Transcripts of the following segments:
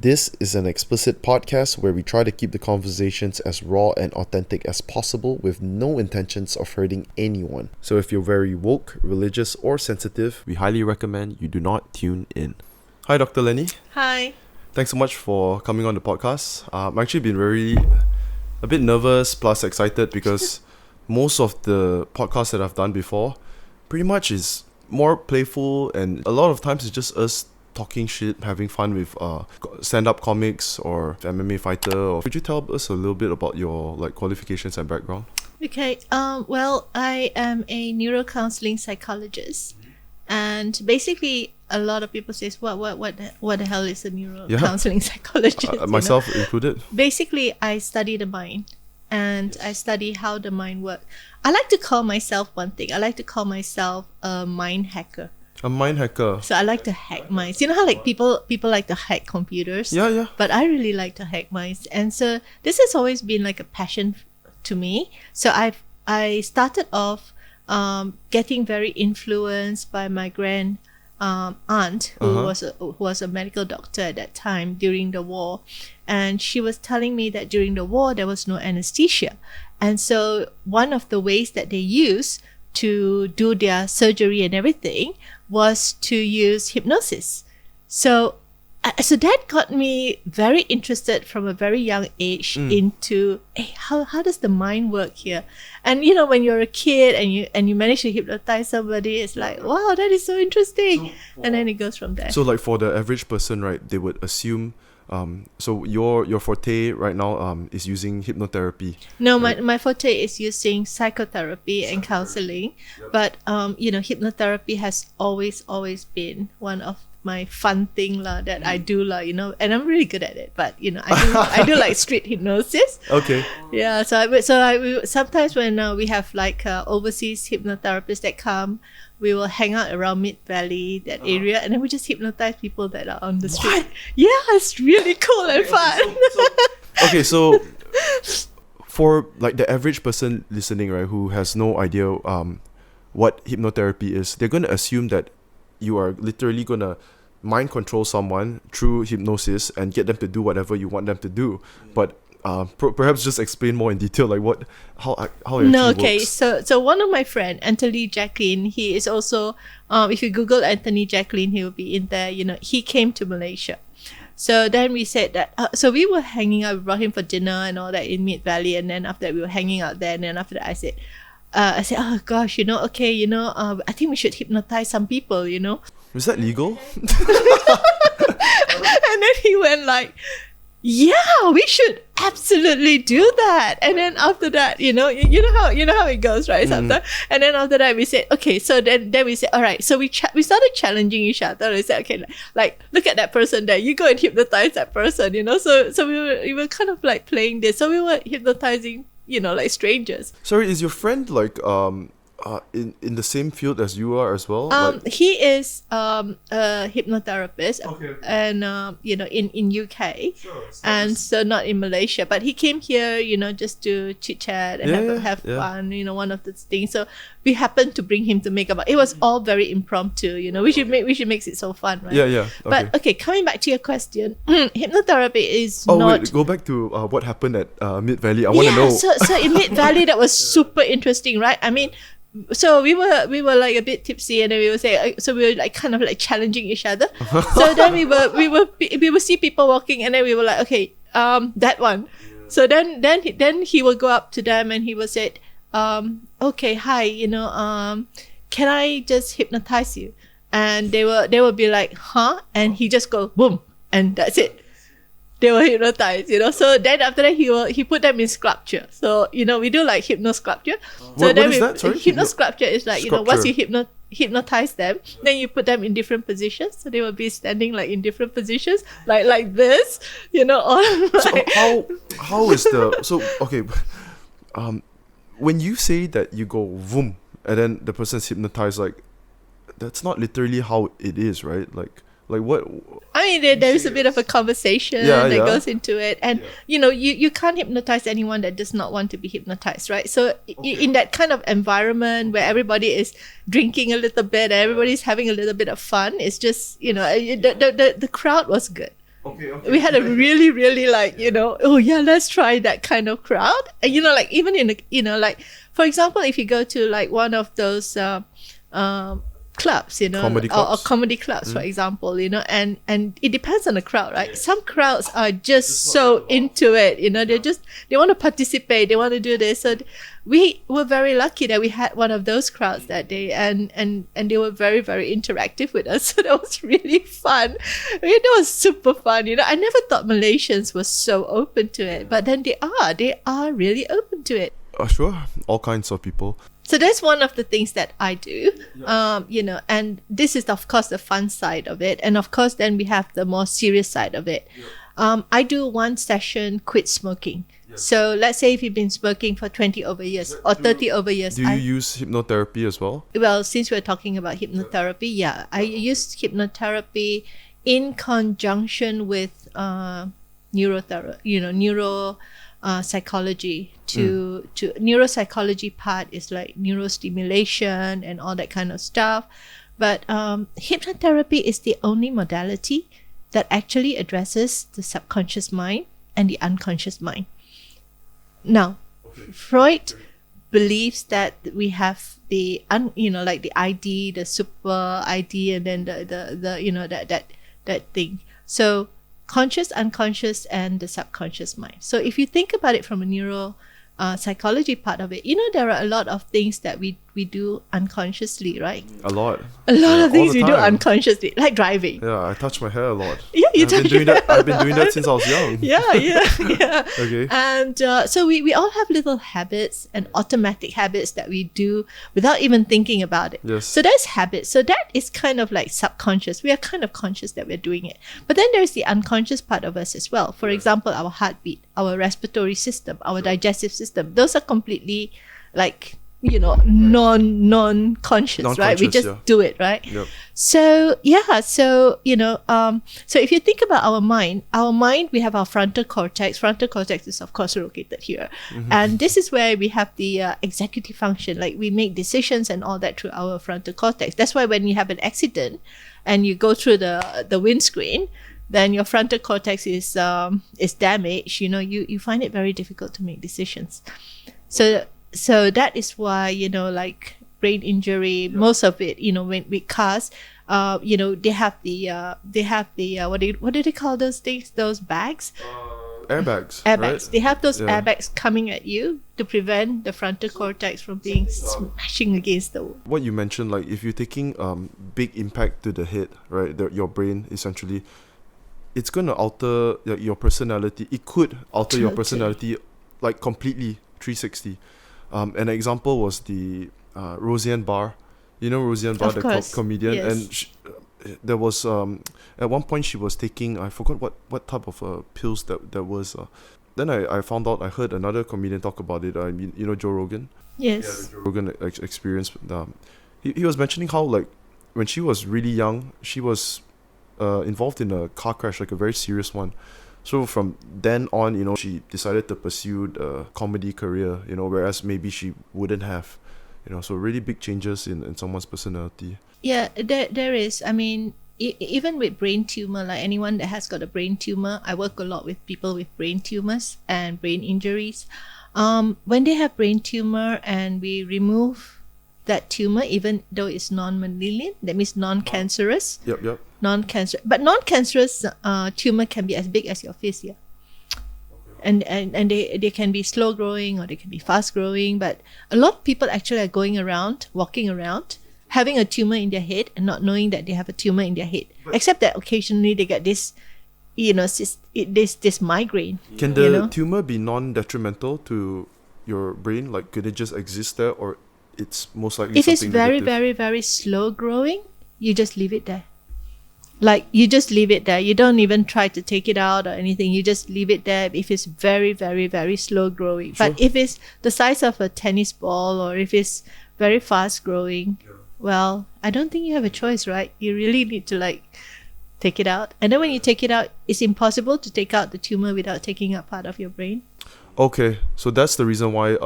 This is an explicit podcast where we try to keep the conversations as raw and authentic as possible with no intentions of hurting anyone. So if you're very woke, religious, or sensitive, we highly recommend you do not tune in. Hi, Dr. Lennie. Hi. Thanks so much for coming on the podcast. I've actually been a bit nervous plus excited because most of the podcasts that I've done before pretty much is more playful, and a lot of times it's just us talking shit, having fun with stand-up comics or MMA fighter. Or could you tell us a little bit about your qualifications and background? Okay. Well, I am a neurocounseling psychologist, and basically, a lot of people say, "What the hell is a neurocounseling psychologist?" Myself included. Basically, I study the mind, and I study how the mind works. I like to call myself one thing. I like to call myself a mind hacker. A mind hacker. So I like to hack minds. You know how people like to hack computers? Yeah. But I really like to hack minds. And so this has always been like a passion to me. So I started off getting very influenced by my grand aunt who was a medical doctor at that time during the war. And she was telling me that during the war there was no anesthesia. And so one of the ways that they used to do their surgery and everything was to use hypnosis. So that got me very interested from a very young age into how does the mind work here? And you know, when you're a kid and you manage to hypnotize somebody, it's like, wow, that is so interesting. And then it goes from there. So for the average person, right, they would assume so your forte right now is using hypnotherapy. No, right? my forte is using psychotherapy and counseling. But hypnotherapy has always been one of my fun thing that I do and I'm really good at it. But I do like street hypnosis. Okay. Yeah. So I sometimes when we have overseas hypnotherapists that come, we will hang out around Mid Valley, that area, and then we just hypnotize people that are on the street. What? Yeah, it's really cool and fun. So for the average person listening, right, who has no idea what hypnotherapy is, they're going to assume that you are literally going to mind control someone through hypnosis and get them to do whatever you want them to do. But perhaps just explain more in detail, how it actually works. So one of my friend, Anthony Jacqueline, he is also if you Google Anthony Jacqueline, he will be in there. He came to Malaysia. So then we said that so we were hanging out, we brought him for dinner and all that in Mid Valley, and then after that we were hanging out there, and then after that I said, oh gosh, I think we should hypnotize some people, Is that legal? And then he went yeah, we should absolutely do that. And then after that, you know how it goes, right? Sometimes. And then after that, we said, okay. So then we said, all right. So we started challenging each other. We said, okay, look at that person there. You go and hypnotize that person. So we were kind of playing this. So we were hypnotizing, strangers. Sorry, is your friend in the same field as you are as well? He is a hypnotherapist, and in UK, and so not in Malaysia. But he came here, just to chit chat and have fun. One of the things. So we happened to bring him to makeup. It was all very impromptu. Which makes it so fun, right? Yeah. Okay. But okay, coming back to your question, hypnotherapy is wait, go back to what happened at Mid Valley. I want to know. So in Mid Valley, that was super interesting, right? I mean. So we were a bit tipsy, and then we would say, so we were kind of challenging each other. So then we would see people walking, and then we were like, okay, that one. So then he will go up to them and he will say, okay, hi, can I just hypnotize you? And they will be like, huh? And he just go boom, and that's it. They were hypnotized, So then after that, he put them in sculpture. So we do hypno sculpture. So what is that? Sorry? Hypno sculpture is sculpture. Once you hypnotize them, then you put them in different positions. So they will be standing in different positions, like this, or So how is okay? When you say that you go boom and then the person's hypnotized, that's not literally how it is, right? What? I mean, there is a bit of a conversation that goes into it, and you can't hypnotize anyone that does not want to be hypnotized, right? So in that kind of environment where everybody is drinking a little bit, everybody's having a little bit of fun, it's just the crowd was good. Okay. We had a really, really like, oh yeah, let's try that kind of crowd. And, like even in like, for example, if you go to like one of those clubs, Comedy or clubs. comedy clubs, for example, and it depends on the crowd, right? Some crowds are just so into it, they want to participate, they want to do this. So we were very lucky that we had one of those crowds that day, and they were very, very interactive with us. So that was really fun. It was super fun. I never thought Malaysians were so open to it, but then they are really open to it. Sure, all kinds of people. So that's one of the things that I do, and this is, of course, the fun side of it. And of course, then we have the more serious side of it. I do one session, quit smoking. So let's say if you've been smoking for 20 over years or 30 over years. Do you use hypnotherapy as well? Well, since we're talking about hypnotherapy, I use hypnotherapy in conjunction with neurotherapy, psychology. To neuropsychology part is like neurostimulation and all that kind of stuff, but hypnotherapy is the only modality that actually addresses the subconscious mind and the unconscious mind. Now, Freud believes that we have the like the ID, the super ID, and then the that thing. So conscious, unconscious, and the subconscious mind. So if you think about it from a neuro psychology part of it, there are a lot of things that we do unconsciously, right? A lot of things we do time. unconsciously, like driving. Yeah, I touch my hair a lot. Yeah, I've been doing that since I was young. Yeah. Okay. And so we all have little habits and automatic habits that we do without even thinking about it. Yes. So that's habits. So that is kind of like subconscious. We are kind of conscious that we're doing it. But then there's the unconscious part of us as well. For example, our heartbeat, our respiratory system, our digestive system. Those are completely like, non-conscious, right? We just do it, right? Yep. So so if you think about our mind, we have our frontal cortex. Frontal cortex is of course located here, and this is where we have the executive function, like we make decisions and all that through our frontal cortex. That's why when you have an accident and you go through the windscreen, then your frontal cortex is damaged. You find it very difficult to make decisions. So that is why, like brain injury, most of it, when with cars, they have the what do they call those things? Those bags? Airbags. Airbags. Right? They have those airbags coming at you to prevent the frontal cortex from being smashing against the wall. What you mentioned, like if you're taking big impact to the head, right, your brain essentially, it's gonna alter your personality. It could alter your personality like completely 360. An example was the Roseanne Barr. Roseanne Barr, the comedian, yes. And there was at one point she was taking, I forgot what type of pills that was. Then I found out, I heard another comedian talk about it. I mean, Joe Rogan. Yes. Yeah, the Joe Rogan experience. He was mentioning how like when she was really young, she was involved in a car crash, like a very serious one. So from then on, she decided to pursue the comedy career, whereas maybe she wouldn't have, so really big changes in someone's personality. Yeah, there is. I mean, even with brain tumor, like anyone that has got a brain tumor, I work a lot with people with brain tumors and brain injuries. When they have brain tumor and we remove that tumor, even though it's non-malignant, that means non-cancerous. Yep. Non-cancerous, but non-cancerous tumor can be as big as your fist, yeah. And they can be slow growing or they can be fast growing, but a lot of people actually are walking around, having a tumor in their head and not knowing that they have a tumor in their head. Except that occasionally they get this, this migraine. Can the tumor be non-detrimental to your brain? Like, could it just exist there, or it's most likely if something it's very, negative? very, very slow growing, you just leave it there. Like, you just leave it there. You don't even try to take it out or anything. You just leave it there if it's very, very, very slow growing. Sure. But if it's the size of a tennis ball or if it's very fast growing, well, I don't think you have a choice, right? You really need to take it out. And then when you take it out, it's impossible to take out the tumor without taking out part of your brain. Okay, so that's the reason why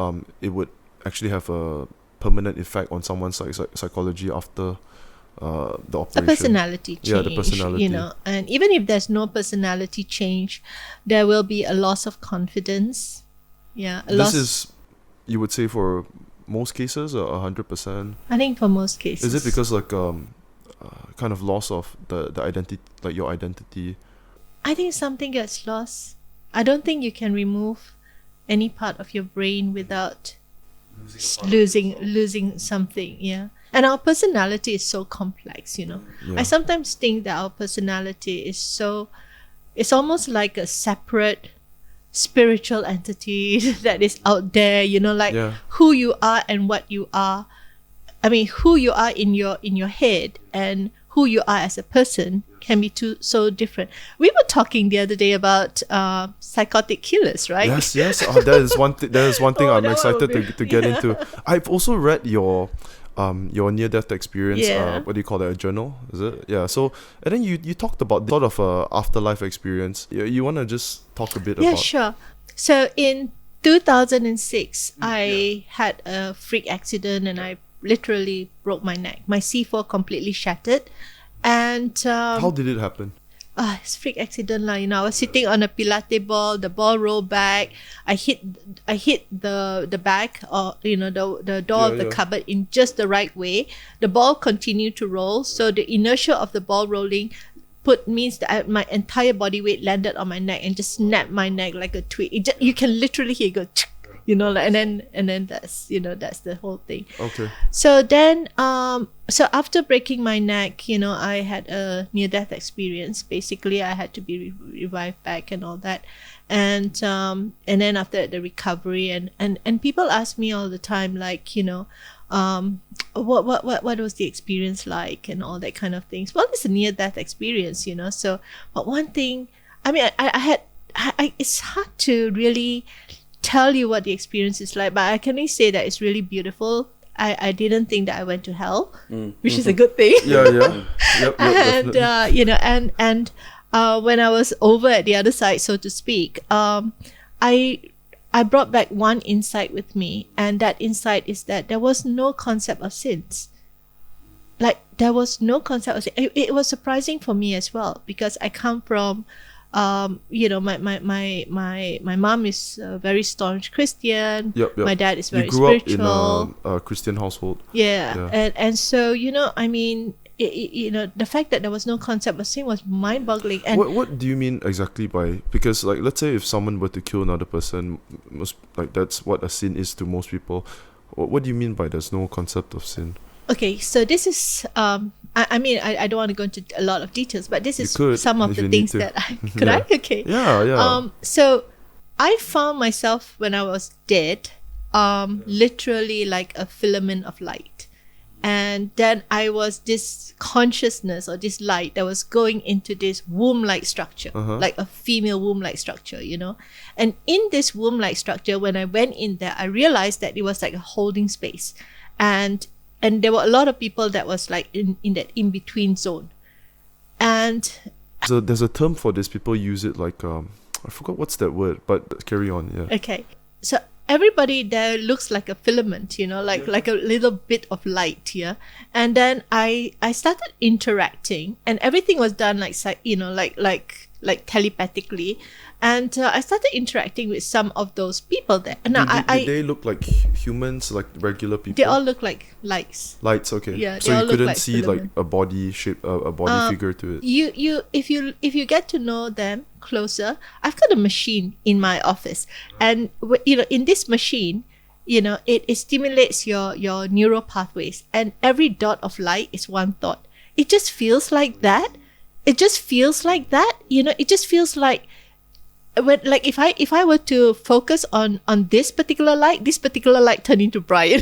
it would actually have a permanent effect on someone's psychology after the A operation. personality change. Yeah, the personality. You know, and even if there's no personality change, there will be a loss of confidence. Yeah, a This loss. is, you would say, for most cases, or 100%. I think for most cases. Is it because like kind of loss of the identity, like your identity? I think something gets lost. I don't think you can remove any part of your brain without losing something. Yeah, and our personality is so complex. You know, Yeah. I sometimes think that our personality is so. It's almost like a separate spiritual entity that is out there. You know, like Yeah. who you are and what you are. I mean, who you are in your head and who you are as a person can be so different. We were talking the other day about psychotic killers, right? Yes. That is one. That is one thing Oh, I'm that excited one would to be- get yeah. into. I've also read your near-death experience. Yeah. What do you call that? A journal? Is it? Yeah. So and then you talked about sort of a afterlife experience. You want to just talk a bit Yeah, about? sure. So in 2006, I had a freak accident and I literally broke my neck. My C4 completely shattered. And How did it happen? it's freak accident lah. You know, I was sitting on a Pilate ball. The ball rolled back. I hit the back, or you know, the door of the Yeah. cupboard in just the right way. The ball continued to roll, so the inertia of the ball rolling means that my entire body weight landed on my neck and just snapped my neck like a twig. You can literally hear it go, you know, like, and then that's, you know, that's the whole thing. Okay. So then, so after breaking my neck, you know, I had a near-death experience. Basically, I had to be revived back and all that, and then after that, the recovery and people ask me all the time, like, you know, what was the experience like and all that kind of things. Well, it's a near-death experience, you know. So, but one thing, I mean, I it's hard to really tell you what the experience is like, but I can only say that it's really beautiful. I didn't think that I went to hell, which is a good thing. Yeah. Yep. And Definitely. you know, and when I was over at the other side, so to speak, I brought back one insight with me, and that insight is that there was no concept of sins. Like, there was no concept of sin. It was surprising for me as well, because I come from you know, my mom is a very staunch Christian. Yep. My dad is very You grew spiritual. up in a Christian household. Yeah. Yeah. And so, you know, I mean, you know, the fact that there was no concept of sin was mind-boggling. And What do you mean exactly by, because like, let's say if someone were to kill another person, most, like, that's what a sin is to most people. What do you mean by there's no concept of sin? okay, so this is I mean, I don't want to go into a lot of details, but this is could, some of if the you need things to. that I could. Yeah. I okay. Yeah. So I found myself when I was dead, literally like a filament of light. And then I was this consciousness or this light that was going into this womb-like structure, like a female womb-like structure, you know. And in this womb-like structure, when I went in there, I realized that it was like a holding space. And there were a lot of people that was like in that in-between zone. And So there's a term for this. People use it like I forgot what's that word, but carry on. Yeah. okay, so everybody there looks like a filament, you know, like a little bit of light here. And then I started interacting, and everything was done like you know, like telepathically. And I started interacting with some of those people there. And now Did they look like humans, like regular people? they all look like lights. Lights. Okay. Yeah, So they all you look couldn't like see filament. like a body shape, a body figure to it. If you get to know them closer, I've got a machine in my office, and you know, in this machine, you know, it stimulates your neural pathways, and every dot of light is one thought. It just feels like that. You know, it just feels like when, like, if I were to focus on this particular light turn into Brian,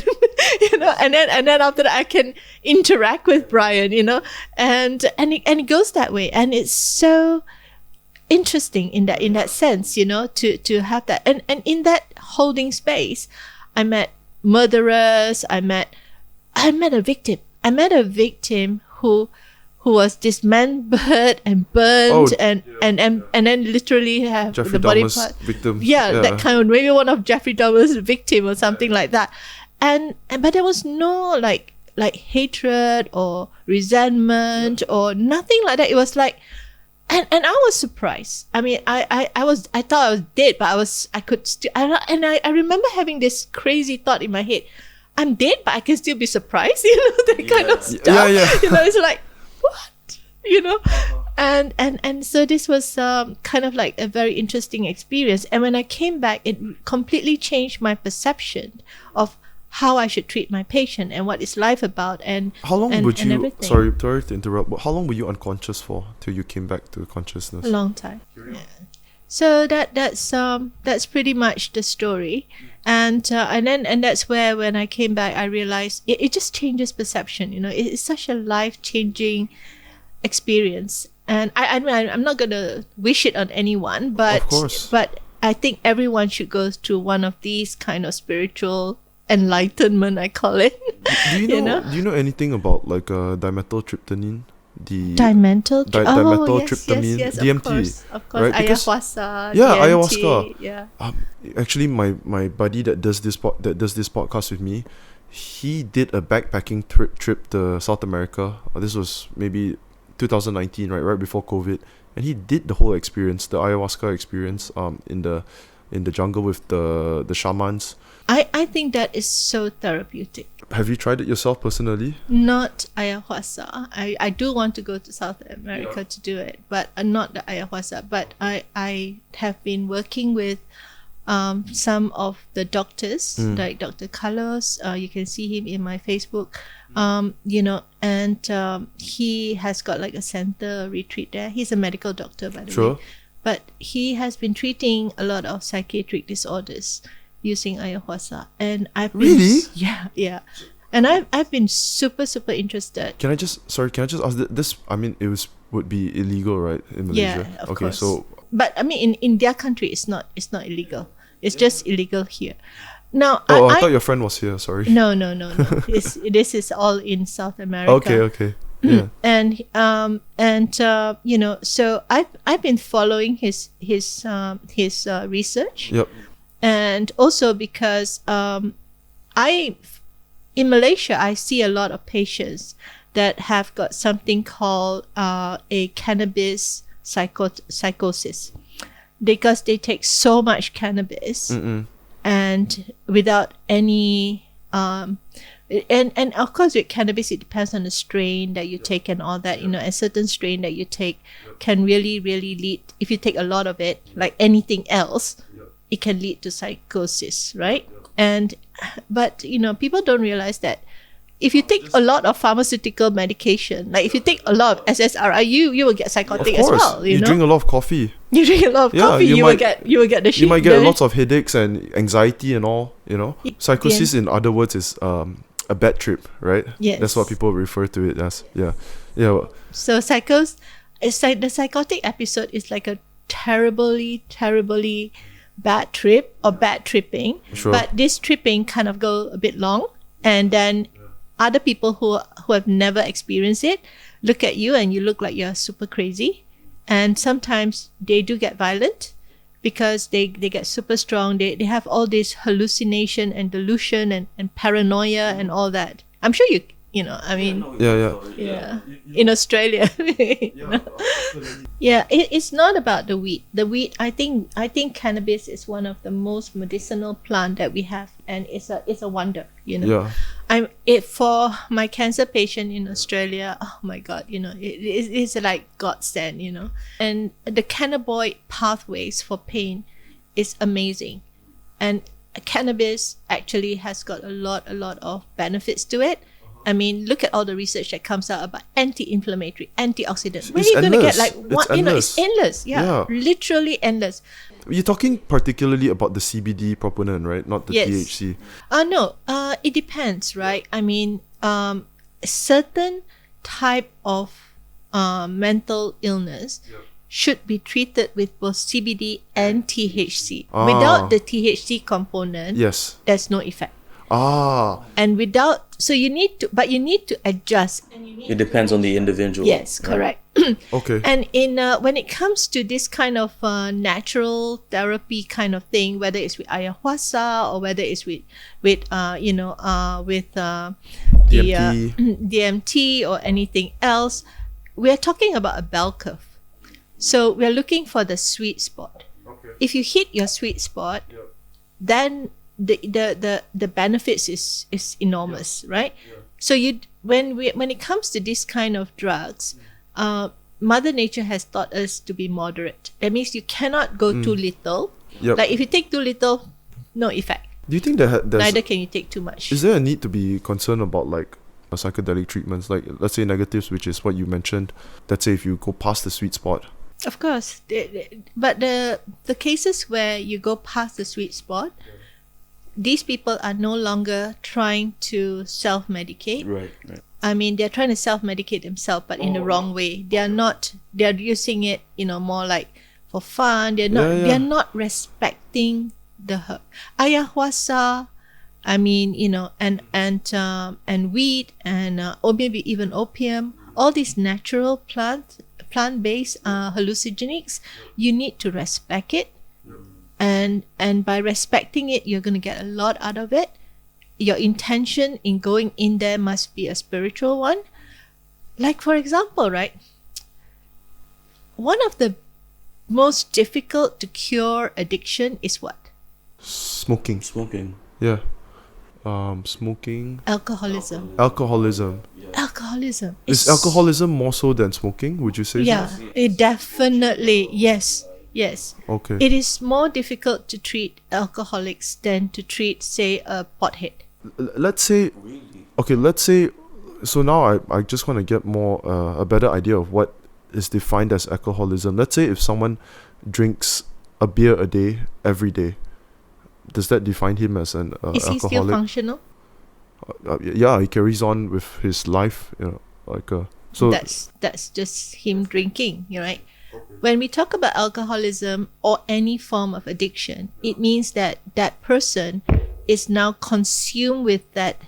you know, and then after that I can interact with Brian, you know, and it goes that way, and it's so interesting in that sense, you know, to have that, and in that holding space, I met murderers, I met a victim. I met a victim who was dismembered and burnt, and then literally have Jeffrey the body Dahmer's part. victim. Yeah, that kind of, maybe one of Jeffrey Dahmer's victim or something like that. But there was no like like hatred or resentment or nothing like that. It was like, and I was surprised. I mean, I thought I was dead, but I remember having this crazy thought in my head. I'm dead, but I can still be surprised, that kind of stuff. It's like, what? And so this was kind of like a very interesting experience. And when I came back, it completely changed my perception of how I should treat my patient and what is life about. And how long would you? Everything. Sorry to interrupt. But how long were you unconscious for till you came back to consciousness? A long time. Yeah. So that's pretty much the story, and that's where when I came back, I realized it just changes perception. It's such a life-changing experience, and I'm not gonna wish it on anyone, but of course. But I think everyone should go through one of these kind of spiritual enlightenment, I call it. Do you know anything about like dimethyltryptamine? The dimethyltryptamine, yes, DMT, of course, right? Ayahuasca, yeah, DMT, ayahuasca. Yeah. Actually, my buddy that does this podcast with me, he did a backpacking trip to South America. This was maybe 2019, right before COVID, and he did the whole experience, the ayahuasca experience, in the jungle with the shamans. I think that is so therapeutic. Have you tried it yourself personally? Not ayahuasca. I do want to go to South America to do it, but not the ayahuasca. But I have been working with some of the doctors, like Dr. Carlos. You can see him in my Facebook. And he has got like a center retreat there. He's a medical doctor, by the way. But he has been treating a lot of psychiatric disorders using ayahuasca, and I've been yeah, and I've been super interested. Can I just ask this? I mean, would be illegal, right, in Malaysia? Yeah, of course. So, but I mean, in their country, it's not illegal. It's just illegal here. Now, I thought your friend was here. Sorry. No. This is all in South America. Okay. Yeah. And so I've been following his research. Yep. And also because in Malaysia, I see a lot of patients that have got something called a cannabis psychosis, because they take so much cannabis and without any and of course with cannabis it depends on the strain that you take and all that. A certain strain that you take can really lead, if you take a lot of it, like anything else, it can lead to psychosis, right? But people don't realize that if you take a lot of pharmaceutical medication, like if you take a lot of SSRI, you will get psychotic as well. You drink a lot of coffee. You drink a lot of coffee, you will get the shit. You might get lots of headaches and anxiety and all. Psychosis, in other words, is a bad trip, right? Yes. That's what people refer to it as. Yeah. So it's like the psychotic episode is like a terribly bad trip or bad tripping. Sure. But this tripping kind of go a bit long, and then other people who have never experienced it look at you and you look like you're super crazy, and sometimes they do get violent because they get super strong. They have all this hallucination and delusion and paranoia and all that. I'm sure yeah, in Australia. Yeah, it's not about the weed. The weed, I think cannabis is one of the most medicinal plant that we have, and it's a wonder. Yeah. For my cancer patient in Australia, oh my God, it's like godsend, and the cannabinoid pathways for pain is amazing, and cannabis actually has got a lot of benefits to it. I mean, look at all the research that comes out about anti-inflammatory, antioxidant. Where are you going to get it's endless. Yeah, literally endless. You're talking particularly about the CBD proponent, right? Not the THC. No, it depends, right? I mean, certain type of mental illness should be treated with both CBD and THC. Without the THC component, there's no effect. And you need to adjust. It depends on the individual. Yes, correct. Okay. And when it comes to this kind of natural therapy kind of thing, whether it's with ayahuasca or whether it's with DMT or anything else, we are talking about a bell curve. So we are looking for the sweet spot. Okay. If you hit your sweet spot, then the benefits is enormous, right? Yeah. So when it comes to this kind of drugs, Mother Nature has taught us to be moderate. That means you cannot go too little. Yep. Like if you take too little, no effect. Do you think there's Neither can you take too much. Is there a need to be concerned about like psychedelic treatments, like let's say negatives, which is what you mentioned? Let's say if you go past the sweet spot. Of course, but the cases where you go past the sweet spot, these people are no longer trying to self-medicate. Right. I mean, they're trying to self-medicate themselves, but in the wrong way. They're using it, more like for fun. They're not respecting the herb. Ayahuasca, I mean, and weed and or maybe even opium, all these natural plant-based hallucinogenics, you need to respect it. And by respecting it, you're going to get a lot out of it. Your intention in going in there must be a spiritual one. Like, for example, right? One of the most difficult to cure addiction is what? Smoking. Yeah. Smoking. Alcoholism. Alcoholism. Is alcoholism more so than smoking? Would you say? Yeah, so? it definitely. Yes. Okay. It is more difficult to treat alcoholics than to treat, say, a pothead. Let's say, so now I just want to get a better idea of what is defined as alcoholism. Let's say if someone drinks a beer a day, every day, does that define him as an alcoholic? Is he still functional? Yeah, he carries on with his life, so that's just him drinking, right? When we talk about alcoholism or any form of addiction, it means that person is now consumed with that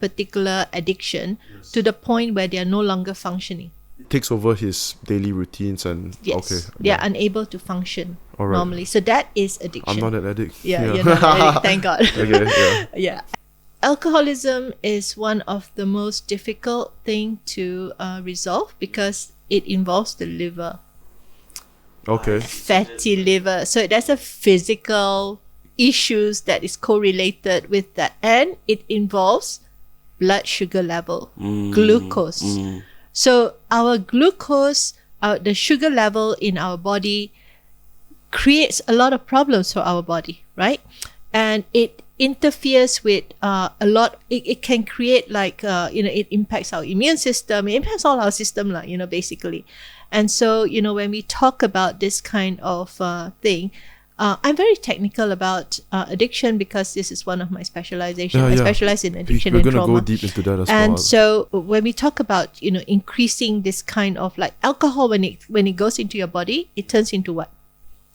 particular addiction to the point where they are no longer functioning. It takes over his daily routines and they are unable to function normally. So that is addiction. I'm not an addict. Yeah. You're not an addict, thank God. Okay, Yeah. Alcoholism is one of the most difficult thing to resolve because it involves the liver. Okay. Fatty liver. So there's a physical issues that is correlated with that, and it involves blood sugar level, glucose. So our glucose, the sugar level in our body creates a lot of problems for our body, right? And it interferes with a lot. It can create it impacts our immune system. It impacts all our system, basically. And so, when we talk about this kind of thing, I'm very technical about addiction because this is one of my specializations. I specialize in addiction and trauma. We're going to go deep into that as well. And so when we talk about, increasing this kind of like alcohol, when it goes into your body, it turns into what?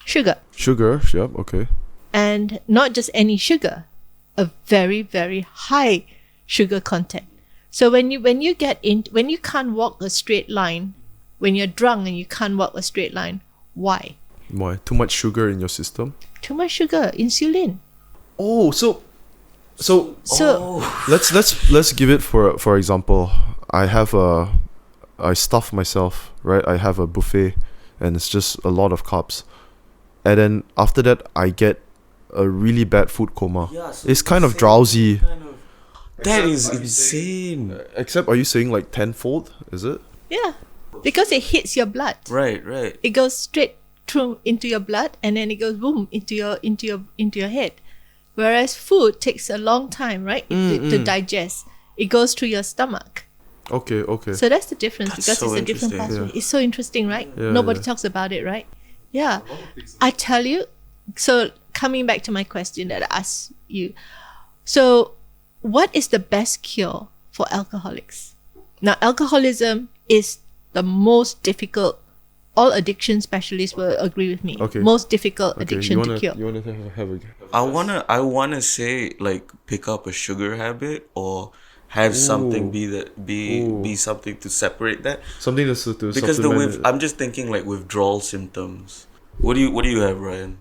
Sugar. Sugar, yep, okay. And not just any sugar, a very, very high sugar content. So when you can't walk a straight line, when you're drunk and you can't walk a straight line, why? Why? Too much sugar in your system? Too much sugar, insulin. Oh, so let's give it for example. I stuff myself, right? I have a buffet and it's just a lot of carbs. And then after that I get a really bad food coma. Yeah, so it's kind of drowsy. That is insane. Except, are you saying like tenfold? Is it? Yeah, because it hits your blood. Right. It goes straight through into your blood, and then it goes boom into your head. Whereas food takes a long time, right, to digest. It goes through your stomach. Okay. So that's the difference. That's because so it's a different pathway. Yeah. It's so interesting, right? Yeah, Nobody yeah. talks about it, right? Yeah. I tell you. So coming back to my question that I asked you. So what is the best cure for alcoholics? Now, alcoholism is the most difficult all addiction specialists will agree with me. Okay. Most difficult Okay, addiction to cure. you wanna have a I wanna say like pick up a sugar habit or have something be something to separate that. something to Because supplement it. I'm just thinking like withdrawal symptoms. What do you have, Ryan?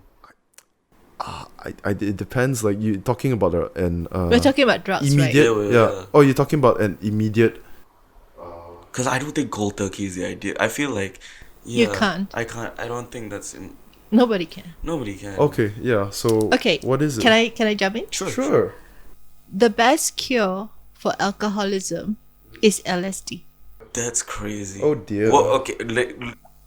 it depends. Like you talking about We're talking about drugs, immediate. right? Yeah. Oh, you're talking about an immediate. Because I don't think cold turkey is the idea. I feel like You can't. I can't. I don't think that's Nobody can. nobody can. Okay, yeah. So Okay. what is it? Can I jump in? Sure. The best cure for alcoholism is LSD. That's crazy. Oh, dear. Well, okay.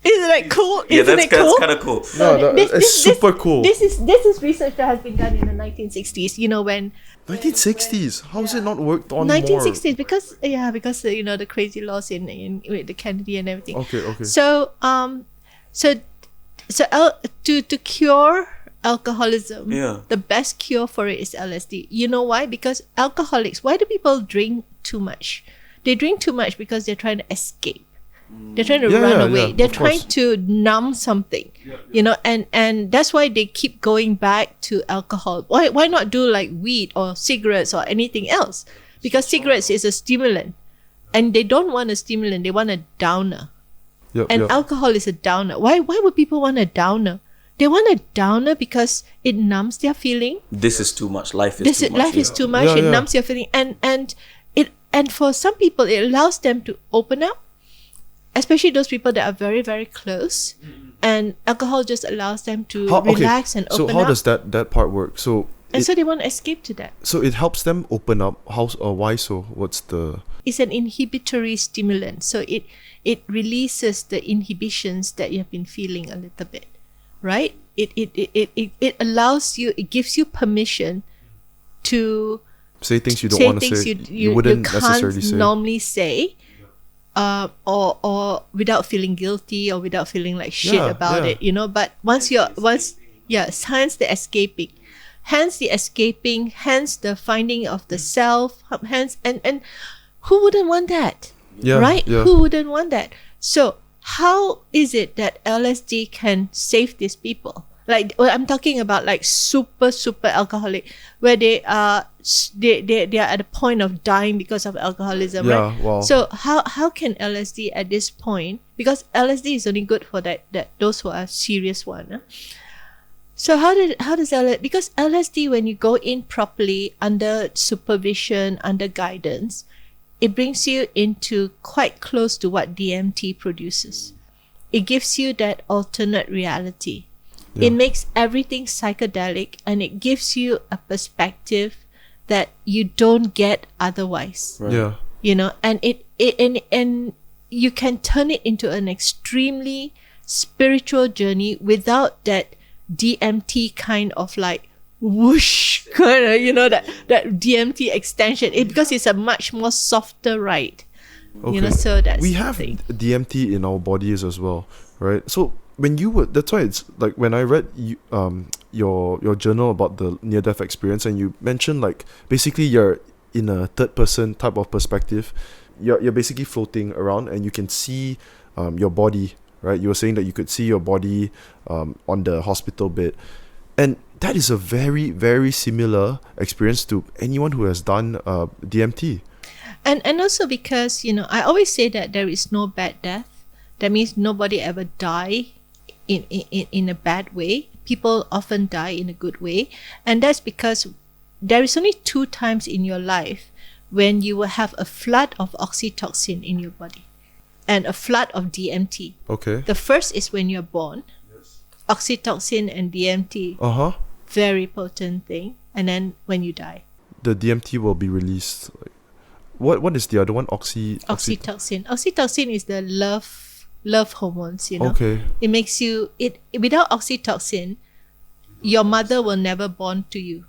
Isn't that cool? Yeah, Isn't that's it cool? kind of cool. No, it's super cool. This is research that has been done in the 1960s. You know when 1960s. How is it not worked on 1960s because you know the crazy laws in with the Kennedy and everything. more? Okay. So to cure alcoholism, the best cure for it is LSD. You know why? Because alcoholics. Why do people drink too much? They drink too much because they're trying to escape. They're trying to run away. They're trying to numb something, you know, and that's why they keep going back to alcohol. Why not do like weed or cigarettes or anything else? Because cigarettes is a stimulant, and they don't want a stimulant. They want a downer. And alcohol is a downer. Why would people want a downer? They want a downer because it numbs their feeling. This is too much. Life is too much. Life is too much. It numbs your feeling, and for some people, it allows them to open up. Especially those people that are very, very close, and alcohol just allows them to relax and open up. So how does that part work? So so they want to escape to that. So it helps them open up. How? Why so? What's the? It's an inhibitory stimulant, so it releases the inhibitions that you have been feeling a little bit, right? It allows you. It gives you permission to say things you don't want to say. You wouldn't necessarily say. Normally say. Or without feeling guilty or without feeling like shit about it, you know. But hence the escaping, hence the finding of the self, hence and who wouldn't want that, right? Yeah. Who wouldn't want that? So how is it that LSD can save these people? Like I'm talking about, like super alcoholic, where they are at the point of dying because of alcoholism, right? Wow. So how can LSD at this point, because LSD is only good for that those who are serious one. Huh? So how does LSD, because LSD, when you go in properly under supervision, under guidance, it brings you into quite close to what DMT produces. It gives you that alternate reality. It makes everything psychedelic, and it gives you a perspective that you don't get otherwise. Right. Yeah. You know, and and you can turn it into an extremely spiritual journey without that DMT kind of like whoosh kind of, you know, that DMT extension. Because it's a much more softer ride. Okay. You know, so that's we have DMT in our bodies as well, right? So when you were, that's why it's like when I read your journal about the near-death experience, and you mentioned like basically you're in a third-person type of perspective. You're basically floating around, and you can see your body, right? You were saying that you could see your body on the hospital bed, and that is a very, very similar experience to anyone who has done DMT. And also because, you know, I always say that there is no bad death. That means nobody ever die in a bad way. People often die in a good way, and that's because there is only 2 times in your life when you will have a flood of oxytocin in your body and a flood of DMT. Okay. The first is when you're born. Oxytocin and DMT. Very potent thing. And then when you die. The DMT will be released. What is the other one? Oxytocin. Oxytocin is the love hormones, you know. Okay. It makes you without oxytocin, your mother will never born to you.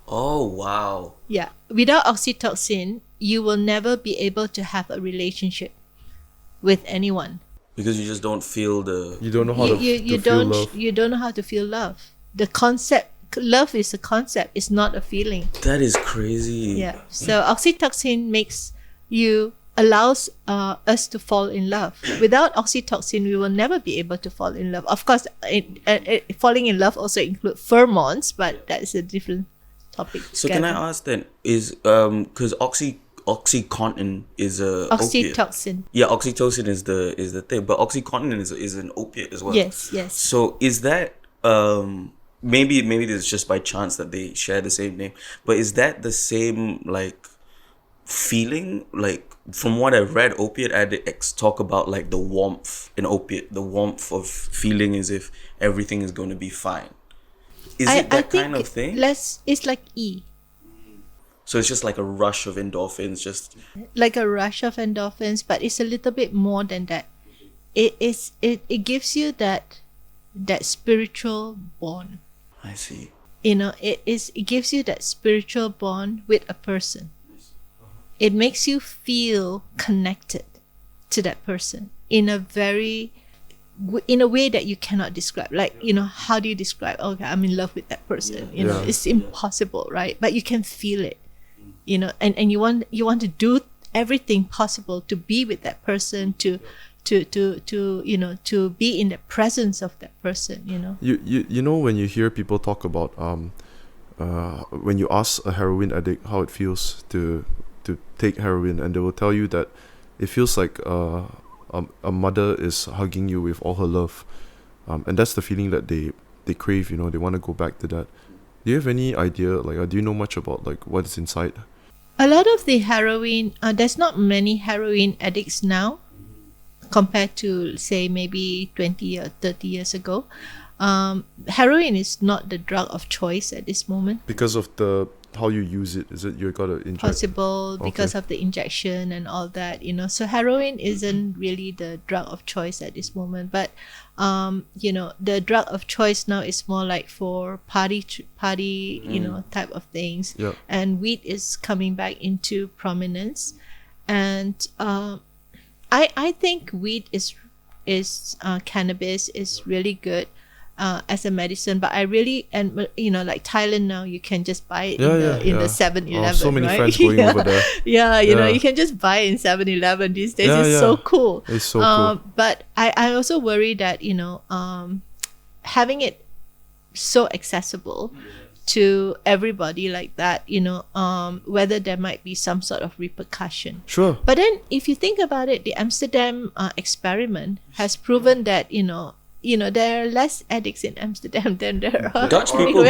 Oh wow. Yeah. Without oxytocin, you will never be able to have a relationship with anyone. Because you just don't feel the. You don't know how to feel love. You don't know how to feel love. The concept, love is a concept. It's not a feeling. That is crazy. Yeah. So oxytocin makes you allows us to fall in love. Without oxytocin, we will never be able to fall in love. Of course, falling in love also includes pheromones, but that's a different topic. So can I ask then, is because Oxycontin is a oxytocin. Opiate. Yeah, oxytocin is the thing, but Oxycontin is an opiate as well. Yes. So is that maybe this is just by chance that they share the same name, but is that the same like feeling? Like from what I've read, opiate addicts talk about like the warmth in opiate, the warmth of feeling as if everything is going to be fine. Is it that kind of thing? It's like E. So it's just like a rush of endorphins, just like a rush of endorphins, but it's a little bit more than that. It gives you that spiritual bond. I see. It gives you that spiritual bond with a person. It makes you feel connected to that person in a way that you cannot describe. Like, how do you describe? Okay, I'm in love with that person. It's impossible, right? But you can feel it. And you want to do everything possible to be with that person, to be in the presence of that person. You know when you hear people talk about when you ask a heroin addict how it feels to take heroin, and they will tell you that it feels like a mother is hugging you with all her love, and that's the feeling that they crave. They want to go back to that. Do you have any idea, like, do you know much about like what's inside? A lot of the heroin, there's not many heroin addicts now compared to, say, maybe 20 or 30 years ago. Heroin is not the drug of choice at this moment. Because of how you use it, is it you got to inject? Possible because of the injection and all that, So heroin isn't really the drug of choice at this moment. But, the drug of choice now is more like for party, type of things. Yeah. And weed is coming back into prominence. And I think weed is cannabis is really good. As a medicine, but I really, and like Thailand now, you can just buy it in the 7-Eleven. So many right? friends going over there. You can just buy it in 7-Eleven these days. It's so cool. It's so cool. But I also worry that having it so accessible to everybody like that, whether there might be some sort of repercussion. Sure. But then, if you think about it, the Amsterdam experiment has proven that there are less addicts in Amsterdam than there are. Dutch people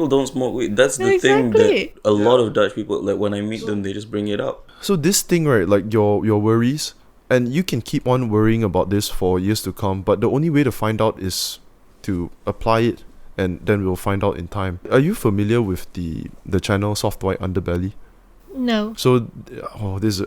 don't smoke weed. That's the thing that a lot of Dutch people, like when I meet them, they just bring it up. So this thing, right, like your worries, and you can keep on worrying about this for years to come, but the only way to find out is to apply it, and then we'll find out in time. Are you familiar with the channel Soft White Underbelly? No. So,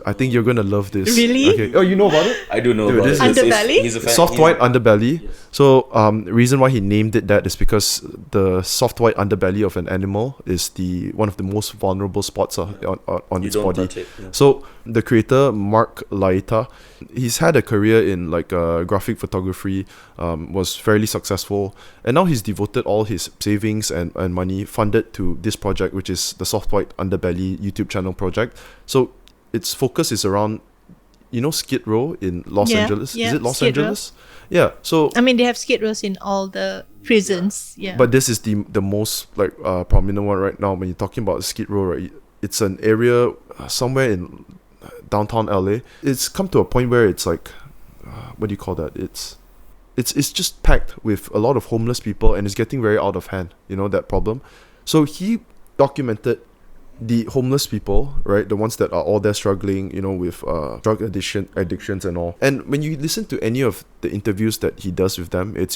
I think you're gonna love this. Really? Okay. Oh, you know about it? I do know about it. Underbelly? He's a fan. Soft White Underbelly. Yes. So, reason why he named it that is because the soft white underbelly of an animal is one of the most vulnerable spots on its body. Touch it, yeah. So, the creator Mark Laita, he's had a career in like graphic photography, was fairly successful, and now he's devoted all his savings and money funded to this project, which is the Soft White Underbelly YouTube channel project. So, its focus is around Skid Row in Los Angeles. Is it Los Skid Angeles? Yeah. So I mean, they have Skid Rows in all the prisons. Yeah. but this is the most like prominent one right now. When you're talking about Skid Row, right? It's an area somewhere in downtown LA. It's come to a point where it's like, what do you call that? It's just packed with a lot of homeless people, and it's getting very out of hand. That problem. So he documented the homeless people, right? The ones that are all there struggling, with drug addictions and all. And when you listen to any of the interviews that he does with them, it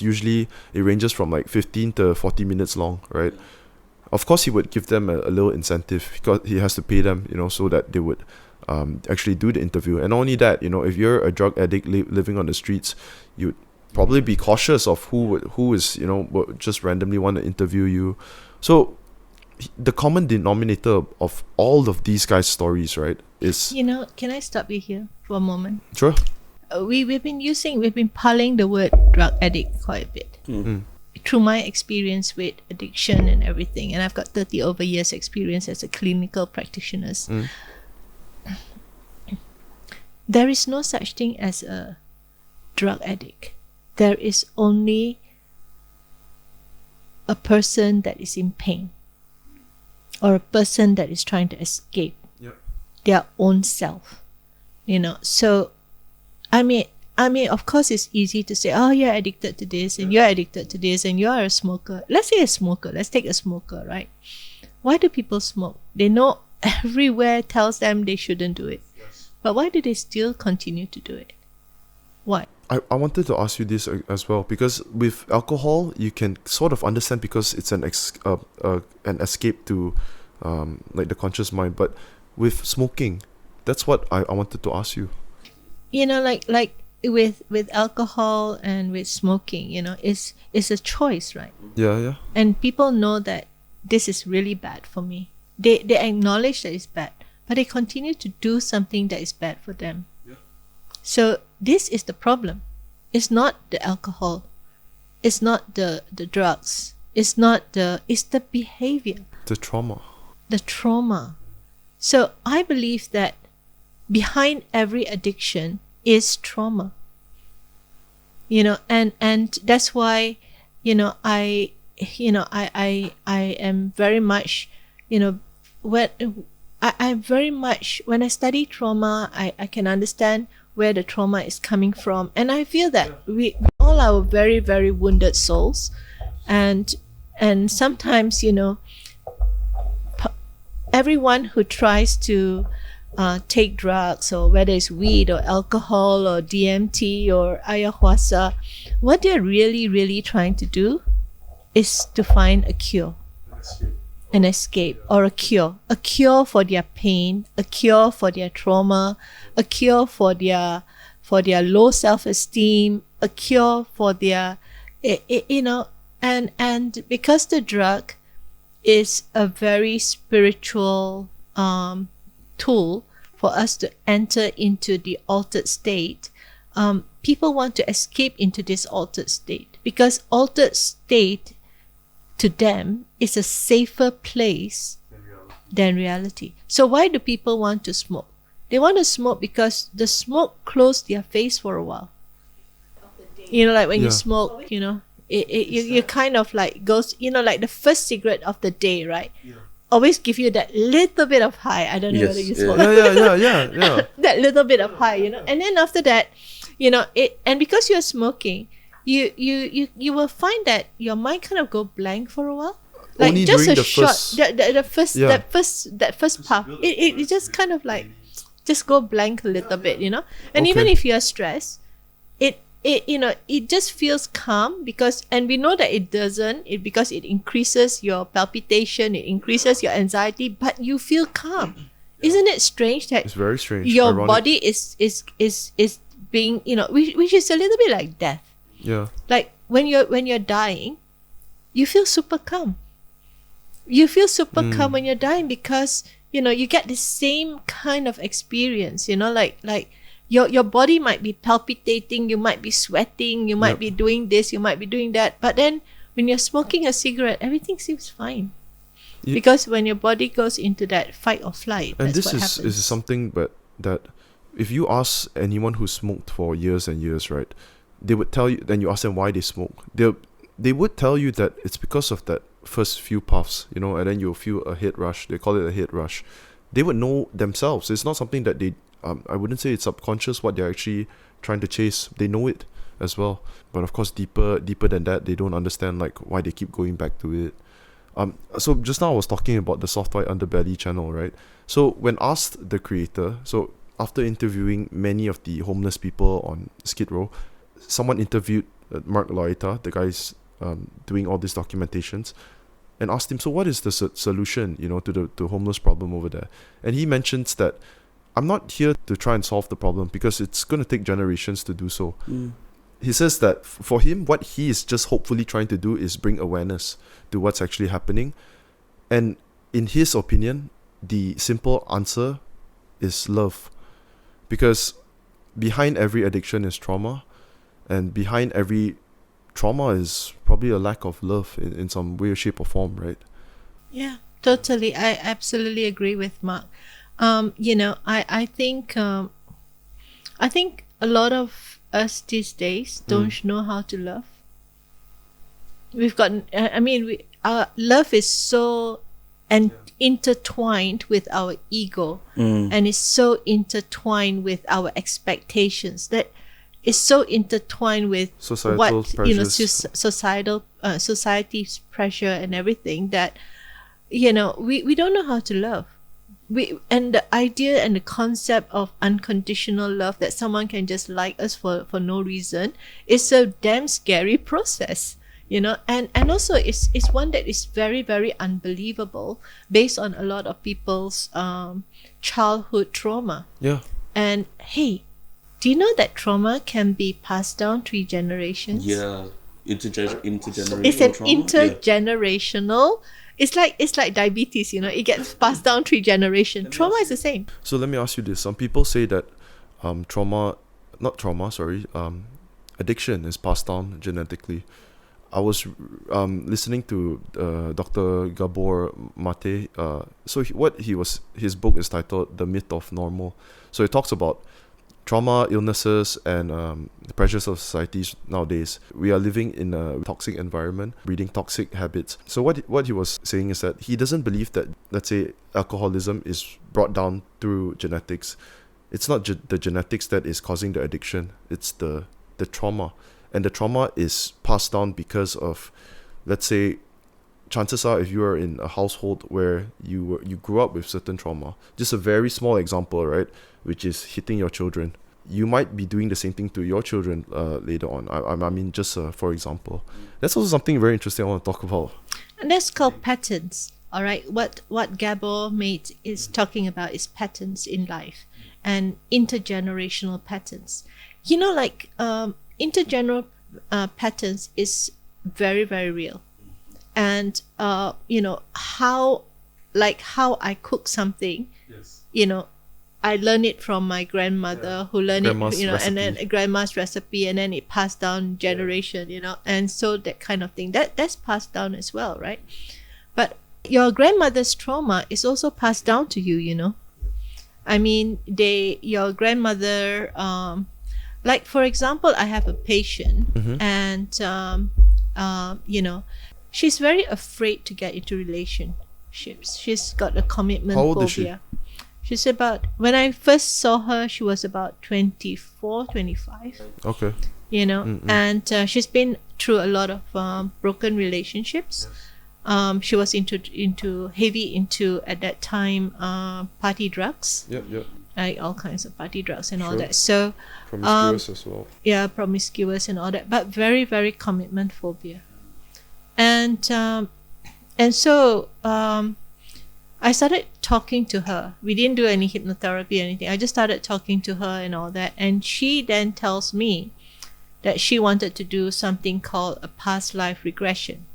ranges from like 15 to 40 minutes long, right? Of course, he would give them a little incentive because he has to pay them, so that they would actually do the interview. And not only that, if you're a drug addict living on the streets, you'd probably be cautious of who is, would just randomly want to interview you. So the common denominator of all of these guys' stories, right, is... can I stop you here for a moment? Sure. We've been pulling the word drug addict quite a bit. Mm-hmm. Through my experience with addiction and everything, and I've got 30 over years experience as a clinical practitioner. there is no such thing as a drug addict. There is only a person that is in pain, or a person that is trying to escape their own self. So I mean, of course, it's easy to say, oh, you're addicted to this, and you're addicted to this, and you're a smoker. Let's say a smoker. Let's take a smoker, right? Why do people smoke? They know everywhere tells them they shouldn't do it. But why do they still continue to do it? Why? I wanted to ask you this as well, because with alcohol, you can sort of understand because it's an escape to like the conscious mind. But with smoking, that's what I wanted to ask you. Like with alcohol and with smoking, it's a choice, right? Yeah. And people know that this is really bad for me. They acknowledge that it's bad, but they continue to do something that is bad for them. Yeah. So this is the problem. It's not the alcohol. It's not the drugs. It's the behavior. The trauma. The trauma. So I believe that behind every addiction is trauma. And that's why, I am very much, when I study trauma, I can understand where the trauma is coming from. And I feel that we all are very, very wounded souls. And sometimes, everyone who tries to take drugs, or whether it's weed or alcohol or DMT or ayahuasca, what they're really, really trying to do is to find a cure, an escape, or a cure for their pain, a cure for their trauma, a cure for their low self-esteem, a cure for their, and because the drug is a very spiritual tool for us to enter into the altered state, people want to escape into this altered state, because altered state to them is a safer place than reality. So why do people want to smoke? They want to smoke because the smoke closed their face for a while. Like when you smoke, you kind of like goes, like the first cigarette of the day, right? Always give you that little bit of high. I don't know whether you smoke. Yeah. That little bit of high, and then after that, and because you're smoking, you will find that your mind kind of go blank for a while. Like only just during a the shot, first, that first puff, it just kind of like just go blank a little bit, And Okay. even if you're stressed, it just feels calm, and we know that it doesn't, because it increases your palpitation, it increases your anxiety, but you feel calm. Isn't it strange that It's very strange. your ironic. body is being, which is a little bit like death. Yeah. Like when you're dying, you feel super calm. You feel super calm when you're dying, because you get the same kind of experience. Like your body might be palpitating, you might be sweating, you might be doing this, you might be doing that, but then when you're smoking a cigarette, everything seems fine. Because when your body goes into that fight or flight, And that's this what is happens. something that if you ask anyone who smoked for years and years, right, they would tell you. Then you ask them why they smoke. They would tell you that it's because of that first few puffs, and then you'll feel a head rush. They call it a head rush. They would know themselves. It's not something that they. I wouldn't say it's subconscious what they're actually trying to chase. They know it as well. But of course, deeper than that, they don't understand like why they keep going back to it. So just now I was talking about the Soft White Underbelly channel, right? So when asked the creator, so after interviewing many of the homeless people on Skid Row, someone interviewed Mark Loita, the guy's doing all these documentations, and asked him, so what is the solution, to the homeless problem over there? And he mentions that I'm not here to try and solve the problem because it's going to take generations to do so. He says that for him, what he is just hopefully trying to do is bring awareness to what's actually happening. And in his opinion, the simple answer is love. Because behind every addiction is trauma, and behind every trauma is probably a lack of love in some way, shape or form, right? Yeah, totally. I absolutely agree with Mark. I think I think a lot of us these days don't know how to love. We've got, our love is so intertwined with our ego, and is so intertwined with our expectations, that is so intertwined with Societal pressures. society's pressure and everything, that we don't know how to love. And the idea and the concept of unconditional love, that someone can just like us for no reason, is a damn scary process. And also it's one that is very, very unbelievable, based on a lot of people's childhood trauma. Yeah. And hey, do you know that trauma can be passed down 3 generations? Yeah, intergenerational. It's an trauma? intergenerational. It's like diabetes. It gets passed down 3 generations. Trauma is the same. So let me ask you this: some people say that addiction is passed down genetically. I was listening to Dr. Gabor Mate. His book is titled "The Myth of Normal." So it talks about trauma, illnesses, and the pressures of societies nowadays. We are living in a toxic environment, breeding toxic habits. So what he was saying is that he doesn't believe that, let's say, alcoholism is brought down through genetics. It's not the genetics that is causing the addiction. It's the trauma. And the trauma is passed down because of, let's say, chances are, if you are in a household where you grew up with certain trauma, just a very small example, right, which is hitting your children, you might be doing the same thing to your children later on. I mean, just for example. That's also something very interesting I want to talk about. And that's called patterns. All right. What Gabor Mate is talking about is patterns in life, and intergenerational patterns. Intergenerational patterns is very, very real. And how I cook something, I learned it from my grandmother, who learned Grandma's it, and then recipe. grandma's recipe, and then it passed down generation, and so that kind of thing, that's passed down as well, right? But your grandmother's trauma is also passed down to you. I mean, your grandmother, like for example, I have a patient, and she's very afraid to get into relationships. She's got a commitment How phobia. old is she? She's about, when I first saw her, she was about 24, 25. Okay. And she's been through a lot of broken relationships. She was heavy into at that time party drugs. Yep. Like all kinds of party drugs and all that. So Promiscuous as well. yeah, promiscuous and all that, but very, very commitment phobia. And so I started talking to her. We didn't do any hypnotherapy or anything. I just started talking to her and all that. And she then tells me that she wanted to do something called a past life regression.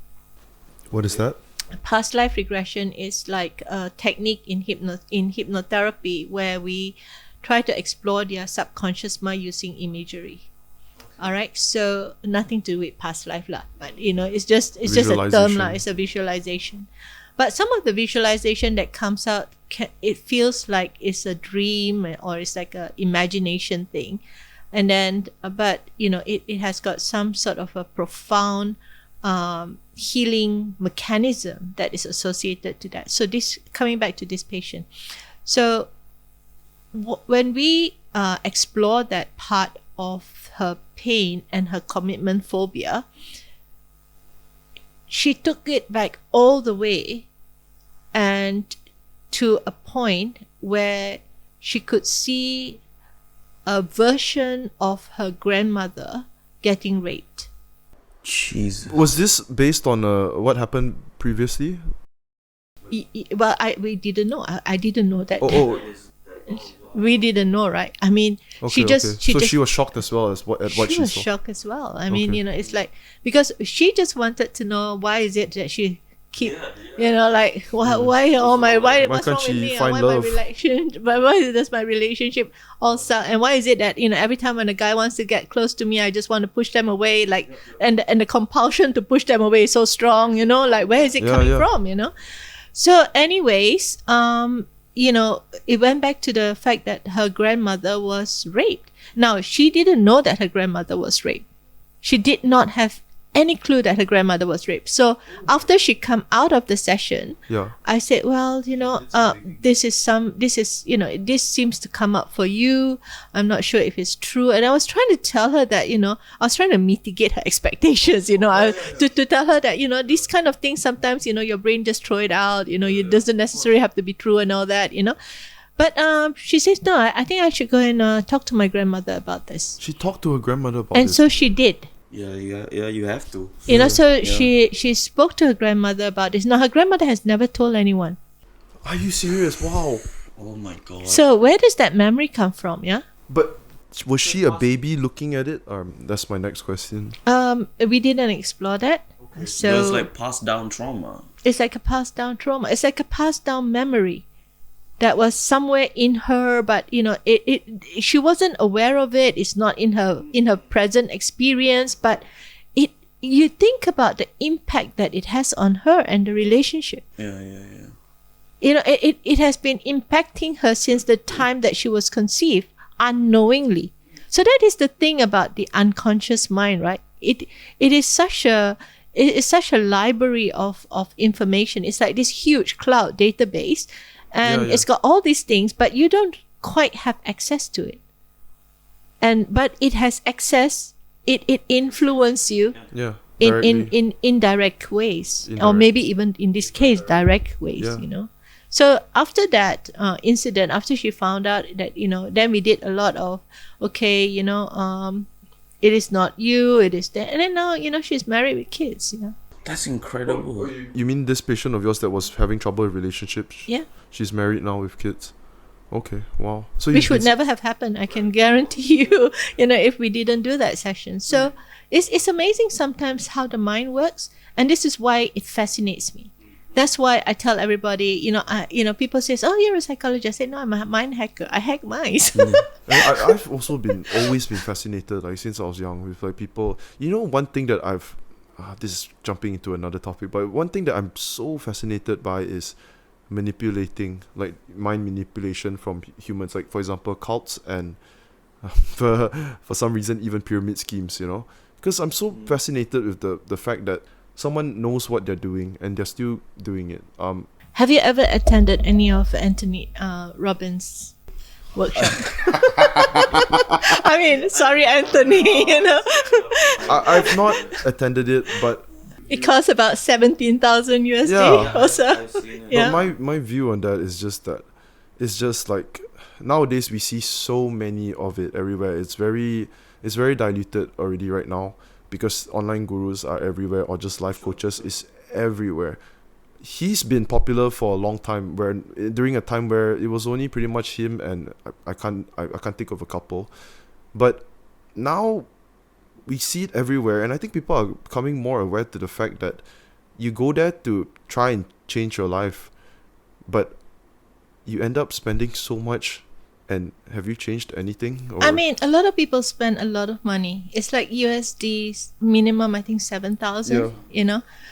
What is that? Past life regression is like a technique in hypnotherapy where we try to explore their subconscious mind using imagery. All right, so nothing to do with past life lah, but it's just a term lah. It's a visualization. But some of the visualization that comes out, it feels like it's a dream, or it's like a imagination thing, and then but it has got some sort of a profound healing mechanism that is associated to that. So this, coming back to this patient, so when we explore that part of her pain and her commitment phobia, she took it back all the way, and to a point where she could see a version of her grandmother getting raped. Jesus. Was this based on what happened previously? Well, we didn't know. I didn't know that. Oh. We didn't know, right? I mean, she was shocked as well as what she was saw. shocked as well. I mean, it's like, because she just wanted to know, why is it that she keep, like, why what's can't wrong with she me? find Why love? does my relationship all suck? And why is it that every time when a guy wants to get close to me, I just want to push them away, like, and the compulsion to push them away is so strong, like, where is it coming from? So anyways, it went back to the fact that her grandmother was raped. Now, she didn't know that her grandmother was raped. She did not have any clue that her grandmother was raped. So after she come out of the session, Yeah. I said, well, this seems to come up for you. I'm not sure if it's true. And I was trying to tell her that, I was trying to mitigate her expectations, to tell her that, these kind of things, sometimes, your brain just throw it out, it doesn't necessarily have to be true and all that, But she says, no, I think I should go and talk to my grandmother about this. She talked to her grandmother about And it. so she did. Yeah, you have to. She spoke to her grandmother about this. Now, her grandmother has never told anyone. Are you serious? Wow. Oh my God. So where does that memory come from, yeah? But was she a baby looking at it? That's my next question. We didn't explore that. So It was like passed down trauma. it's like a passed down trauma. It's like a passed down memory that was somewhere in her, but she wasn't aware of it. It's not in her present experience, but you think about the impact that it has on her and the relationship. Yeah. It has been impacting her since the time that she was conceived, unknowingly. So that is the thing about the unconscious mind, right? It is such a library of information. It's like this huge cloud database, and it's got all these things, but you don't quite have access to it. But it has access. It influences you. Yeah. In indirect ways, or maybe even in this case direct ways. So after that incident, after she found out that then we did a lot of it is not you, it is that, and then now she's married with kids. That's incredible. You mean this patient of yours that was having trouble with relationships? Yeah. She's married now with kids. Okay, wow. So Which would never have happened, I can guarantee you, if we didn't do that session. So it's amazing sometimes how the mind works, and this is why it fascinates me. That's why I tell everybody, people say, "Oh, you're a psychologist." I say, "No, I'm a mind hacker. I hack minds." I've also always been fascinated, like since I was young, with like people. One thing that this is jumping into another topic, but one thing that I'm so fascinated by is manipulating, like mind manipulation from humans, like for example cults and for some reason even pyramid schemes, because I'm so fascinated with the fact that someone knows what they're doing and they're still doing it. Have you ever attended any of Anthony Robbins' workshop? I mean, sorry, Anthony, I've not attended it, but it costs about 17,000 USD Yeah. or so. I've seen it. Yeah. but my view on that is just that it's just like nowadays we see so many of it everywhere. It's very diluted already right now because online gurus are everywhere, or just life coaches is everywhere. He's been popular for a long time, during a time where it was only pretty much him, and I can't think of a couple, but now we see it everywhere, and I think people are becoming more aware to the fact that you go there to try and change your life, but you end up spending so much. And have you changed anything? I mean, a lot of people spend a lot of money. It's like USD minimum, I think 7,000.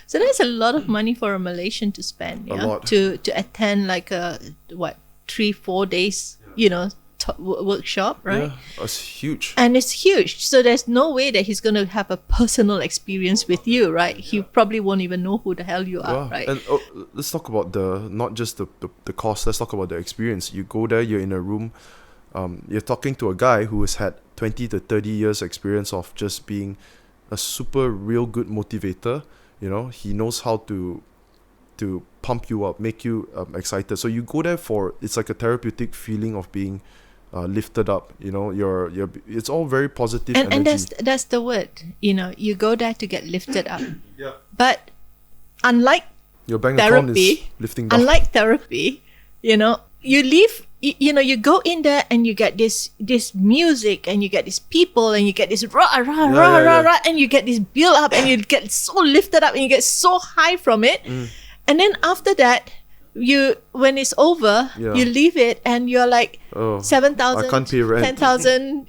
So that's a lot of money for a Malaysian to spend. A lot. To attend like a 3-4 days, workshop, right? Yeah, it's huge. And it's huge. So there's no way that he's going to have a personal experience with you, right? He probably won't even know who the hell you are, right? And let's talk about not just the cost. Let's talk about the experience. You go there, you're in a room. You're talking to a guy who has had 20 to 30 years experience of just being a super real good motivator. He knows how to pump you up, make you excited. So you go there it's like a therapeutic feeling of being lifted up. It's all very positive And energy. that's the word. You go there to get lifted up. Yeah. But unlike Your bank account is therapy, lifting down. unlike therapy, you leave. You go in there and you get this music, and you get these people, and you get this rah, and you get this build up, and you get so lifted up, and you get so high from it. And then after that, when it's over, you leave it, and you're like 7,000, I can't pay rent. 10,000,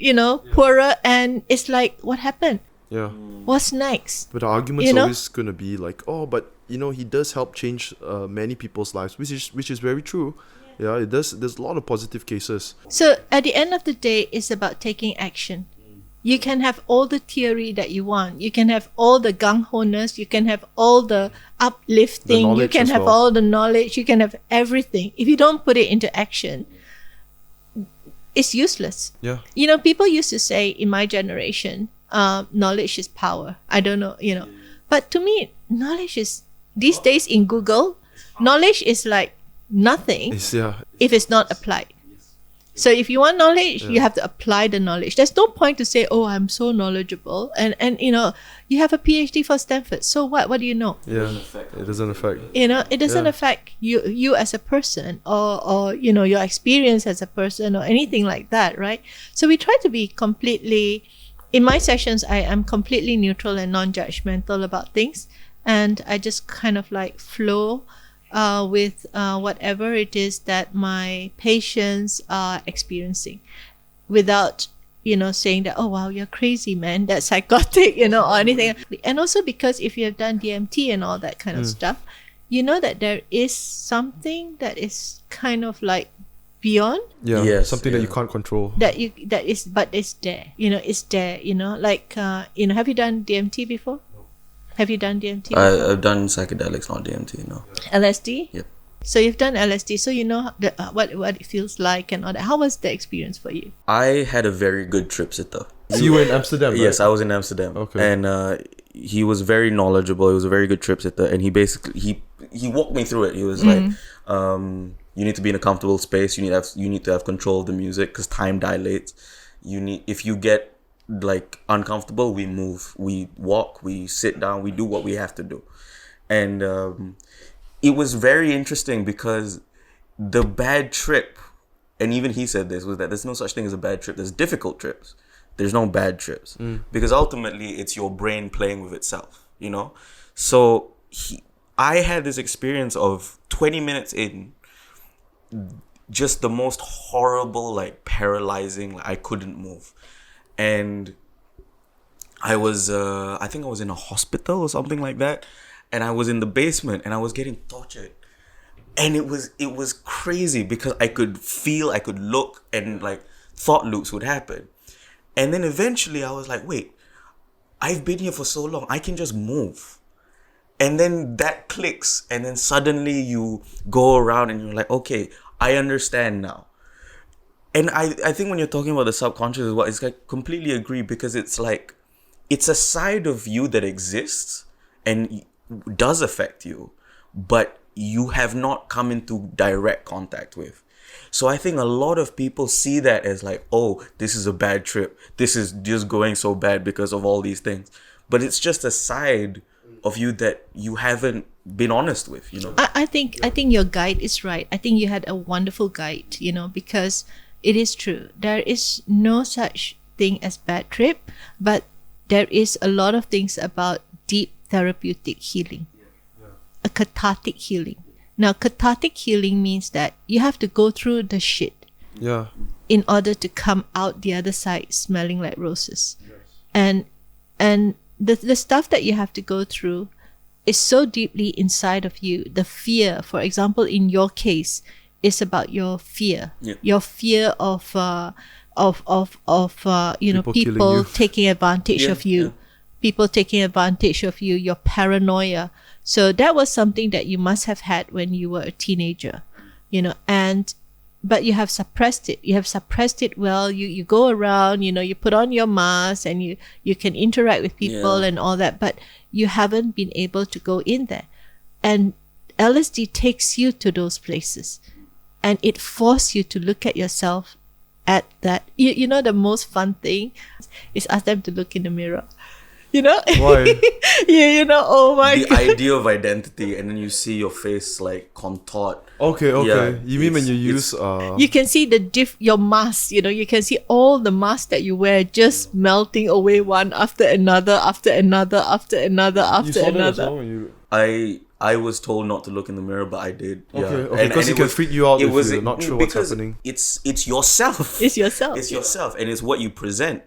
poorer, and it's like, what happened? Yeah. What's next? But the argument's always gonna be like, but he does help change many people's lives, which is very true. Yeah, it does. There's a lot of positive cases. So at the end of the day, it's about taking action. You can have all the theory that you want. You can have all the gung-ho-ness. You can have all the uplifting. You knowledge can as have well. all the knowledge. You can have everything. If you don't put it into action, it's useless. Yeah. You know, people used to say in my generation, knowledge is power. I don't know, you know. But to me, knowledge is, these days in Google, knowledge is like nothing if it's not applied. So if you want knowledge, you have to apply the knowledge. There's no point to say, oh, I'm so knowledgeable. And you know, you have a PhD for Stanford. So what? What do you know? Yeah, it doesn't affect. You know, it doesn't affect you as a person or, you know, your experience as a person or anything like that, right? So we try to be completely, in my sessions, I am completely neutral and non-judgmental about things. And I just kind of like flow with whatever it is that my patients are experiencing without, you know, saying that, oh, wow, you're crazy, man, that's psychotic, you know, or anything. And also because if you have done DMT and all that kind of stuff, you know that there is something that is kind of like beyond Something that you can't control. but it's there, you know, it's there, you know, like, you know, have you done DMT before? Have you done DMT before? I've done psychedelics, not DMT, no. LSD? Yep. So you've done LSD, so you know what it feels like and all that. How was the experience for you? I had a very good trip sitter. So you were in Amsterdam, right? Yes, I was in Amsterdam. Okay. And he was very knowledgeable. He was a very good trip sitter. And he basically, he walked me through it. He was like, you need to be in a comfortable space. You need to have control of the music because time dilates. If you get like uncomfortable, we move, we walk, we sit down, we do what we have to do. And it was very interesting because the bad trip, and even he said this, was that there's no such thing as a bad trip. There's difficult trips. There's no bad trips because ultimately it's your brain playing with itself, you know? So I had this experience of 20 minutes in, just the most horrible, like paralyzing, like I couldn't move. And I was, I think I was in a hospital or something like that. And I was in the basement and I was getting tortured. And it was crazy because I could feel, I could look, and like thought loops would happen. And then eventually I was like, wait, I've been here for so long, I can just move. And then that clicks. And then suddenly you go around and you're like, okay, I understand now. And I think when you're talking about the subconscious as well, it's like completely agree because it's like, it's a side of you that exists and does affect you, but you have not come into direct contact with. So I think a lot of people see that as like, oh, this is a bad trip. This is just going so bad because of all these things. But it's just a side of you that you haven't been honest with, you know. I think your guide is right. I think you had a wonderful guide, you know, because it is true. There is no such thing as bad trip, but there is a lot of things about deep therapeutic healing, a cathartic healing. Now, cathartic healing means that you have to go through the shit in order to come out the other side smelling like roses. And the stuff that you have to go through is so deeply inside of you. The fear, for example, in your case, is about your fear. Your fear of you know, people taking advantage of you. People taking advantage of you, your paranoia. So that was something that you must have had when you were a teenager, you know, but you have suppressed it. You have suppressed it well. You go around, you know, you put on your mask and you can interact with people and all that, but you haven't been able to go in there. And LSD takes you to those places and it forces you to look at yourself at that. You know, the most fun thing is ask them to look in the mirror. You know? Why? You know, oh my the God. idea of identity, and then you see your face like contort. Okay. Yeah, You mean when you use you can see your mask, you know, you can see all the masks that you wear just melting away one after another, after another, after another, after you saw another. that as well when you... I was told not to look in the mirror, but I did. Okay, because it can freak you out if you're not sure what's happening. It's yourself. It's yourself. It's yourself, and it's what you present.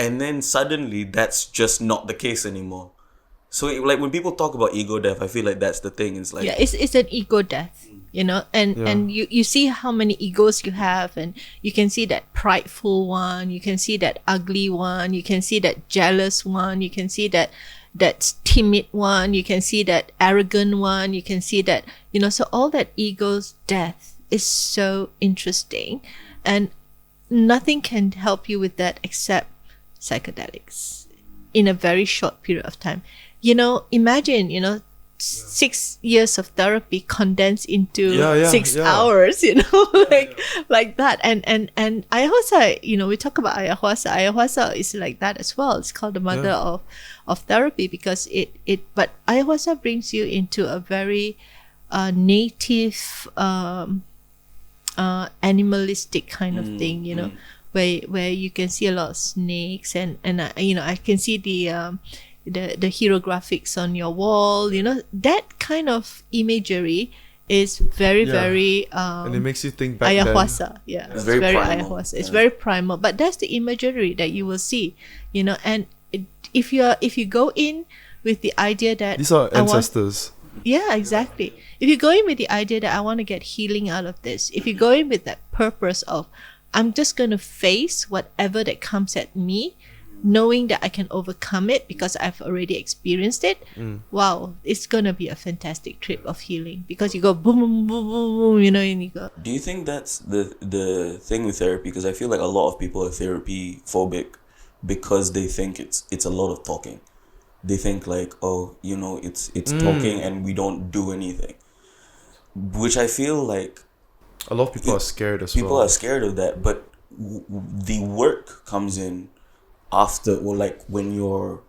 And then suddenly, that's just not the case anymore. So, like when people talk about ego death, I feel like that's the thing. It's like it's an ego death. and you see how many egos you have, and you can see that prideful one, you can see that ugly one, you can see that jealous one, you can see that timid one, you can see that arrogant one, you can see that, so all that ego's death is so interesting, and nothing can help you with that except psychedelics in a very short period of time. Imagine, 6 years of therapy condensed into 6 hours, like that. And ayahuasca, we talk about ayahuasca. Ayahuasca is like that as well. It's called the mother of therapy because but ayahuasca brings you into a very native, animalistic kind of thing, where you can see a lot of snakes and I can see the hieroglyphics on your wall, that kind of imagery is very and it makes you think back ayahuasca. then. It's very very primal. ayahuasca. It's very primal, but that's the imagery that you will see, and if you go in with the idea that These are ancestors. yeah, exactly. If you go in with the idea that I want to get healing out of this, if you go in with that purpose of I'm just going to face whatever that comes at me, knowing that I can overcome it because I've already experienced it, wow, it's going to be a fantastic trip of healing because you go boom, boom, boom, boom, boom, and you go. Do you think that's the thing with therapy? Because I feel like a lot of people are therapy phobic because they think it's a lot of talking. They think like, oh, it's talking and we don't do anything. Which I feel like A lot of people are scared as people well. are scared of that, but the work comes in after, or like when you're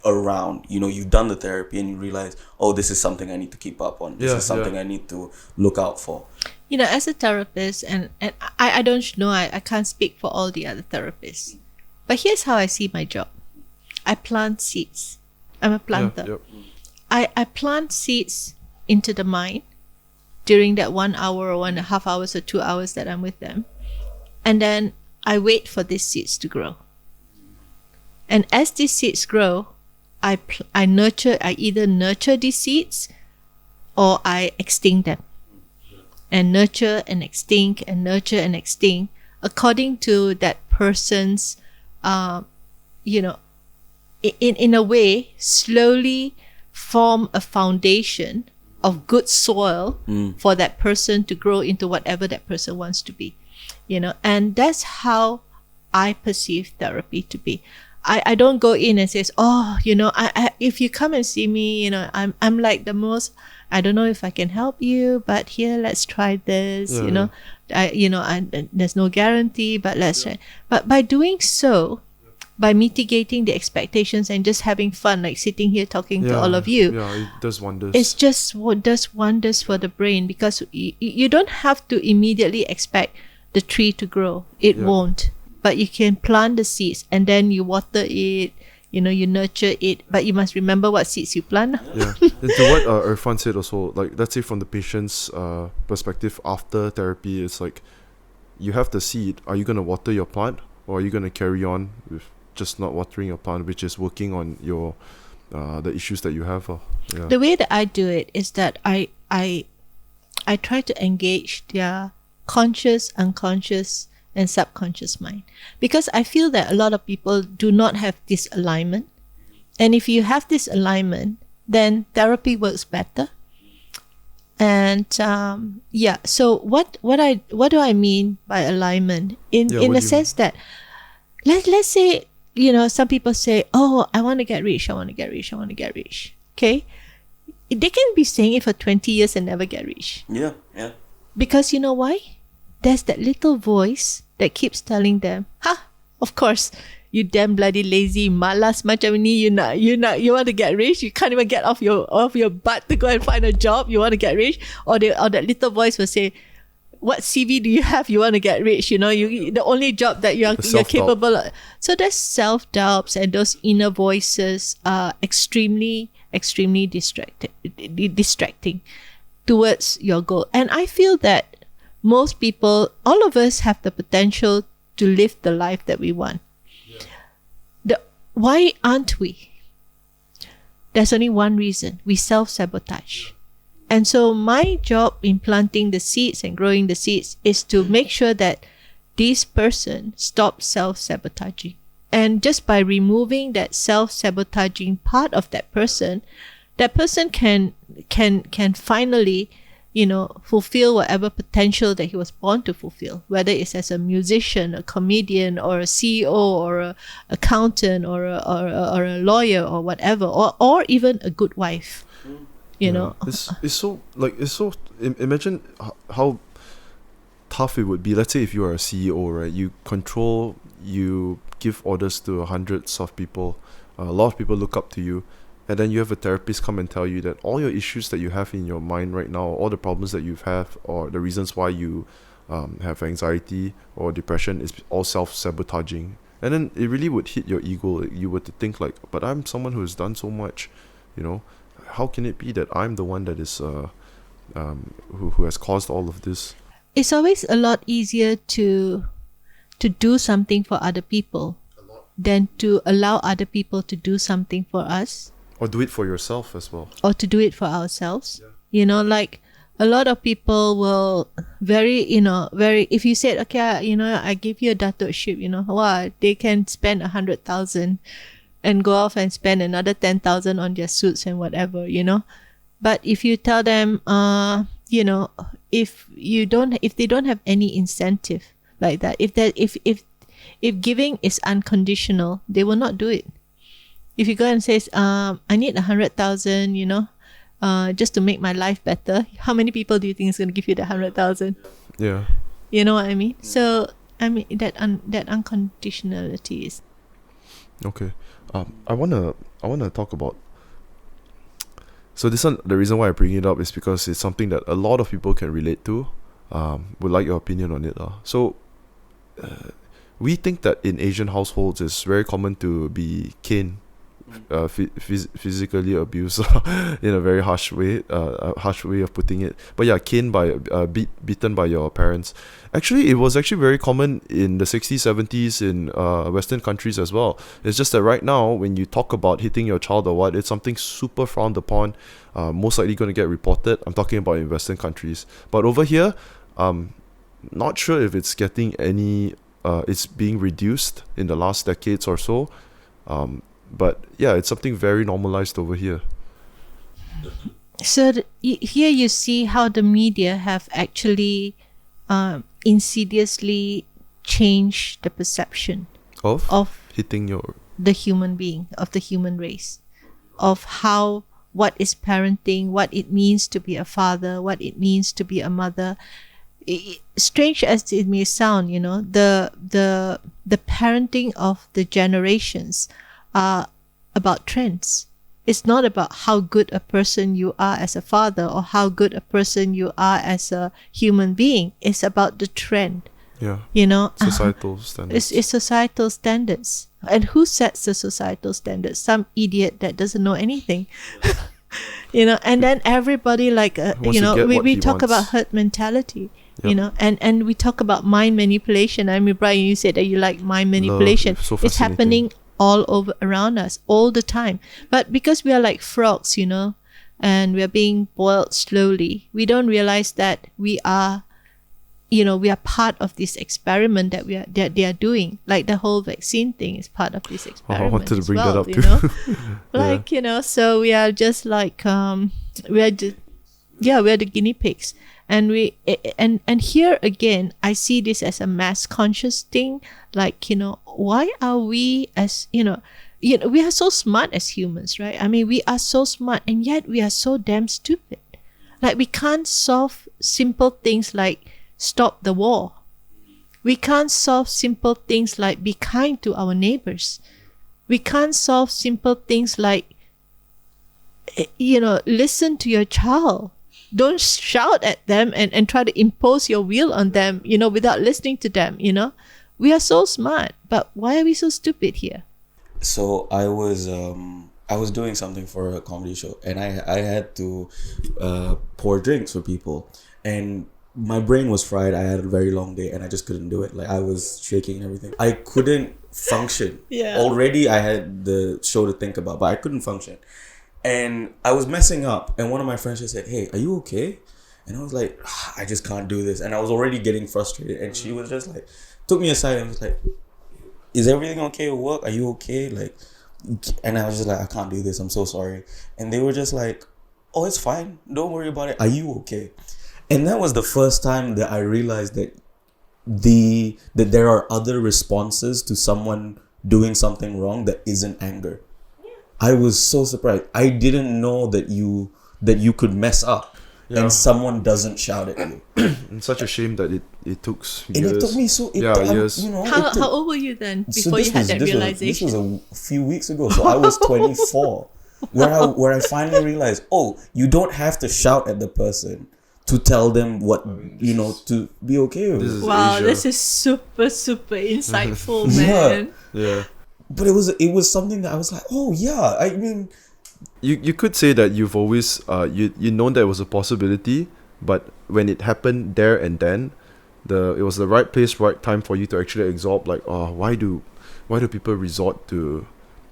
around, you've done the therapy and you realize, oh, this is something I need to keep up on. This is something I need to look out for. As a therapist, and I don't know, I can't speak for all the other therapists, but here's how I see my job. I plant seeds. I'm a planter. I plant seeds into the mind during that 1 hour or 1.5 hours or 2 hours that I'm with them. And then I wait for these seeds to grow. And as these seeds grow, I either nurture these seeds or I extinct them. And nurture and extinct and nurture and extinct according to that person's, in a way, slowly form a foundation of good soil for that person to grow into whatever that person wants to be, and that's how I perceive therapy to be. I don't go in and say, oh, I if you come and see me, I'm like the most, I don't know if I can help you, but here, let's try this, there's no guarantee, but let's try. But by doing so, by mitigating the expectations and just having fun, like sitting here talking to all of you. Yeah, it does wonders. It's just what does wonders for the brain, because you don't have to immediately expect the tree to grow. It won't. But you can plant the seeds and then you water it, you nurture it. But you must remember what seeds you plant. Yeah. And to what Irfan said also, like, let's say from the patient's perspective after therapy, it's like, you have the seed. Are you going to water your plant? Or are you going to carry on with just not watering your plant, which is working on your the issues that you have? The way that I do it is that I try to engage their conscious, unconscious, and subconscious mind, because I feel that a lot of people do not have this alignment, and if you have this alignment, then therapy works better. And so what do I mean by alignment? In the sense that let's say, some people say, oh, I want to get rich, okay, they can be saying it for 20 years and never get rich. Because you know why? There's that little voice that keeps telling them, of course, you damn bloody lazy malas macam ni, you want to get rich, you can't even get off your butt to go and find a job, you want to get rich. Or that little voice will say, what CV do you have, you want to get rich, the only job that you're capable of. So there's self-doubts, and those inner voices are extremely distracting towards your goal. And I feel that most people, all of us, have the potential to live the life that we want. Why aren't we? There's only one reason: we self-sabotage. And so my job in planting the seeds and growing the seeds is to make sure that this person stops self-sabotaging. And just by removing that self-sabotaging part of that person can finally, fulfill whatever potential that he was born to fulfill, whether it's as a musician, a comedian, or a CEO, or a accountant, or a lawyer, or whatever, or even a good wife. It's so imagine how tough it would be. Let's say if you are a CEO, right? You give orders to hundreds of people. A lot of people look up to you, and then you have a therapist come and tell you that all your issues that you have in your mind right now, all the problems that you have, or the reasons why you have anxiety or depression is all self-sabotaging. And then it really would hit your ego. You were to think like, but I'm someone who has done so much, how can it be that I'm the one that is who has caused all of this? It's always a lot easier to do something for other people than to allow other people to do something for us. Or do it for yourself as well. Or to do it for ourselves. Yeah. Like a lot of people will if you said, okay, I give you a datukship, they can spend 100,000 and go off and spend another 10,000 on their suits and whatever, But if you tell them, if they don't have any incentive like that, if giving is unconditional, they will not do it. If you go and say, I need 100,000, just to make my life better, how many people do you think is going to give you the 100,000? Yeah. You know what I mean? So that unconditionality is. Okay. I wanna talk about. So this one, the reason why I bring it up is because it's something that a lot of people can relate to. Would like your opinion on it. So, we think that in Asian households it's very common to be caned, physically abused in a very harsh way of putting it. But yeah, caned by beaten by your parents. Actually, it was actually very common in the 60s, 70s in Western countries as well. It's just that right now, when you talk about hitting your child or what, it's something super frowned upon. Most likely going to get reported. I'm talking about in Western countries. But over here, not sure if it's getting any. It's being reduced in the last decades or so. But yeah, it's something very normalized over here. So here you see how the media have actually insidiously changed the perception of hitting the human being, of the human race, of what is parenting, what it means to be a father, what it means to be a mother. Strange as it may sound, the parenting of the generations are about trends. It's not about how good a person you are as a father or how good a person you are as a human being. It's about the trend. Yeah. Societal standards. It's societal standards. And who sets the societal standards? Some idiot that doesn't know anything. And then everybody we talk about herd mentality. Yep. And we talk about mind manipulation. I mean, Brian, you said that you like mind manipulation. So it's happening all over around us all the time. But because we are like frogs, and we are being boiled slowly, we don't realize that we are part of this experiment that they are doing. Like the whole vaccine thing is part of this experiment. I wanted to bring that up too. So we are just like we are the guinea pigs. And and here again, I see this as a mass conscious thing. Like, why are we as, we are so smart as humans, right? I mean, we are so smart, and yet we are so damn stupid. Like, we can't solve simple things like stop the war. We can't solve simple things like be kind to our neighbors. We can't solve simple things like, listen to your child. Don't shout at them and try to impose your will on them, without listening to them, We are so smart, but why are we so stupid here? So I was doing something for a comedy show, and I had to pour drinks for people, and my brain was fried. I had a very long day, and I just couldn't do it. Like, I was shaking and everything. I couldn't function. Yeah. Already I had the show to think about, but I couldn't function. And I was messing up, and one of my friends just said, "Hey, are you okay?" And I was like, "I just can't do this." And I was already getting frustrated, and she was just like, took me aside and was like, "Is everything okay at work? Are you okay?" Like, and I was just like, "I can't do this. I'm so sorry." And they were just like, "Oh, it's fine. Don't worry about it. Are you okay?" And that was the first time that I realized that that there are other responses to someone doing something wrong that isn't anger. I was so surprised. I didn't know that you could mess up and someone doesn't shout at you. It's such a shame that it took years. And it took me years. You know, How old were you then before you had that realization? This was a few weeks ago. So I was 24, where I finally realized, oh, you don't have to shout at the person to tell them what, to be okay with it. Wow, this is super, super insightful, man. Yeah. But it was something that I was like, oh yeah, I mean, you could say that you've always you known there was a possibility, but when it happened there and then, it was the right place, right time for you to actually absorb. Like, why do people resort to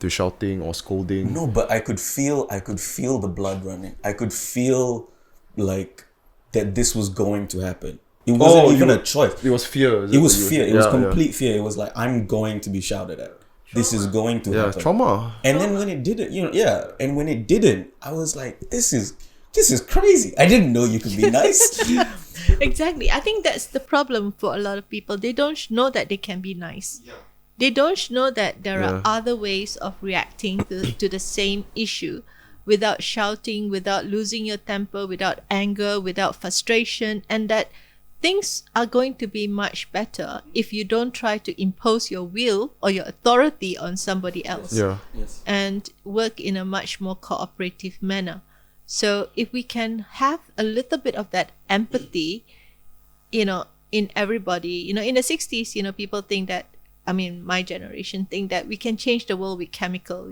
shouting or scolding? No, but I could feel the blood running. I could feel like that this was going to happen. It wasn't even a choice. It was fear. It was fear. It was complete fear. It was like, I'm going to be shouted at. This is going to happen. Trauma. And then when it didn't, and when it didn't, I was like, this is crazy. I didn't know you could be nice. Exactly. I think that's the problem for a lot of people. They don't know that they can be nice. Yeah. They don't know that there are other ways of reacting to the same issue without shouting, without losing your temper, without anger, without frustration, and that things are going to be much better if you don't try to impose your will or your authority on somebody else. Yeah. Yes. And work in a much more cooperative manner. So if we can have a little bit of that empathy, in everybody, in the 60s, people think that, my generation think that we can change the world with chemical,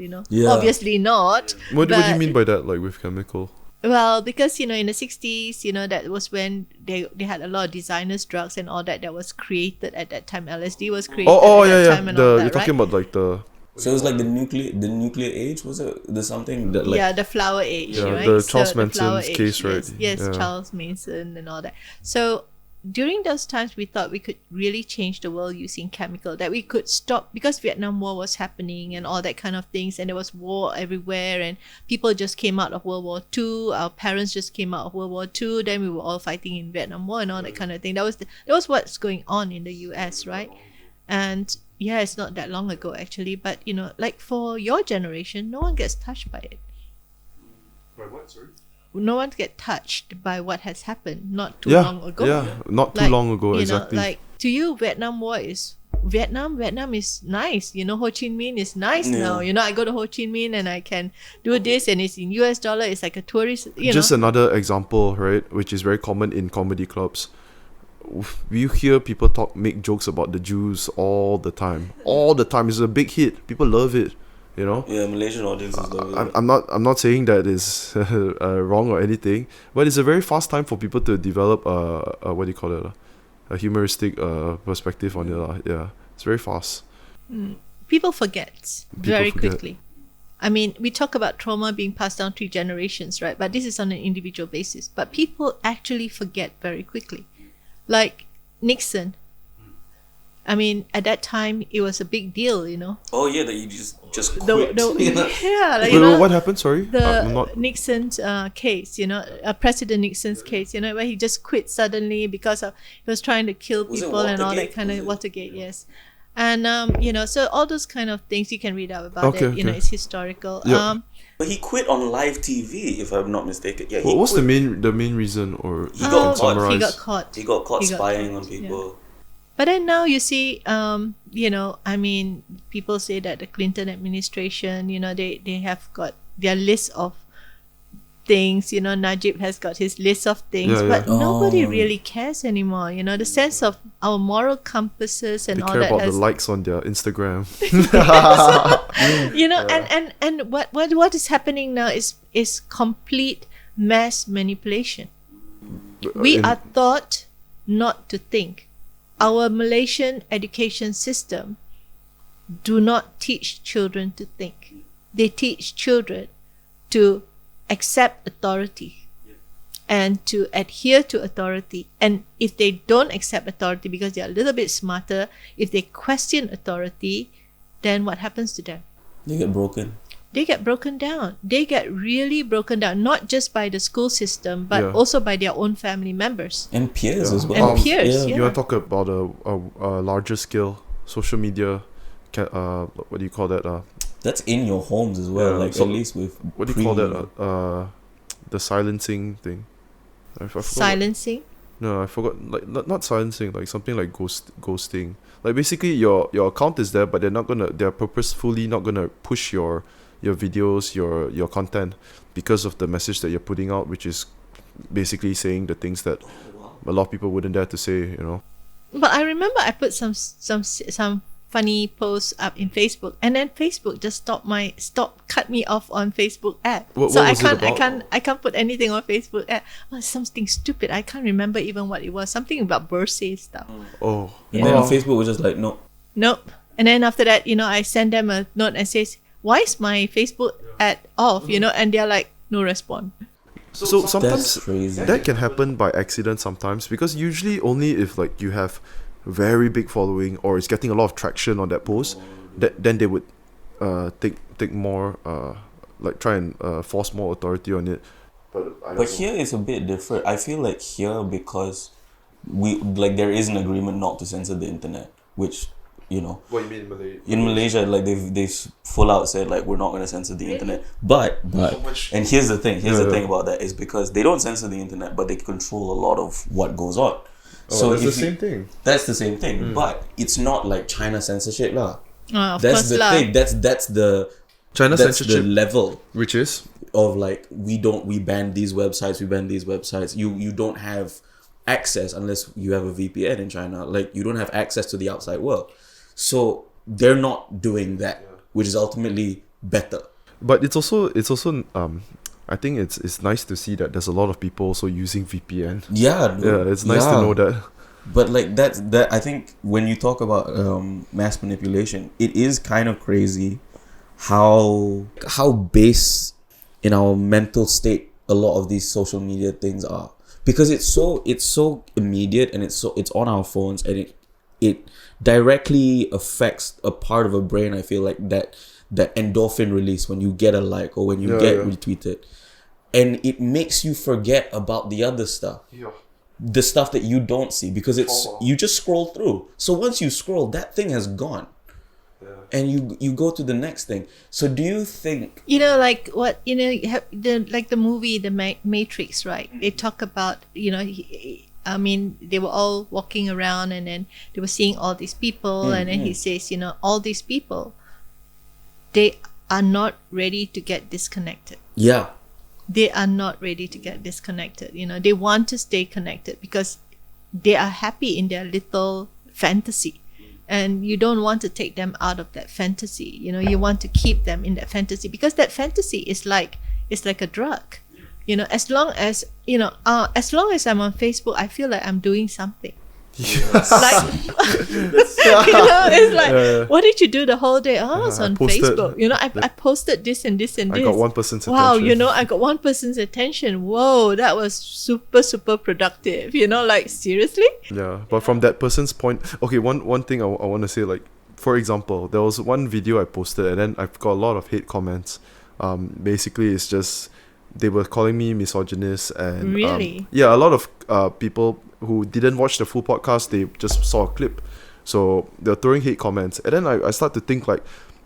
Obviously not. What do you mean by that, like with chemical? Well, because, in the 60s, that was when they had a lot of designers drugs and all that was created at that time. LSD was created at that time and all that, you're talking about like the... So it was like the nuclear age, was it? There's something that like... Yeah, the flower age, right? The Charles Manson's case, right? Yes, Charles Manson and all that. So during those times, we thought we could really change the world using chemical, that we could stop, because Vietnam War was happening and all that kind of things, and there was war everywhere, and people just came out of World War II, our parents just came out of World War II, then we were all fighting in Vietnam War and all that kind of thing. That was what's going on in the US, right? And yeah, it's not that long ago actually, but like for your generation, no one gets touched by it. By what, sorry? No one get touched by what has happened not too long ago. Yeah, not too long ago, exactly. Like to you, Vietnam War is Vietnam is nice. Ho Chi Minh is nice now. I go to Ho Chi Minh and I can do this, and it's in US dollar. It's like a tourist. Just another example, right? Which is very common in comedy clubs. You hear people make jokes about the Jews all the time. All the time. It's a big hit. People love it. Yeah, Malaysian audiences love it. I'm not saying that is wrong or anything, but it's a very fast time for people to develop what do you call it? A humoristic perspective on it. Yeah, it's very fast. People forget very quickly. We talk about trauma being passed down 3 generations, right? But this is on an individual basis. But people actually forget very quickly. Like Nixon. At that time, it was a big deal, Oh yeah, that you just quit. What happened? Sorry, Nixon's case, President Nixon's case, where he just quit suddenly because he was trying to kill people and all that kind of Watergate, yes. And so all those kind of things you can read up about it. It's historical. Yep. But he quit on live TV, if I'm not mistaken. Yeah. What's the main reason, or he got caught? He got caught. He got caught spying on people. Yeah. But then now you see, people say that the Clinton administration, they have got their list of things, Najib has got his list of things, but nobody really cares anymore. The sense of our moral compasses and all that. They care about the likes on their Instagram. And what is happening now is complete mass manipulation. We are taught not to think. Our Malaysian education system do not teach children to think. They teach children to accept authority and to adhere to authority. And if they don't accept authority because they're a little bit smarter, if they question authority, then what happens to them? They get broken. They get broken down. They get really broken down, not just by the school system, but Yeah. also by their own family members. And peers as well. And peers, yeah. You want to talk about a larger scale social media? What do you call that? That's in your homes as well. Yeah, like so at least with What do you call that? The silencing thing. I forgot. Silencing. No, I forgot. Like not silencing. Like something like ghosting. Like basically, your account is there, but they're purposefully not gonna push your videos, your content, because of the message that you're putting out, which is basically saying the things that a lot of people wouldn't dare to say. But I remember I put some funny posts up in Facebook, and then Facebook just cut me off on Facebook ad. What So was it about? I can't put anything on Facebook ad. Oh, something stupid. I can't remember even what it was. Something about birthday stuff. Oh, And then on Facebook was just like, no. Nope. And then after that, I send them a note and says, "Why is my Facebook ad off?" And they're like, no response. So sometimes That's crazy. that can happen by accident sometimes, because usually only if like you have very big following or it's getting a lot of traction on that post, then they would take more like try and force more authority on it. But here it's a bit different. I feel like here, because there is an agreement not to censor the internet, which What you mean in Malaysia? in Malaysia, like they've full out said like we're not going to censor the internet. But and here's the thing. Here's the thing about that is because they don't censor the internet, but they control a lot of what goes on. So it's the if you- same thing. That's the same thing, but it's not like China censorship lah. Of That's course the lah. thing. That's the China that's censorship, the level which is of like we ban these websites. You don't have access unless you have a VPN in China. Like you don't have access to the outside world. So they're not doing that, which is ultimately better. But it's also I think it's nice to see that there's a lot of people also using VPN. Yeah, dude. Yeah, it's nice to know that. But like that I think when you talk about mass manipulation, it is kind of crazy how base in our mental state a lot of these social media things are, because it's so immediate and it's on our phones, and it directly affects a part of a brain. I feel like that endorphin release when you get a like or when you get retweeted, and it makes you forget about the other stuff. The stuff that you don't see, because you just scroll through. So once you scroll, that thing has gone, and you go to the next thing. So do you think Like what the movie The Matrix, right? They talk about they were all walking around, and then they were seeing all these people, and then he says, all these people, they are not ready to get disconnected. yeah They are not ready to get disconnected. They want to stay connected because they are happy in their little fantasy, and you don't want to take them out of that fantasy. You want to keep them in that fantasy, because that fantasy is like a drug. As long as I'm on Facebook, I feel like I'm doing something. Like, it's like, what did you do the whole day? I was on posted- Facebook. I posted this and this and I this. got one person's Wow, attention. I got one person's attention. Whoa, that was super, super productive. Like, seriously? Yeah, but from that person's point, okay, one thing I want to say, like, for example, there was one video I posted, and then I've got a lot of hate comments. Basically, it's just they were calling me misogynist, and Really? a lot of people who didn't watch the full podcast, they just saw a clip, so they're throwing hate comments, and then I start to think, like,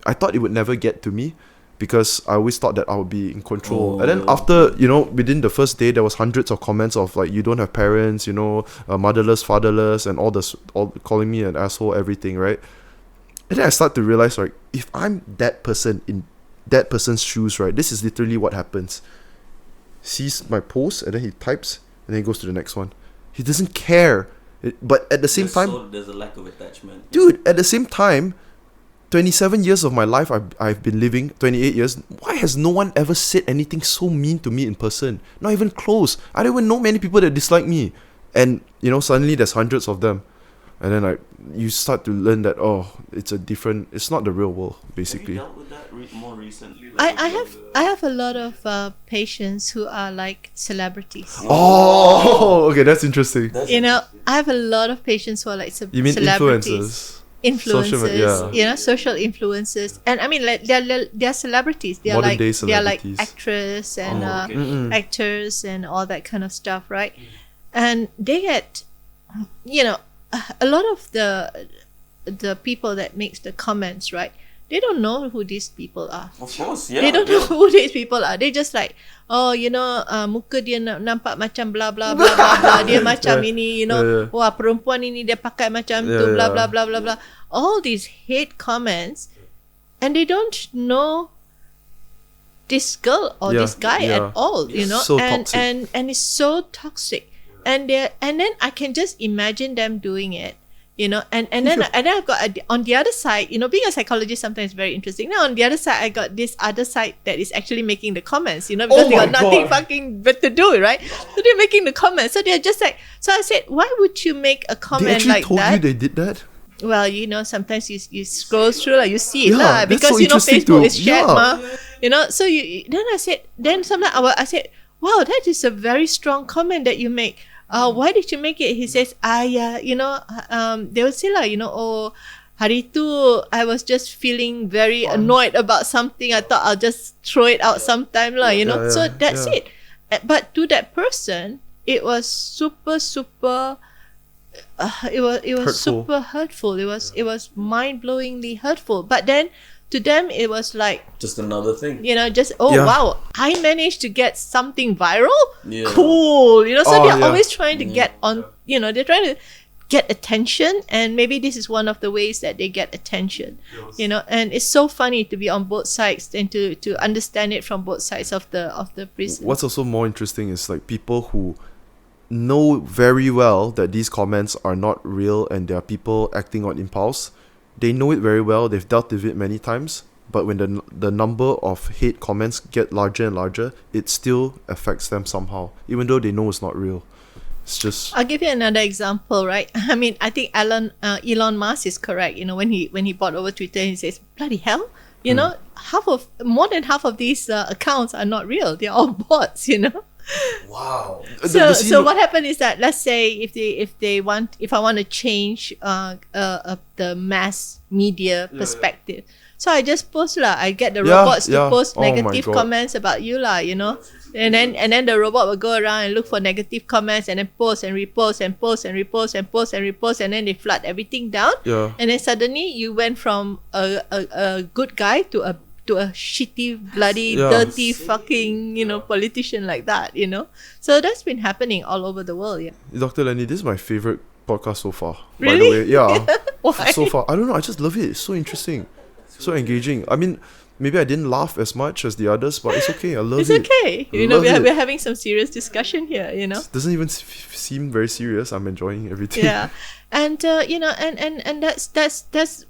I thought it would never get to me, because I always thought that I would be in control. And then after, within the first day, there was hundreds of comments of like, you don't have parents, motherless, fatherless, and all calling me an asshole, everything, right? And then I start to realize, like, if I'm that person in that person's shoes, right, this is literally what happens. Sees my post, and then he types, and then he goes to the next one. He doesn't care. But at the same time, there's a lack of attachment. dude, at the same time, 27 years of my life I've been living, 28 years, why has no one ever said anything so mean to me in person? Not even close. I don't even know many people that dislike me. And, suddenly there's hundreds of them. and then like you start to learn that it's not the real world basically. Have you dealt with that more recently? I have a lot of patients who are like celebrities. Oh, okay, that's interesting. I have a lot of patients who are like You mean celebrities. Social media, Social influencers, and I mean like they're celebrities. They're Modern like day they're like celebrities. actress and actors and all that kind of stuff, right? And they get, a lot of the people that makes the comments, right? They don't know who these people are. Of course, yeah. They don't know who these people are. They just like, muka dia nampak macam bla bla bla bla bla. Dia macam ini, wah perempuan ini dia pakai macam tu, bla bla bla bla bla. All these hate comments, and they don't know this girl or this guy at all, So and toxic. and it's so toxic, and then I can just imagine them doing it. And then I've got on the other side, being a psychologist sometimes is very interesting. Now on the other side, I got this other side that is actually making the comments, because they got nothing fucking but to do, right? So they're making the comments. So they're just like, so I said, why would you make a They comment actually like told that? you they did that? Well, sometimes you scroll through, like you see it, Yeah, lah, that's because so interesting Facebook to- is shared, yeah. So then sometimes I said, wow, that is a very strong comment that you make. Why did you make it? He says, they would say oh, hari tu I was just feeling very annoyed about something. I thought I'll just throw it out sometime lah, So that's it. But to that person, it was super, super. It was Hurtful. super hurtful. It was mind-blowingly hurtful. But then to them, it was like, Just another thing. wow, I managed to get something viral. Yeah. Cool. So they're yeah. always trying to get on. They're trying to get attention, and maybe this is one of the ways that they get attention. And it's so funny to be on both sides and to understand it from both sides of the prison. What's also more interesting is like people who know very well that these comments are not real and there are people acting on impulse. They know it very well. They've dealt with it many times. But when the number of hate comments get larger and larger, it still affects them somehow, even though they know it's not real. It's just. I'll give you another example, right? I mean, I think Elon Musk is correct. When he bought over Twitter, he says, "Bloody hell!" More than half of these accounts are not real. They're all bots. Wow. So what happened is that, let's say if I want to change the mass media perspective, so I just post lah. I get the robots to post Oh my negative God. comments about you lah, and then the robot will go around and look for negative comments and then post and repost and post and repost and post and repost, and then they flood everything down. Yeah. And then suddenly you went from a good guy to a shitty, bloody, dirty, fucking, politician like that, So that's been happening all over the world, yeah. Dr. Lennie, this is my favorite podcast so far. By Really? the way, yeah. Why? So far, I don't know. I just love it. It's so interesting, so engaging. I mean, maybe I didn't laugh as much as the others, but it's okay. I love It's it. okay. Love it. We're having some serious discussion here, It doesn't even seem very serious. I'm enjoying everything. Yeah. And and that's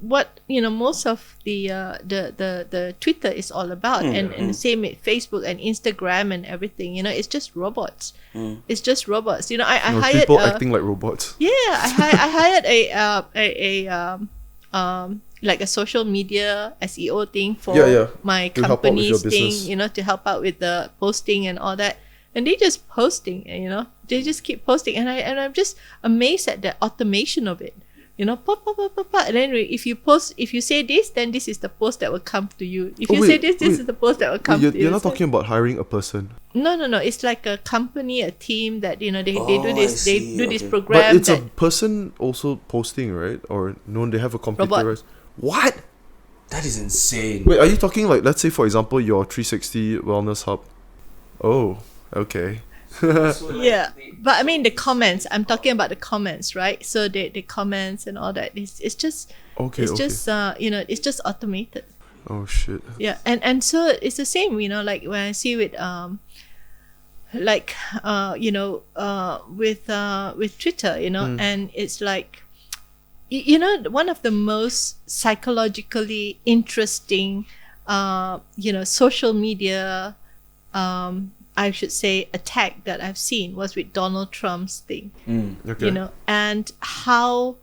what most of the Twitter is all about, and the same with Facebook and Instagram and everything. It's just robots. It's just robots. I hired people acting like robots. Yeah, I hired like a social media SEO thing for To help out my with your company's thing, business. to help out with the posting and all that. And they just posting, they just keep posting, and I'm just amazed at the automation of it. Pop, pop, pop, pop, pop. And then if you say this, then this is the post that will come to you. If you say this is the post that will come to you. You're not talking about hiring a person. No. It's like a company, a team that they do I this. They see, do this okay. program. But it's a that, person also posting, right? Or no, they have a Robot. computerized. What? That is insane. Wait, are you talking like, let's say for example, your 360 wellness hub? Oh, okay. yeah, but I mean the comments. I'm talking about the comments, right? So the comments and all that. It's just Okay. it's okay. just it's just automated. Oh shit. Yeah, and so it's the same. Like when I see with with Twitter, and it's like, one of the most psychologically interesting, social media, I should say, attack that I've seen was with Donald Trump's thing. Okay. And how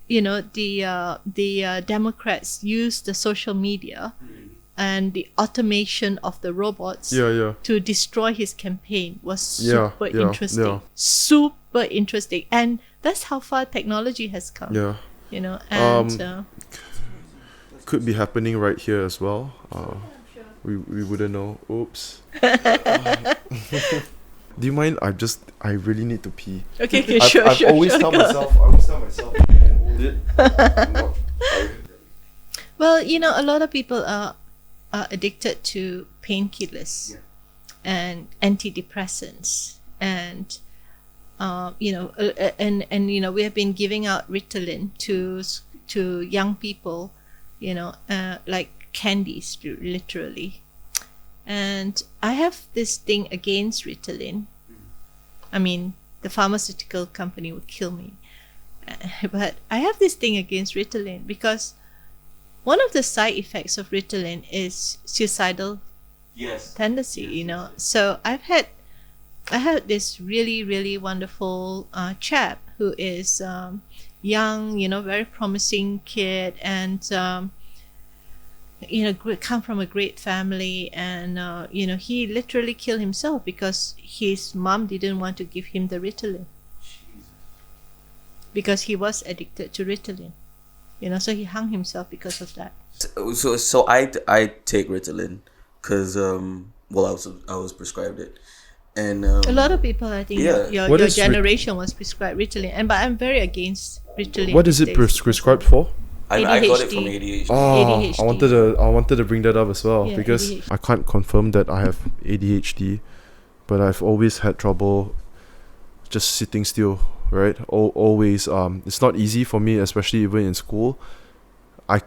the Democrats use the social media and the automation of the robots to destroy his campaign was super interesting. Yeah. Super interesting. And that's how far technology has come. Yeah. And could be happening right here as well. We wouldn't know. Oops. Do you mind? I really need to pee. Okay, I've always sure. told myself, you can hold it. Well, a lot of people are addicted to painkillers and antidepressants, and we have been giving out Ritalin to young people, like candies, literally. And I have this thing against Ritalin. I mean, the pharmaceutical company would kill me. But I have this thing against Ritalin because one of the side effects of Ritalin is suicidal tendency, So I had this really, really wonderful chap who is young, very promising kid, and come from a great family, and he literally killed himself because his mom didn't want to give him the Ritalin because he was addicted to Ritalin, so he hung himself because of that. So I take Ritalin because I was prescribed it, and a lot of people, I think, your generation was prescribed Ritalin, but I'm very against Ritalin. What is it prescribed for? I got it from ADHD. ADHD. I wanted to bring that up as well because ADHD. I can't confirm that I have ADHD, but I've always had trouble just sitting still, right? Always. It's not easy for me, especially even in school. I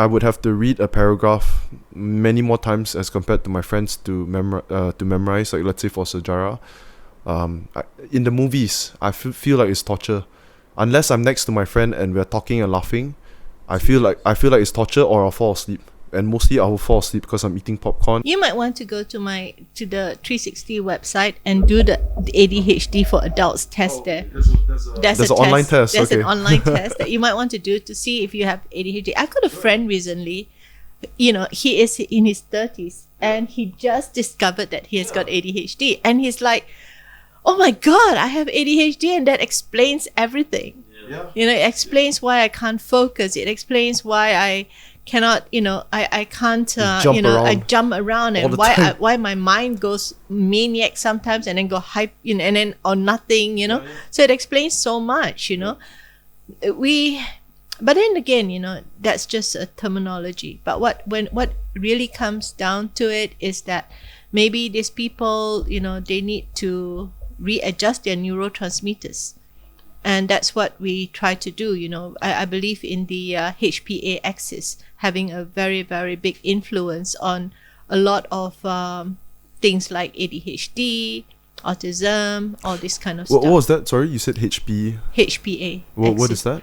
would have to read a paragraph many more times as compared to my friends to memorize. Like, let's say for sejarah, in the movies, I feel like it's torture. Unless I'm next to my friend and we're talking and laughing, I feel like it's torture, or I'll fall asleep. And mostly I will fall asleep because I'm eating popcorn. You might want to go to the 360 website and do the ADHD for adults test there. There's an online test. There's an online test that you might want to do to see if you have ADHD. I got a friend recently, he is in his 30s and he just discovered that he has got ADHD, and he's like, oh my God, I have ADHD, and that explains everything. It explains why I can't focus. It explains why I cannot, I can't, I jump around, and why my mind goes maniac sometimes and then go hype, and then or nothing, So it explains so much, But then again, that's just a terminology. But what really comes down to it is that maybe these people, they need to readjust their neurotransmitters. And that's what we try to do. I believe in the HPA axis having a very, very big influence on a lot of things like ADHD, autism, all this kind of stuff. What was that? Sorry, you said HPA. What is that?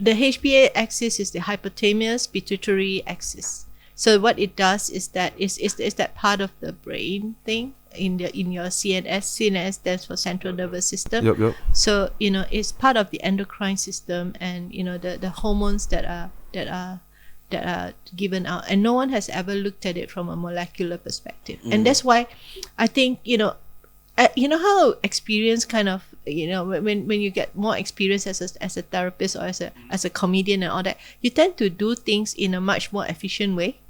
The HPA axis is the hypothalamus pituitary axis. So what it does is that is that part of the brain thing in your CNS. CNS stands for central nervous system. Yep. So it's part of the endocrine system, and the hormones that are given out, and no one has ever looked at it from a molecular perspective. And that's why I think how experience kind of when you get more experience as a therapist or as a comedian and all that, you tend to do things in a much more efficient way.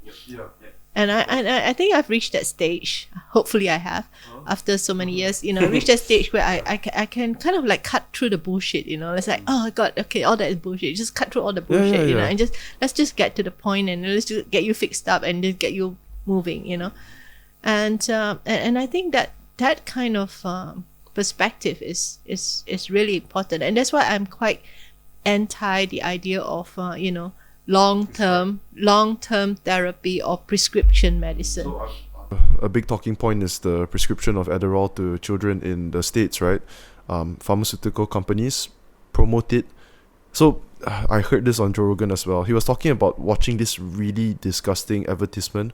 And I think I've reached that stage. Hopefully I have, after so many years. Reached that stage where I can kind of like cut through the bullshit. It's like, oh God, okay, all that is bullshit. Just cut through all the bullshit, and let's just get to the point, and let's just get you fixed up and just get you moving, And I think that kind of perspective is really important, and that's why I'm quite anti the idea of long-term therapy or prescription medicine. A big talking point is the prescription of Adderall to children in the States, right? Pharmaceutical companies promote it. So I heard this on Joe Rogan as well. He was talking about watching this really disgusting advertisement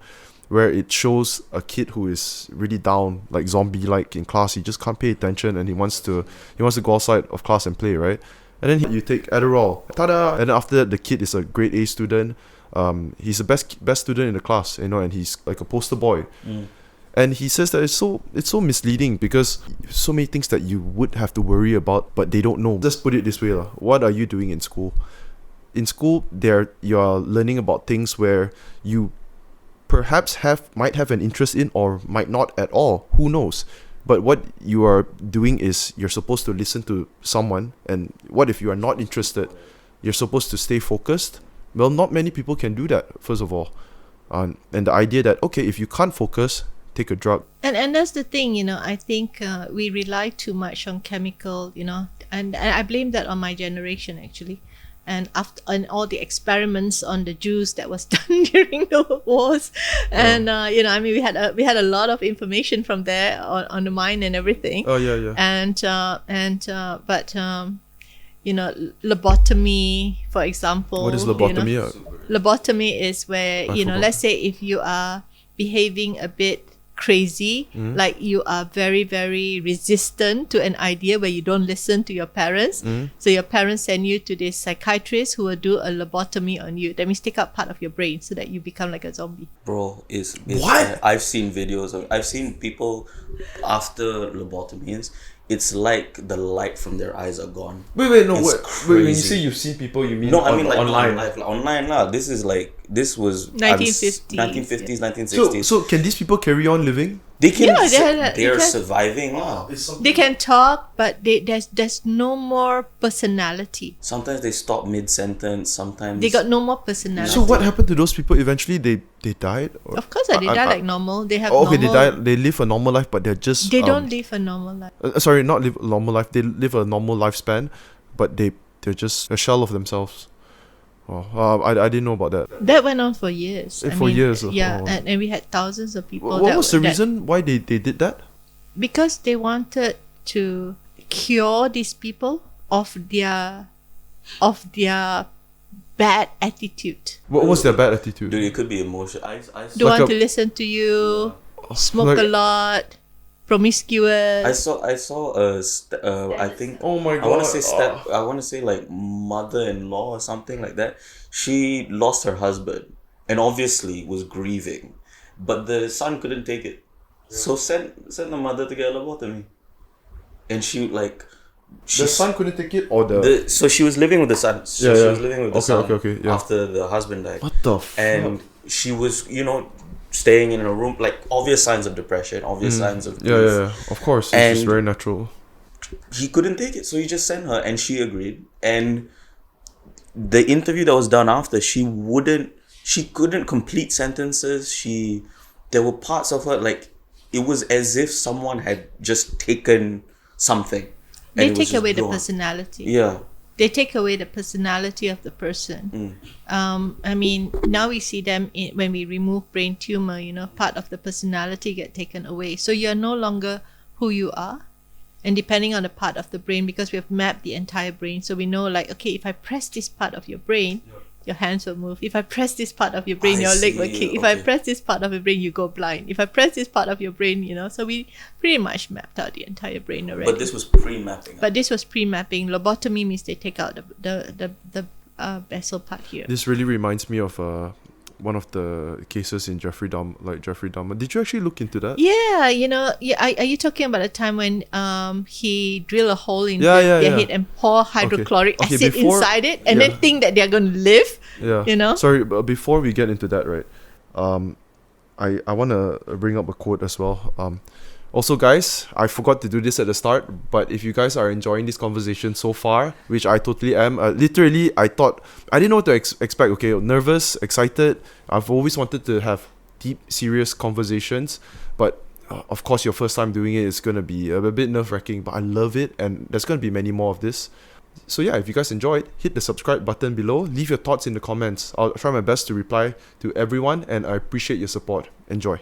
where it shows a kid who is really down, like zombie-like in class. He just can't pay attention, and he wants to go outside of class and play, right? And then you take Adderall, ta-da! And then after that, the kid is a grade A student. He's the best student in the class, and he's like a poster boy. And he says that it's so misleading because so many things that you would have to worry about, but they don't know. Just put it this way, what are you doing in school? In school, you're learning about things where you perhaps might have an interest in or might not at all. Who knows? But what you are doing is you're supposed to listen to someone, and what if you are not interested? You're supposed to stay focused. Well, not many people can do that, first of all. And the idea that, okay, if you can't focus, take a drug. And that's the thing, I think we rely too much on chemical, and I blame that on my generation, actually. And and all the experiments on the Jews that was done during the wars, and we had a lot of information from there on the mind and everything. Oh yeah. But lobotomy, for example. What is lobotomy? Lobotomy is where let's say if you are behaving a bit crazy, like you are very, very resistant to an idea where you don't listen to your parents, so your parents send you to this psychiatrist who will do a lobotomy on you. That means take out part of your brain so that you become like a zombie. Bro, what? I've seen videos I've seen people after lobotomies. It's like the light from their eyes are gone. Wait, no, It's wait. crazy. When you say you've seen people, you mean No, I mean like online? Online now. This was 1950s. 1950s, 1960s. So can these people carry on living? They can. Yeah, they're surviving now. They can talk, but there's no more personality. Sometimes they stop mid sentence. Sometimes They got no more personality. So what happened to those people? Eventually, they died. Or? Of course, they die like normal. They have okay, normal. they die. They live a normal life, but they're just. They don't live a normal life. Sorry, not live a normal life. They live a normal lifespan, but they're just a shell of themselves. Oh, I didn't know about that. That went on for years. Years. Yeah, Oh. and we had thousands of people. What was the reason why they did that? Because they wanted to cure these people of their bad attitude. What was their bad attitude? Dude, it could be emotion. I Don't Like want to listen to you. Smoke a lot. Promiscuous. I saw I think Oh my god. I want to say like mother-in-law or something like that. She lost her husband and obviously was grieving, but the son couldn't take it, so sent the mother to get a lobotomy, and she like. The son couldn't take it, or so she was living with the son. So Yeah, she yeah. was living with the son yeah. after the husband died. What the fuck? And she was, staying in a room, like obvious signs of depression, obvious signs of grief. Yeah. Of course, it's just very natural. He couldn't take it, so he just sent her, and she agreed. And the interview that was done after, she couldn't complete sentences. There were parts of her, like, it was as if someone had just taken something. They and it was take just away the gone. personality. Yeah. They take away the personality of the person. Now we see them when we remove brain tumor, part of the personality get taken away. So you're no longer who you are. And depending on the part of the brain, because we have mapped the entire brain, so we know like, okay, if I press this part of your brain, your hands will move. If I press this part of your brain, your leg will kick. If I press this part of your brain, you go blind. If I press this part of your brain, so we pretty much mapped out the entire brain already. But this was pre-mapping. Lobotomy means they take out the vessel part here. This really reminds me of one of the cases in Jeffrey Dahmer. Did you actually look into that? Yeah, are you talking about a time when he drill a hole in Yeah. their head and pour hydrochloric Okay, acid before- inside it and then think that they're going to live? Yeah. Sorry, but before we get into that, right? I want to bring up a quote as well. Also, guys, I forgot to do this at the start, but if you guys are enjoying this conversation so far, which I totally am, literally, I didn't know what to expect, okay? Nervous, excited. I've always wanted to have deep, serious conversations, but of course, your first time doing it is going to be a bit nerve-wracking, but I love it, and there's going to be many more of this. So yeah, if you guys enjoyed, hit the subscribe button below, leave your thoughts in the comments. I'll try my best to reply to everyone, and I appreciate your support. Enjoy.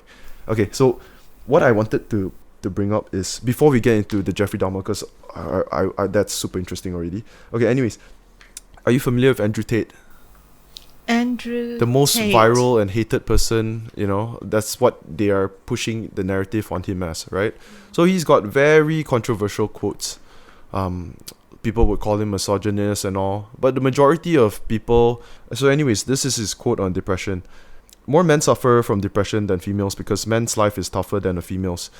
Okay, so what I wanted to bring up is, before we get into the Jeffrey Dahmer, because I that's super interesting already. Okay, anyways, are you familiar with Andrew Tate? Andrew The most Tate. viral and hated person, that's what they are pushing the narrative on him as, right? So he's got very controversial quotes. people would call him misogynist and all. But the majority of people... So anyways, this is his quote on depression. More men suffer from depression than females because men's life is tougher than a female's.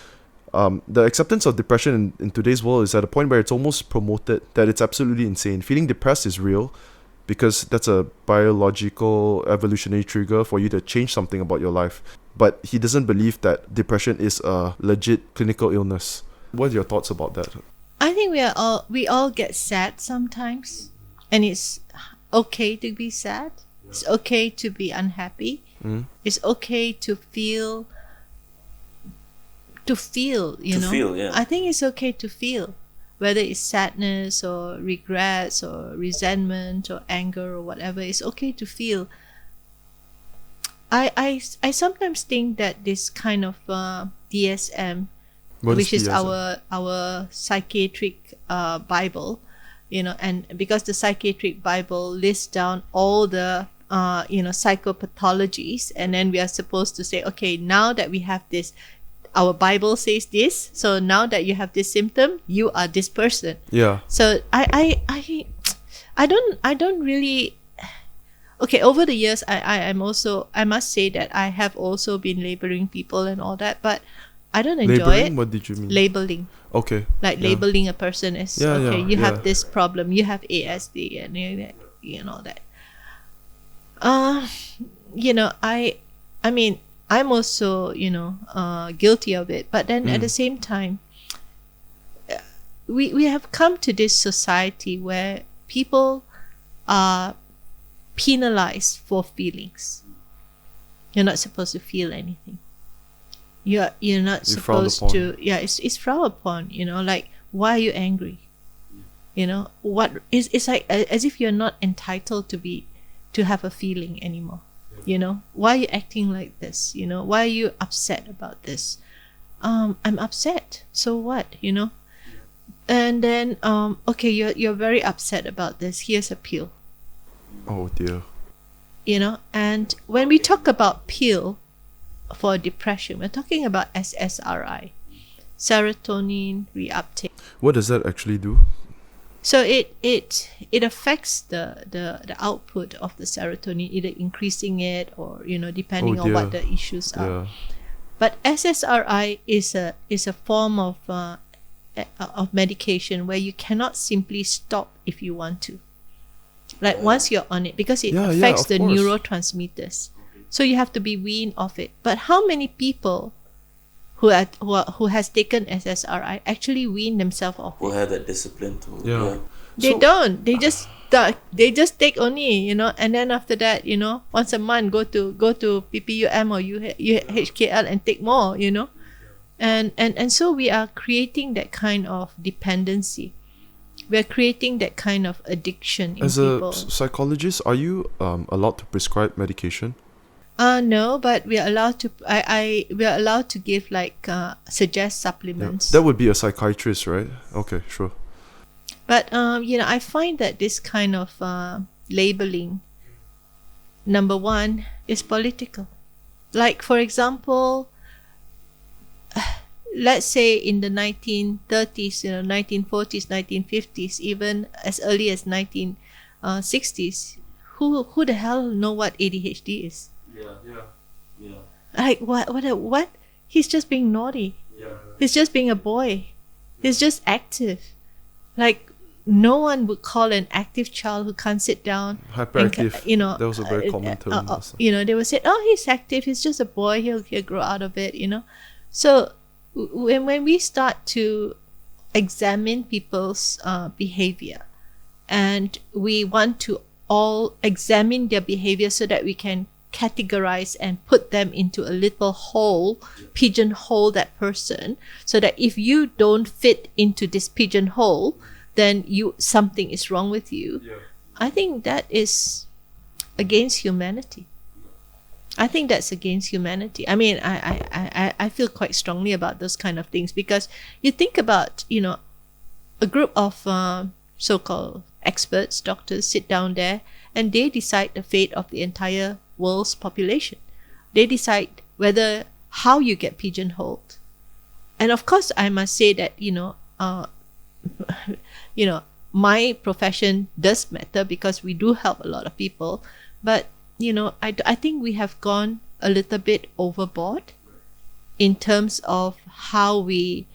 The acceptance of depression in today's world is at a point where it's almost promoted that it's absolutely insane. Feeling depressed is real because that's a biological evolutionary trigger for you to change something about your life. But he doesn't believe that depression is a legit clinical illness. What are your thoughts about that? I think we all get sad sometimes, and it's okay to be sad. It's okay to be unhappy. It's okay to feel. Yeah. I think it's okay to feel, whether it's sadness or regrets or resentment or anger or whatever. It's okay to feel. I sometimes think that this kind of DSM, which is our psychiatric Bible, and because the psychiatric Bible lists down all the psychopathologies, and then we are supposed to say, okay, now that we have this, our Bible says this, so now that you have this symptom, you are this person. Yeah. So I don't really. Okay, over the years, I must say that I have also been labeling people and all that, but I don't enjoy Labeling? it. What did you mean? Labeling. Okay. Like labeling a person as, you yeah. have this problem, you have ASD, and that. I mean, I'm also, guilty of it. But then at the same time, we have come to this society where people are penalized for feelings. You're not supposed to feel anything. You're not supposed to. Yeah, it's frowned upon. Like, why are you angry? What is? It's like as if you're not entitled to have a feeling anymore. Why are you acting like this? Why are you upset about this? I'm upset. So what? And then okay, you're very upset about this. Here's a pill. Oh dear. And when we talk about pill for depression, we're talking about SSRI, serotonin reuptake. What does that actually do? So it affects the output of the serotonin, either increasing it or depending on what the issues are. Yeah. But SSRI is a form of medication where you cannot simply stop if you want to. Like once you're on it, because it affects the course. neurotransmitters, so you have to be weaned off it. But how many people who has taken SSRI actually wean themselves off? Who have that discipline to? Yeah. They don't. They just take only, and then after that, once a month go to PPUM or UHKL and take more, and so we are creating that kind of dependency. We're creating that kind of addiction in As people. a psychologist, are you allowed to prescribe medication? No, but we are allowed to. We are allowed to give suggest supplements. That would be a psychiatrist, right? Okay, sure. But I find that this kind of labeling, number one, is political. Like, for example, let's say in the 1930s, 1940s, 1950s, even as early as 1960s, who the hell know what ADHD is? Yeah. Like what? He's just being naughty. Yeah. He's just being a boy. He's just active. Like, no one would call an active child who can't sit down. Hyperactive. That was a very common term. They would say, "Oh, he's active. He's just a boy. He'll grow out of it." So when we start to examine people's behavior, and we want to all examine their behavior so that we can categorize and put them into a little hole, pigeonhole that person, so that if you don't fit into this pigeonhole, then something is wrong with you. I think that is against humanity. I think that's against humanity. I mean, I feel quite strongly about those kind of things, because you think about, a group of so-called experts, doctors, sit down there and they decide the fate of the entire world's population. They decide how you get pigeonholed. And of course, I must say that, my profession does matter because we do help a lot of people, but I think we have gone a little bit overboard in terms of how we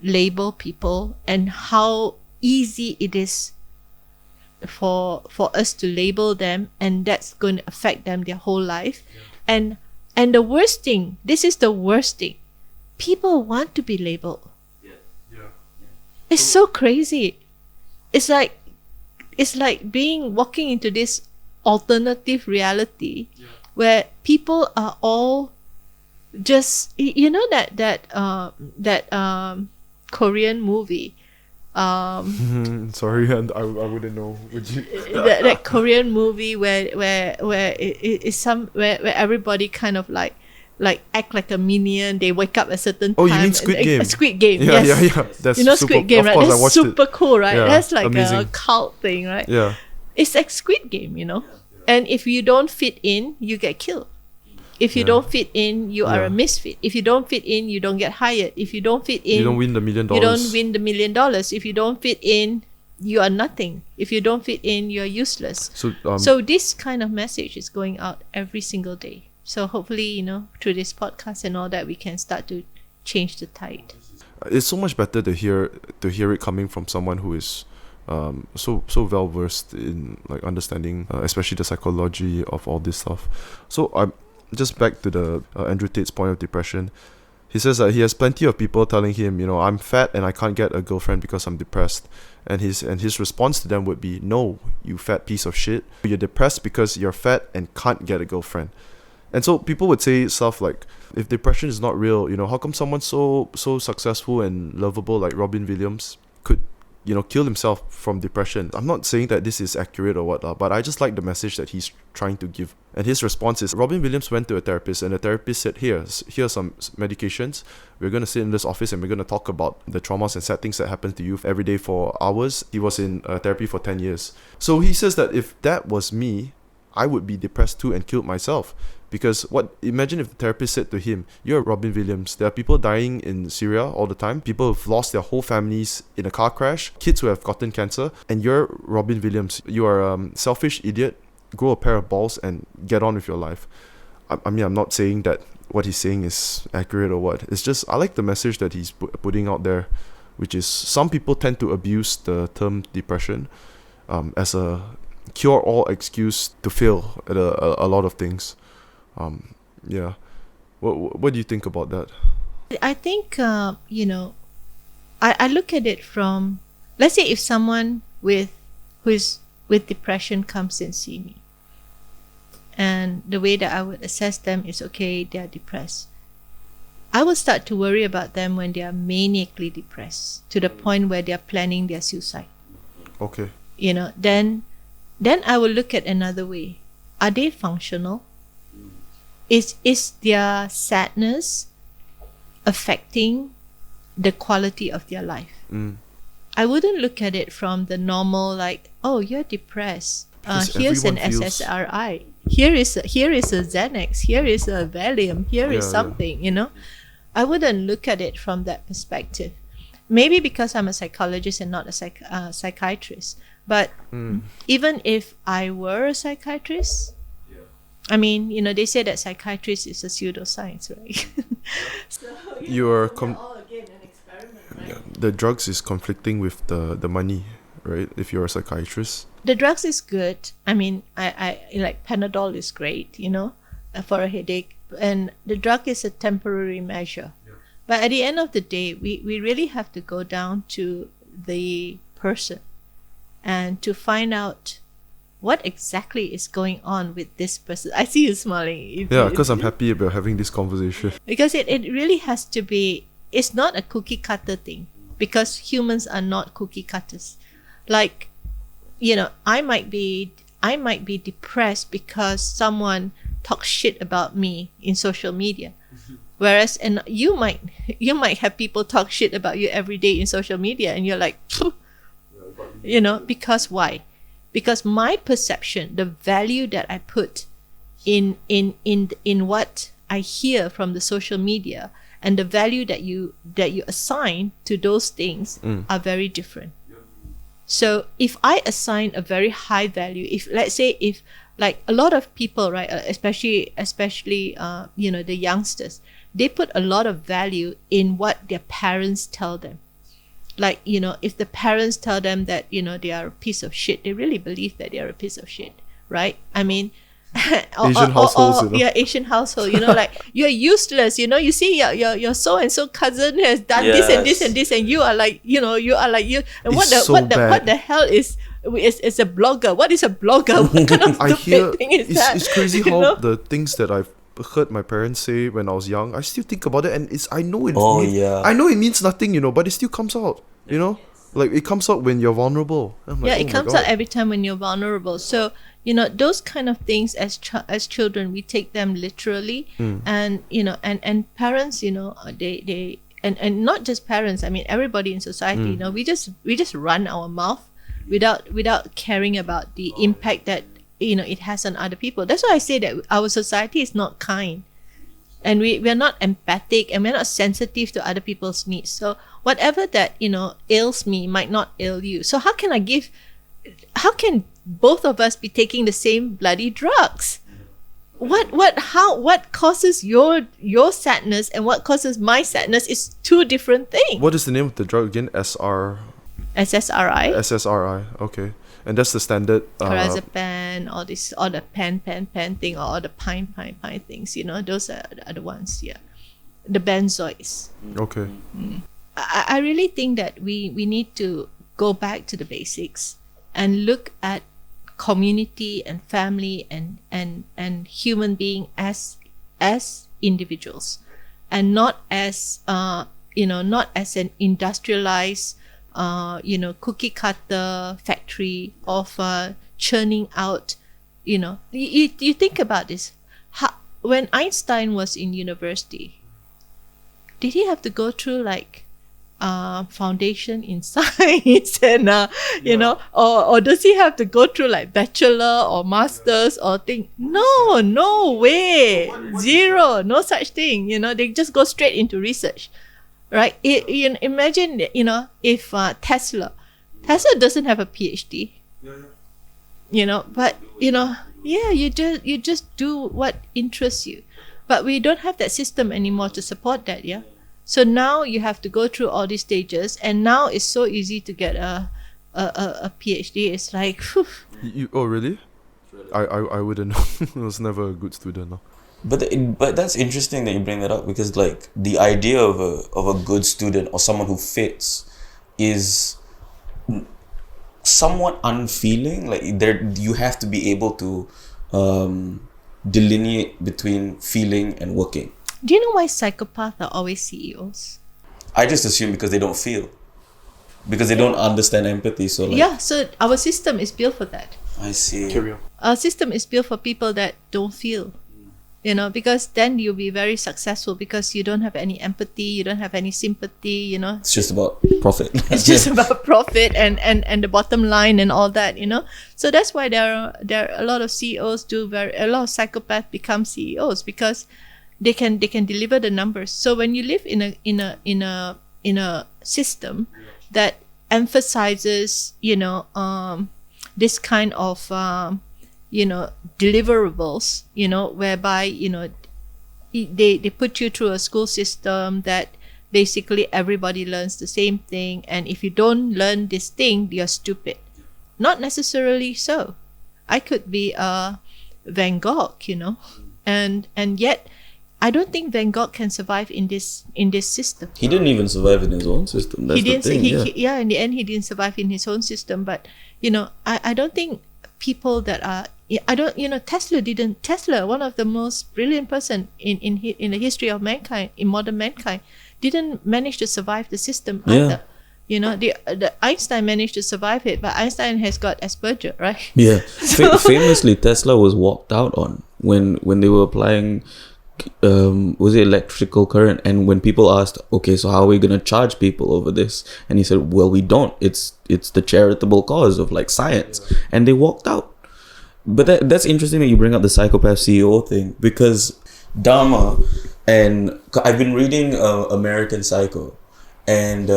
label people and how easy it is for us to label them, and that's going to affect them their whole life. And the worst thing, this is the worst thing, people want to be labeled. It's so crazy. It's like walking into this alternative reality where people are all just, that Korean movie. Sorry, and I wouldn't know. Would you? that Korean movie where where everybody kind of like act like a minion. They wake up at a certain time. Oh, you mean Squid Game? Squid Game, Yeah, yes. yeah. That's Squid Game, right? Of course, I That's watched super it. cool, right? Yeah, That's like amazing. a cult thing, right? Yeah. It's like Squid Game, And if you don't fit in, you get killed. If you don't fit in, you are a misfit. If you don't fit in, you don't get hired. If you don't fit in, You don't win the $1 million. you don't win the $1 million. If you don't fit in, you are nothing. If you don't fit in, you're useless. So this kind of message is going out every single day. So hopefully, through this podcast and all that, we can start to change the tide. It's so much better to hear it coming from someone who is so well versed in like understanding, especially the psychology of all this stuff. So I'm just back to the Andrew Tate's point of depression. He says that he has plenty of people telling him, I'm fat and I can't get a girlfriend because I'm depressed. And his response to them would be, no, you fat piece of shit. You're depressed because you're fat and can't get a girlfriend. And so people would say stuff like, if depression is not real, how come someone so successful and lovable like Robin Williams could, kill himself from depression? I'm not saying that this is accurate or what, but I just like the message that he's trying to give. And his response is, Robin Williams went to a therapist and the therapist said, here's some medications. We're going to sit in this office and we're going to talk about the traumas and sad things that happen to you every day for hours. He was in therapy for 10 years. So he says that if that was me, I would be depressed too and killed myself. Because imagine if the therapist said to him, you're Robin Williams, there are people dying in Syria all the time, people who've lost their whole families in a car crash, kids who have gotten cancer, and you're Robin Williams, you are a selfish idiot, grow a pair of balls and get on with your life. I mean, I'm not saying that what he's saying is accurate or what, it's just, I like the message that he's putting out there, which is some people tend to abuse the term depression as a cure-all excuse to fail at a lot of things. Yeah. What do you think about that? I think, I look at it from, let's say if someone who is with depression comes and see me, and the way that I would assess them is, okay, they are depressed. I will start to worry about them when they are maniacally depressed to the point where they are planning their suicide. Okay. Then I will look at another way. Are they functional? Is their sadness affecting the quality of their life? I wouldn't look at it from the normal, like, oh, you're depressed. Here's an SSRI. Here is a Xanax. Here is a Valium. Here is something. I wouldn't look at it from that perspective. Maybe because I'm a psychologist and not a psychiatrist. But even if I were a psychiatrist, I mean, they say that psychiatrist is a pseudoscience, right? All again an experiment, right? The drugs is conflicting with the money, right? If you're a psychiatrist, the drugs is good. I mean, I like Panadol is great, for a headache, and the drug is a temporary measure. But at the end of the day, we really have to go down to the person and to find out what exactly is going on with this person. I see you smiling. Yeah, because I'm happy about having this conversation. Because it really has to be, it's not a cookie cutter thing. Because humans are not cookie cutters. Like, I might be depressed because someone talks shit about me in social media. Whereas, and you might have people talk shit about you every day in social media, and you're like, because why? Because my perception, the value that I put in what I hear from the social media, and the value that you assign to those things are very different. So if I assign a very high value, if let's say if like a lot of people, right, especially the youngsters, they put a lot of value in what their parents tell them. Like, if the parents tell them that, they are a piece of shit, they really believe that they are a piece of shit, right? I mean, Asian households, yeah, Asian household, like you're useless, you see your so and so cousin has done this and this and this, and you are like, you are like you. And what the hell is a blogger? What is a blogger? What kind of stupid thing is that? It's crazy how the things that I've heard my parents say when I was young, I still think about it, and I know it means nothing, but it still comes out, like it comes out when you're vulnerable. I'm like, it comes out every time when you're vulnerable. So those kind of things as children, we take them literally. And and parents, they and not just parents, I mean everybody in society, we just run our mouth without caring about the impact that it has on other people. That's why I say that our society is not kind, and we're not empathic, and we're not sensitive to other people's needs. So whatever that ails me might not ail you. So how can both of us be taking the same bloody drugs? What causes your sadness and what causes my sadness is two different things. What is the name of the drug again? SSRI. SSRI. Okay. And that's the standard. Clonazepam, all the pan thing, or all the pine things. Those are the ones. Yeah, the benzoids. Okay. I really think that we need to go back to the basics and look at community and family and human being as individuals, and not as not as an industrialized cookie cutter factory of churning out. You think about this. When Einstein was in university, did he have to go through like foundation in science and or does he have to go through like bachelor or masters or thing? No way. Zero. No such thing. They just go straight into research, right? Imagine if Tesla doesn't have a PhD, but you just do what interests you. But we don't have that system anymore to support that. So now you have to go through all these stages, and now it's so easy to get a PhD. It's like, oh really? I wouldn't know. I was never a good student. No. But that's interesting that you bring that up, because like the idea of a good student or someone who fits is somewhat unfeeling. Like you have to be able to delineate between feeling and working. Do you know why psychopaths are always CEOs? I just assume because they don't feel, because they don't understand empathy. So so our system is built for that. I see. Carry on. Our system is built for people that don't feel. Because then you'll be very successful, because you don't have any empathy, you don't have any sympathy, It's just about profit. It's just about profit and the bottom line and all that, So that's why there are a lot of CEOs a lot of psychopaths become CEOs, because they can deliver the numbers. So when you live in a system that emphasizes, this kind of deliverables, whereby, they put you through a school system that basically everybody learns the same thing. And if you don't learn this thing, you're stupid. Not necessarily so. I could be a Van Gogh, and yet I don't think Van Gogh can survive in this system. He didn't even survive in his own system. That's the thing. In the end, he didn't survive in his own system. But I don't think people that are Tesla, one of the most brilliant person in the history of mankind, in modern mankind, didn't manage to survive the system either. The Einstein managed to survive it, but Einstein has got Asperger, right? Yeah. Famously, Tesla was walked out on when they were applying was it electrical current, and when people asked, okay, so how are we going to charge people over this, and he said, well, we don't, it's the charitable cause of like science, and they walked out. But that's interesting that you bring up the psychopath CEO thing, because Dahmer, and I've been reading American Psycho, and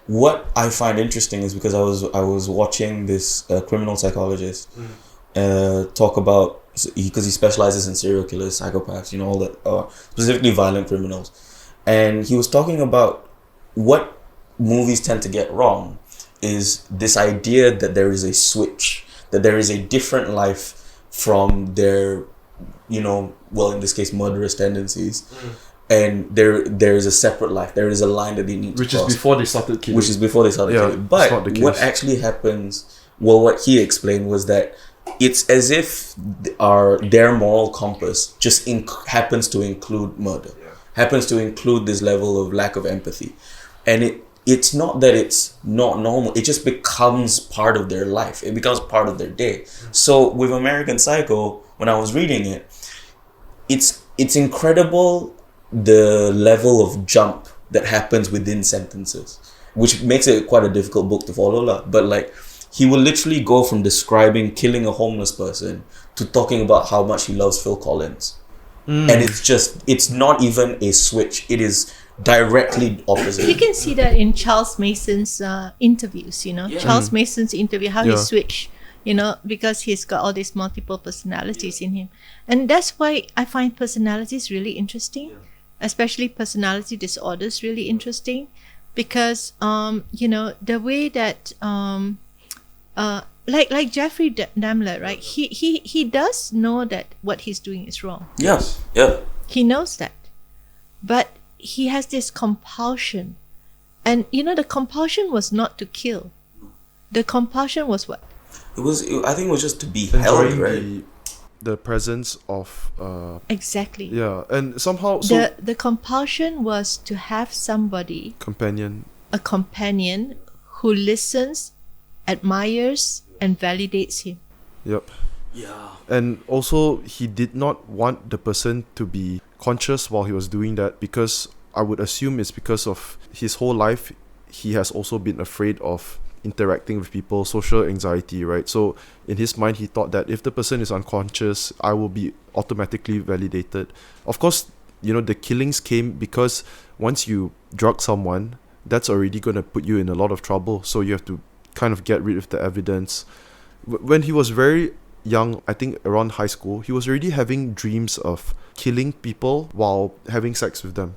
what I find interesting is because I was watching this criminal psychologist talk about, because he specializes in serial killers, psychopaths, all that, specifically violent criminals, and he was talking about what movies tend to get wrong is this idea that there is a switch, that there is a different life from their, well, in this case, murderous tendencies. And there is a separate life. There is a line that they need to cross. Which is before they started killing. Killing. But what actually happens, well, what he explained was that it's as if their moral compass just happens to include murder. Happens to include this level of lack of empathy. And it's not that it's not normal. It just becomes part of their life. It becomes part of their day. So with American Psycho, when I was reading it, it's incredible the level of jump that happens within sentences, which makes it quite a difficult book to follow. But like, he will literally go from describing killing a homeless person to talking about how much he loves Phil Collins. And it's not even a switch. It is directly opposite. You can see that in Charles Mason's interviews, Charles Mason's interview, how he switched, because he's got all these multiple personalities in him. And that's why I find personalities really interesting, especially personality disorders really interesting, because, the way that, like Jeffrey Dahmer, right? He does know that what he's doing is wrong. Yes. Yeah. He knows that. But he has this compulsion. And, the compulsion was not to kill. The compulsion was what? I think it was just to be held, right? The presence of... exactly. Yeah, and somehow... The compulsion was to have somebody... A companion who listens, admires, and validates him. Yep. Yeah. And also, he did not want the person to be conscious while he was doing that, because I would assume it's because of his whole life, he has also been afraid of interacting with people, social anxiety, right? So in his mind, he thought that if the person is unconscious, I will be automatically validated. Of course, the killings came because once you drug someone, that's already going to put you in a lot of trouble. So you have to kind of get rid of the evidence. When he was very young, I think around high school, he was already having dreams of killing people while having sex with them.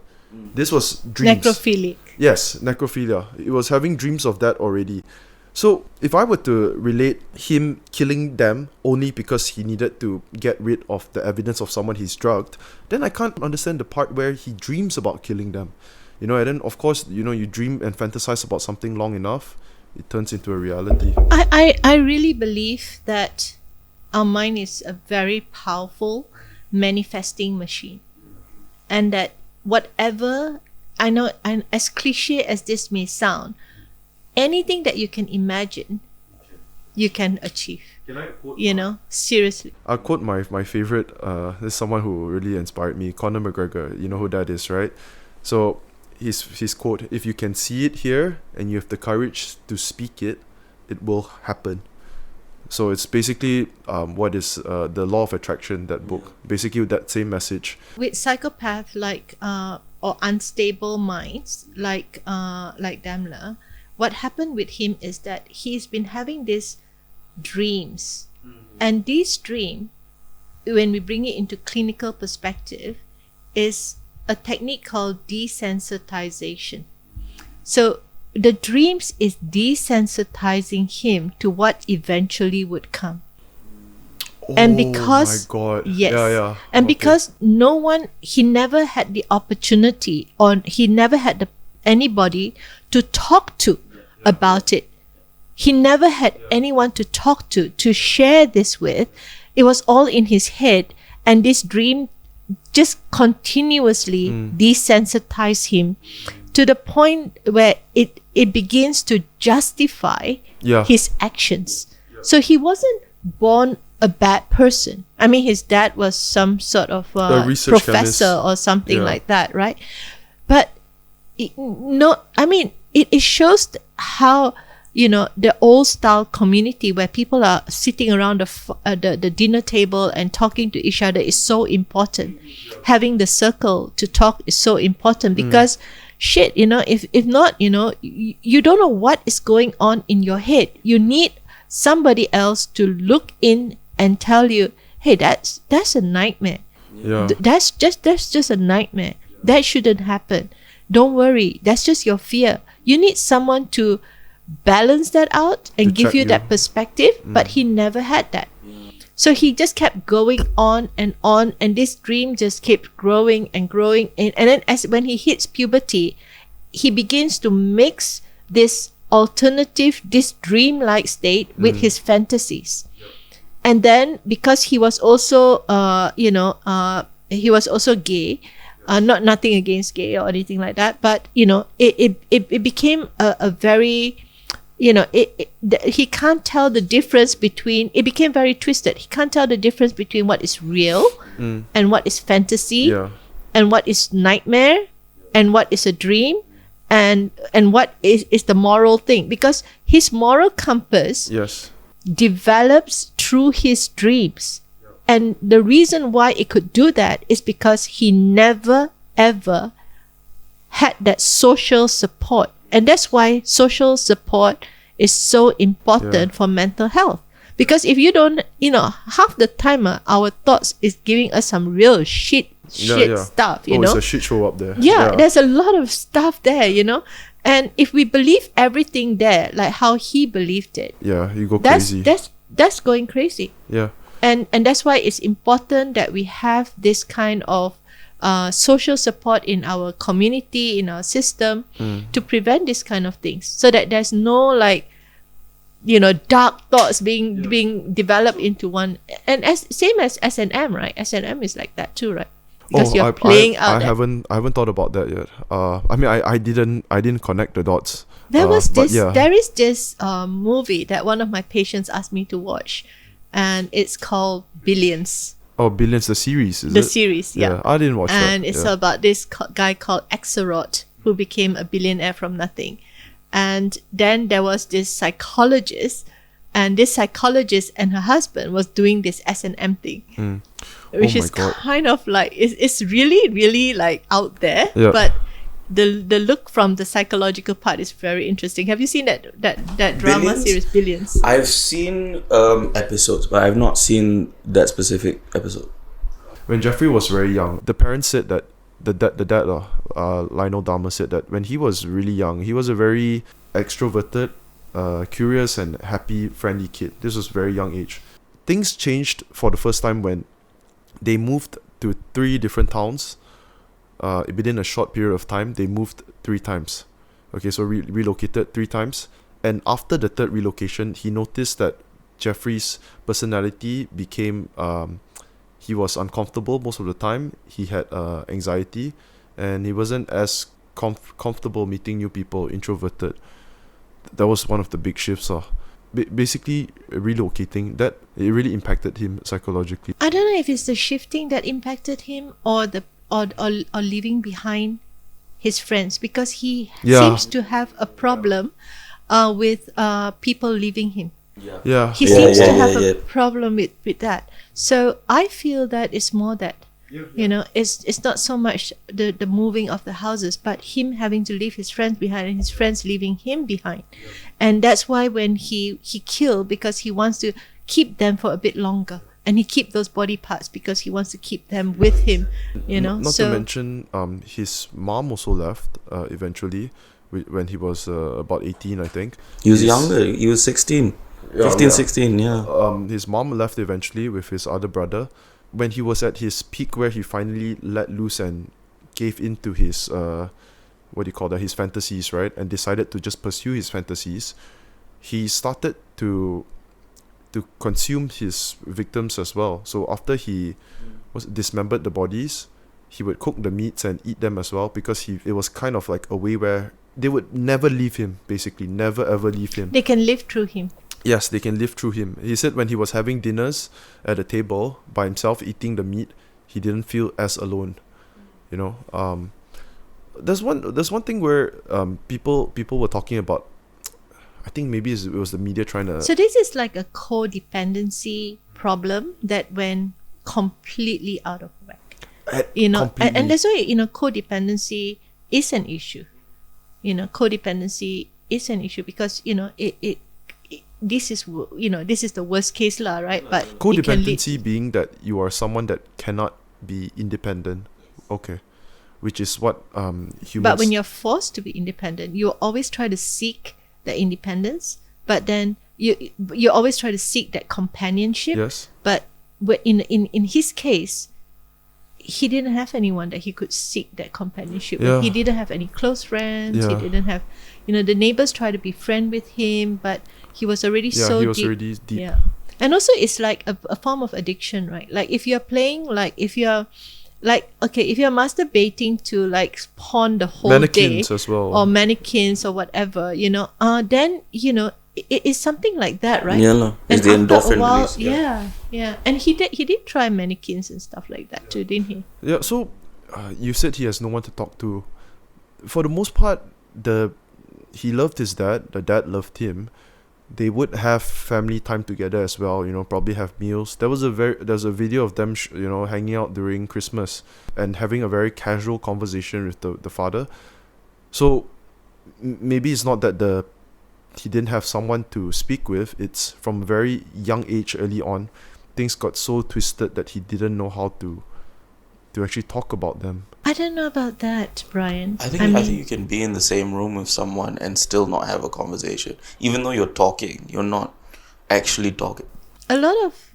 This was dreams. Necrophilic. Yes, necrophilia. He was having dreams of that already. So if I were to relate him killing them only because he needed to get rid of the evidence of someone he's drugged, then I can't understand the part where he dreams about killing them. And then of course, you dream and fantasize about something long enough, it turns into a reality. I really believe that our mind is a very powerful manifesting machine. And that whatever, I know, and as cliche as this may sound, anything that you can imagine, you can achieve. Can I quote seriously. I'll quote my favorite, this is someone who really inspired me, Conor McGregor. You know who that is, right? So his quote, if you can see it here and you have the courage to speak it, it will happen. So it's basically what is the law of attraction, that book. Basically that same message. With psychopath or unstable minds like Dahmer, what happened with him is that he's been having these dreams. And these dreams, when we bring it into clinical perspective, is a technique called desensitization. So the dreams is desensitizing him to what eventually would come. And because my God. Yes. Yeah. And because he never had the opportunity, or he never had anybody to talk to about it. He never had anyone to talk to share this with. It was all in his head, and this dream just continuously desensitized him to the point where it begins to justify his actions. So he wasn't born a bad person. I mean, his dad was some sort of professor or something like that, right? But it shows how, the old style community where people are sitting around the dinner table and talking to each other is so important. Having the circle to talk is so important, because shit, if not, you don't know what is going on in your head. You need somebody else to look in and tell you, hey, that's a nightmare. Yeah. That's just a nightmare. That shouldn't happen. Don't worry. That's just your fear. You need someone to balance that out and To give check you you. that perspective. But he never had that. So he just kept going on, and this dream just kept growing and growing. And then when he hits puberty, he begins to mix this this dream-like state with his fantasies. And then because he was also, he was also gay, nothing against gay or anything like that, but it became a very, he can't tell the difference between. It became very twisted. He can't tell the difference between what is real and what is fantasy, Yeah. and what is nightmare, and what is a dream, and what is the moral thing, because his moral compass Yes. develops through his dreams. And the reason why it could do that is because he never ever had that social support. And that's why social support is so important for mental health. Because if you don't, half the time our thoughts is giving us some real shit stuff, It's a shit show up there. Yeah, there's a lot of stuff there, And if we believe everything there, like how he believed it, Yeah, you go that's crazy. that's going crazy. Yeah. And that's why it's important that we have this kind of social support in our community, in our system, to prevent this kind of things, so that there's no dark thoughts being developed into one. And same as S&M, right? S&M is like that too, right? Because you're playing out. I haven't thought about that yet. I didn't connect the dots. There was but this. yeah. There is this movie that one of my patients asked me to watch, and it's called Billions. Oh, Billions, the series, is The it? series, yeah. I didn't watch that. And it's about this guy called Axelrod who became a billionaire from nothing. And then there was this psychologist, and this psychologist and her husband was doing this S&M thing, which Oh my is God. kind of like, it's really, really like out there. Yeah. But the look from the psychological part is very interesting. Have you seen that drama Billions? series, Billions? I've seen episodes, but I've not seen that specific episode. When Jeffrey was very young, the parents said that the dad, Lionel Dahmer, said that when he was really young, he was a very extroverted, curious and happy, friendly kid. This was very young age. Things changed for the first time when they moved to 3 different towns. Within a short period of time, they moved 3 times. Okay, so relocated 3 times. And after the 3rd relocation, he noticed that Jeffrey's personality became, he was uncomfortable most of the time. He had anxiety, and he wasn't as comfortable meeting new people, introverted. That was one of the big shifts. Basically, relocating, that it really impacted him psychologically. I don't know if it's the shifting that impacted him, or leaving behind his friends, because he seems to have a problem with people leaving him. Yeah. He seems to have a problem with that. So I feel that it's more that, it's not so much the moving of the houses, but him having to leave his friends behind and his friends leaving him behind. And that's why when he killed, because he wants to keep them for a bit longer. And he keep those body parts because he wants to keep them with him, Not to mention, his mom also left eventually when he was about 18, I think. He was younger. He was 16. 15, 16, His mom left eventually with his other brother. When he was at his peak, where he finally let loose and gave in to his, his fantasies, right? And decided to just pursue his fantasies, he started to consume his victims as well. So after he dismembered the bodies, he would cook the meats and eat them as well, because it was kind of like a way where they would never leave him, basically, never ever leave him. They can live through him. Yes, they can live through him. He said when he was having dinners at a table by himself eating the meat, he didn't feel as alone. There's one thing where people were talking about. I think maybe it was the media trying to. So this is like a codependency problem that went completely out of whack. And that's why codependency is an issue. codependency is an issue because this is the worst case lah, right? But it can lead- Codependency being that you are someone that cannot be independent. Okay. Which is what humans... But when you're forced to be independent, you always try to seek that independence, but then you always try to seek that companionship. Yes. But in his case, he didn't have anyone that he could seek that companionship with. Yeah. He didn't have any close friends. He Yeah. didn't have, the neighbors tried to be friend with him, but he was already so he was deep. already deep. Yeah. And also it's like a form of addiction, right? Like if you're playing, like if you're masturbating to like pawn the whole Mannequins day as well. or mannequins or whatever, then it is something like that, right? Yeah, no. It's the after a endorphin while, release. yeah. And he did try mannequins and stuff like that too, didn't he? Yeah, so you said he has no one to talk to. For the most part, he loved his dad, the dad loved him. They would have family time together as well, probably have meals. There's a video of them, hanging out during Christmas and having a very casual conversation with the father. So maybe it's not that he didn't have someone to speak with. It's from a very young age, early on, things got so twisted that he didn't know how to actually talk about them. I don't know about that, Brian. I think you can be in the same room with someone and still not have a conversation. Even though you're talking, you're not actually talking. A lot of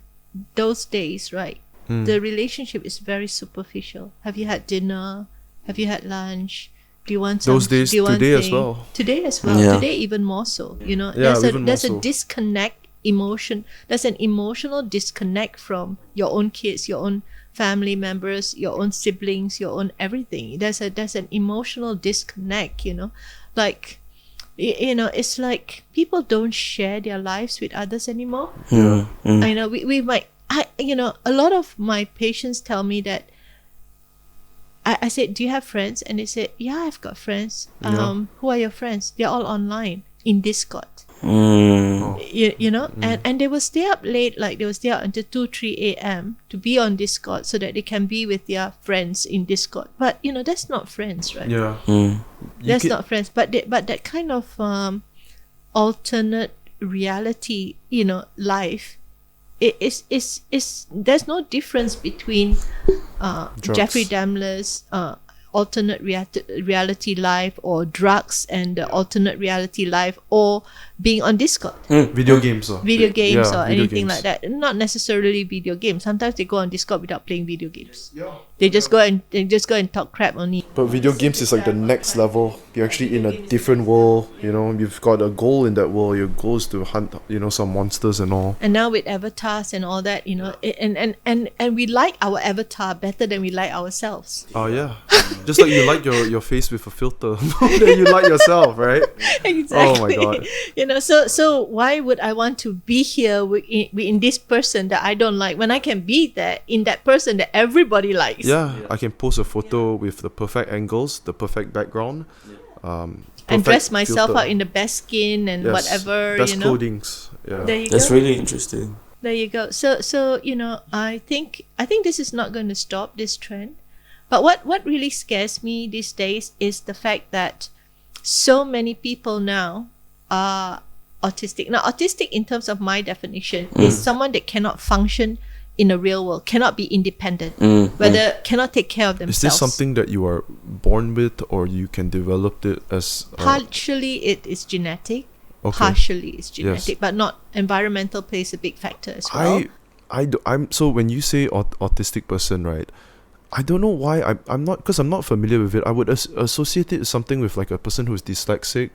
those days, right, the relationship is very superficial. Have you had dinner? Have you had lunch? Do you want some? Those days, do you want today as thing? well. Today as well. Yeah. Today even more so. Yeah, there's even more a so. disconnect emotion. There's an emotional disconnect from your own kids, your own family members, your own siblings, your own everything. There's an emotional disconnect. Like, it's like people don't share their lives with others anymore. I know we might. A lot of my patients tell me that. I said, do you have friends? And they said, yeah, I've got friends. Who are your friends? They're all online in Discord. And they will stay up late, like they will stay up until 2-3 a.m. to be on Discord so that they can be with their friends in Discord. But that's not friends, right? Yeah. That's not friends. But that kind of alternate reality, life, is there's no difference between Jeffrey Dahmer's alternate reality life or drugs and the alternate reality life or being on Discord. Video games or Video games or video anything games. like that. Not necessarily video games. Sometimes they go on Discord without playing video games. Yeah. They just go and talk crap only. But video games is like the next level. You're actually in a different world. You've got a goal in that world. Your goal is to hunt, some monsters and all. And now with avatars and all that, and we like our avatar better than we like ourselves. Oh yeah, just like you like your face with a filter, then you like yourself, right? Exactly. Oh my god. So why would I want to be here in this person that I don't like when I can be there in that person that everybody likes? Yeah, I can post a photo with the perfect angles, the perfect background, and perfect dress myself filter. out in the best skin and Yes, whatever. best clothings. Yeah. There you That's go. really interesting. There you go. So I think this is not going to stop, this trend. But what really scares me these days is the fact that so many people now are autistic. Now, autistic in terms of my definition is someone that cannot function in the real world, cannot be independent, cannot take care of Is themselves. this something that you are born with, or you can develop it as? Partially it is genetic. Okay. Partially it's genetic, Yes. but not environmental plays a big factor as well. I'm so when you say autistic person, right? I don't know why I'm not, because I'm not familiar with it. I would associate it with something with like a person who's dyslexic,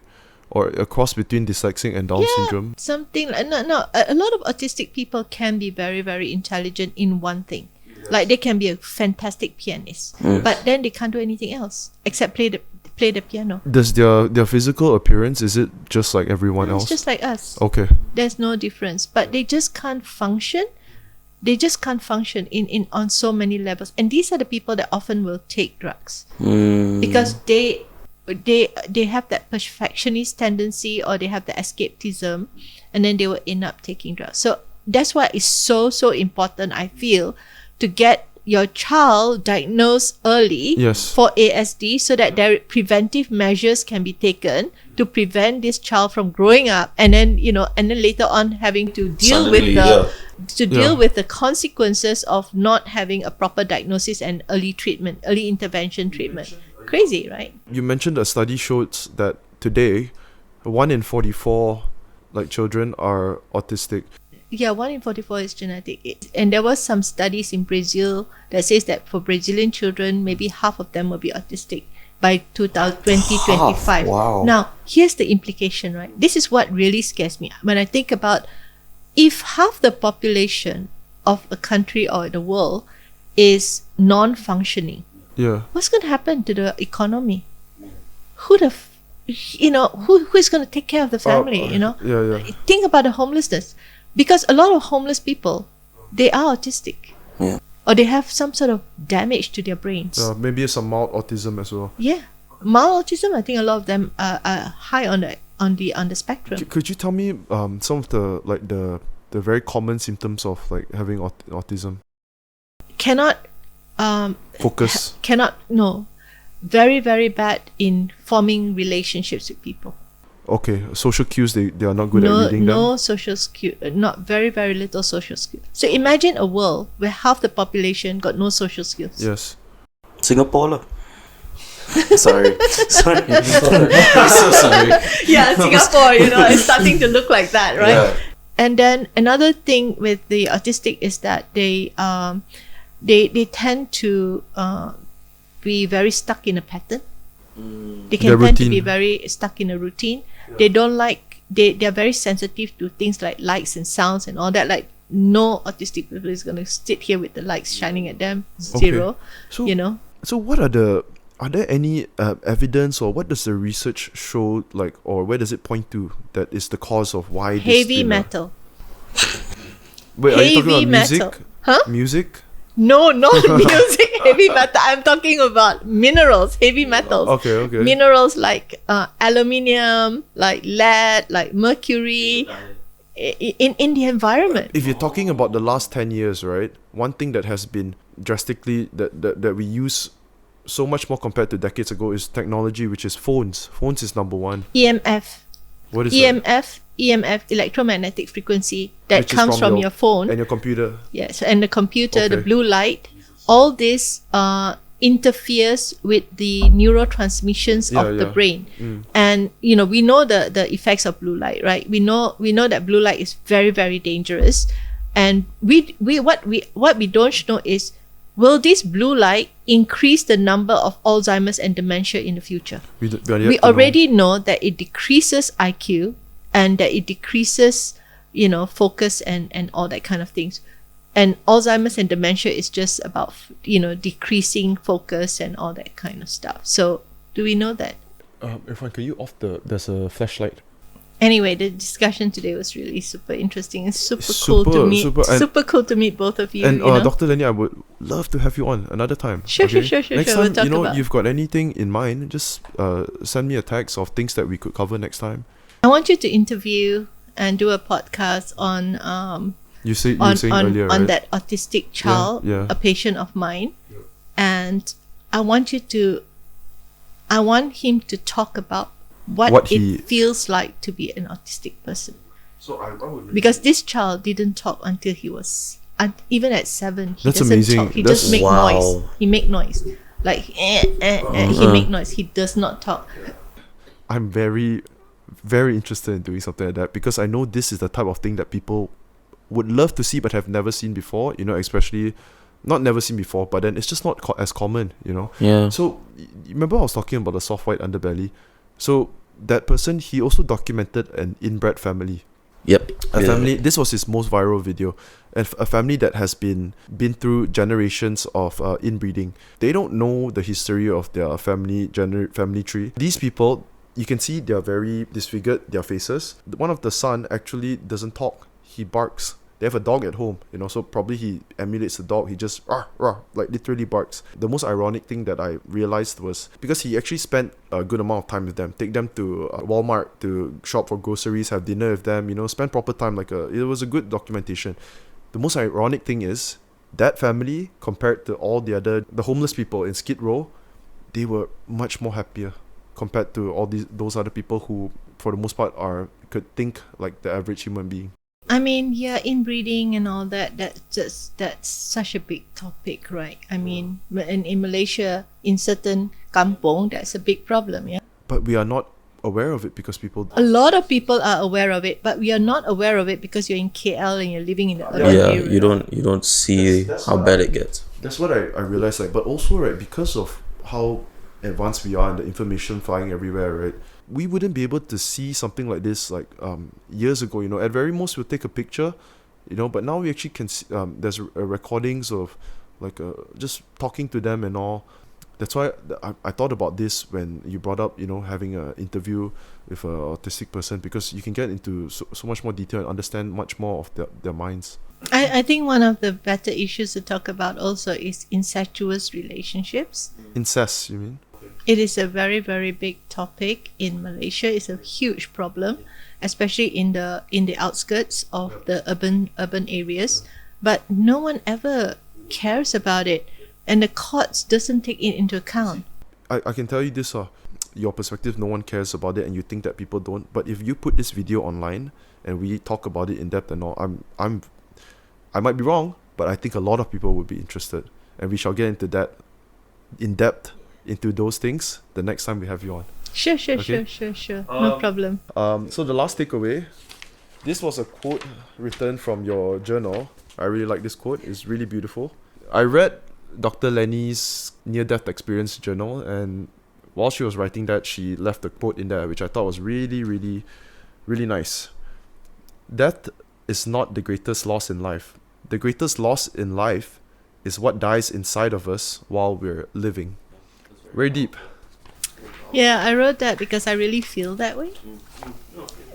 or a cross between dyslexic and Down syndrome. Something like no. A lot of autistic people can be very, very intelligent in one thing. Like they can be a fantastic pianist, but then they can't do anything else except play the piano. Does their physical appearance, is it just like everyone else? It's just like us. Okay. There's no difference, but they just can't function. They just can't function in on so many levels, and these are the people that often will take drugs because they have that perfectionist tendency, or they have the escapism, and then they will end up taking drugs. So that's why it's so important, I feel, to get your child diagnosed early Yes. for ASD so that there preventive measures can be taken to prevent this child from growing up and then later on having to deal Suddenly, with the consequences of not having a proper diagnosis and early intervention treatment. Crazy, right? You mentioned a study shows that today 1 in 44 children are autistic. Yeah, 1 in 44 is genetic. And there was some studies in Brazil that says that for Brazilian children, maybe half of them will be autistic by 2025. Wow. Now, here's the implication, right? This is what really scares me. When I think about if half the population of a country or the world is non-functioning, Yeah. what's going to happen to the economy? Who is going to take care of the family, Yeah. Think about the homelessness. Because a lot of homeless people, they are autistic. Yeah. Or they have some sort of damage to their brains. Maybe some mild autism as well. Yeah. Mild autism, I think a lot of them are high on the spectrum. Could you tell me some of the very common symptoms of having autism? Cannot Focus. No. Very, very bad in forming relationships with people. Okay, social cues, they are not good at reading them. No social skill, not very, very little social skill. So imagine a world where half the population got no social skills. Yes. Singapore lah. Sorry. I'm so sorry. Yeah, Singapore, is starting to look like that, right? Yeah. And then another thing with the autistic is that they tend to be very stuck in a pattern. They can tend to be very stuck in a routine. They don't they're very sensitive to things like lights and sounds and all that. Like no autistic people is going to sit here with the lights shining at them. Zero. Okay. So what are there any evidence, or what does the research show, or where does it point to that is the cause of why heavy metal. Wait, are you talking about music? Metal. Huh? Music? No, not music. Heavy metal. I'm talking about minerals, heavy metals. Okay. Minerals like aluminium, like lead, like mercury in the environment. If you're talking about the last 10 years, right, one thing that has been drastically that we use so much more compared to decades ago is technology, which is phones. Phones is number one. EMF. What is EMF, electromagnetic frequency that Which is comes from your phone. and your computer? Yes, and the computer, the Okay. blue light, all this interferes with the neurotransmissions of the brain. And we know the effects of blue light, right? We know that blue light is very, very dangerous. And what we don't know is, will this blue light increase the number of Alzheimer's and dementia in the future? We already know that it decreases IQ and that it decreases, focus and all that kind of things. And Alzheimer's and dementia is just about, decreasing focus and all that kind of stuff. So do we know that? Irfan, can you off there's a flashlight? Anyway, the discussion today was really super interesting and super cool to meet. Super cool to meet both of you. And Dr. Lennie, I would love to have you on another time. Sure. Next We'll time, talk about. you've got anything in mind, just send me a text of things that we could cover next time. I want you to interview and do a podcast on You saying earlier, on right? that autistic child, Yeah. a patient of mine, and I want him to talk about what it feels like to be an autistic person. So I would really Because this child didn't talk until he was, even at 7. He That's doesn't amazing. talk. He That's- just make Wow. noise. He make noise. Like, he make noise. He does not talk. I'm very, very interested in doing something like that, because I know this is the type of thing that people would love to see but have never seen before, especially not never seen before, but then it's just not as common, Yeah. So you remember I was talking about the soft white underbelly? So that person, he also documented an inbred family. Yep. A family, this was his most viral video. A family that has been through generations of inbreeding. They don't know the history of their family tree. These people, you can see they're very disfigured, their faces. One of the son actually doesn't talk. He barks. They have a dog at home, so probably he emulates the dog. He just literally barks. The most ironic thing that I realized was because he actually spent a good amount of time with them, take them to Walmart to shop for groceries, have dinner with them, spend proper time. It was a good documentation. The most ironic thing is that family, compared to all the homeless people in Skid Row, they were much more happier compared to all those other people who, for the most part, could think like the average human being. I mean, yeah, inbreeding and all that, that's such a big topic, right? I mean, in Malaysia, in certain kampong, that's a big problem, yeah? But we are not aware of it because people... A lot of people are aware of it, but we are not aware of it because you're in KL and you're living in the urban area. You don't see how bad it gets. That's what I realized, like, but also, right, because of how advanced we are and the information flying everywhere, right, we wouldn't be able to see something like this like years ago, you know. At very most we'll take a picture, you know, but now we actually can see, there's recordings of like just talking to them and all. That's why I thought about this when you brought up, you know, having an interview with an autistic person, because you can get into so much more detail and understand much more of their minds. I think one of the better issues to talk about also is incestuous relationships. Incest, you mean? It is a very, very big topic in Malaysia. It's a huge problem, especially in the outskirts of the urban areas. But no one ever cares about it, and the courts doesn't take it into account. I can tell you this, your perspective, no one cares about it, and you think that people don't. But if you put this video online and we talk about it in depth and all, I might be wrong, but I think a lot of people would be interested, and we shall get into that in depth, into those things the next time we have you on. Sure. Okay. No problem. So the last takeaway, this was a quote written from your journal. I really like this quote. It's really beautiful. I read Dr. Lennie's near-death experience journal, and while she was writing that, she left a quote in there which I thought was really, really, really nice. Death is not the greatest loss in life. The greatest loss in life is what dies inside of us while we're living. Very deep. Yeah, I wrote that because I really feel that way.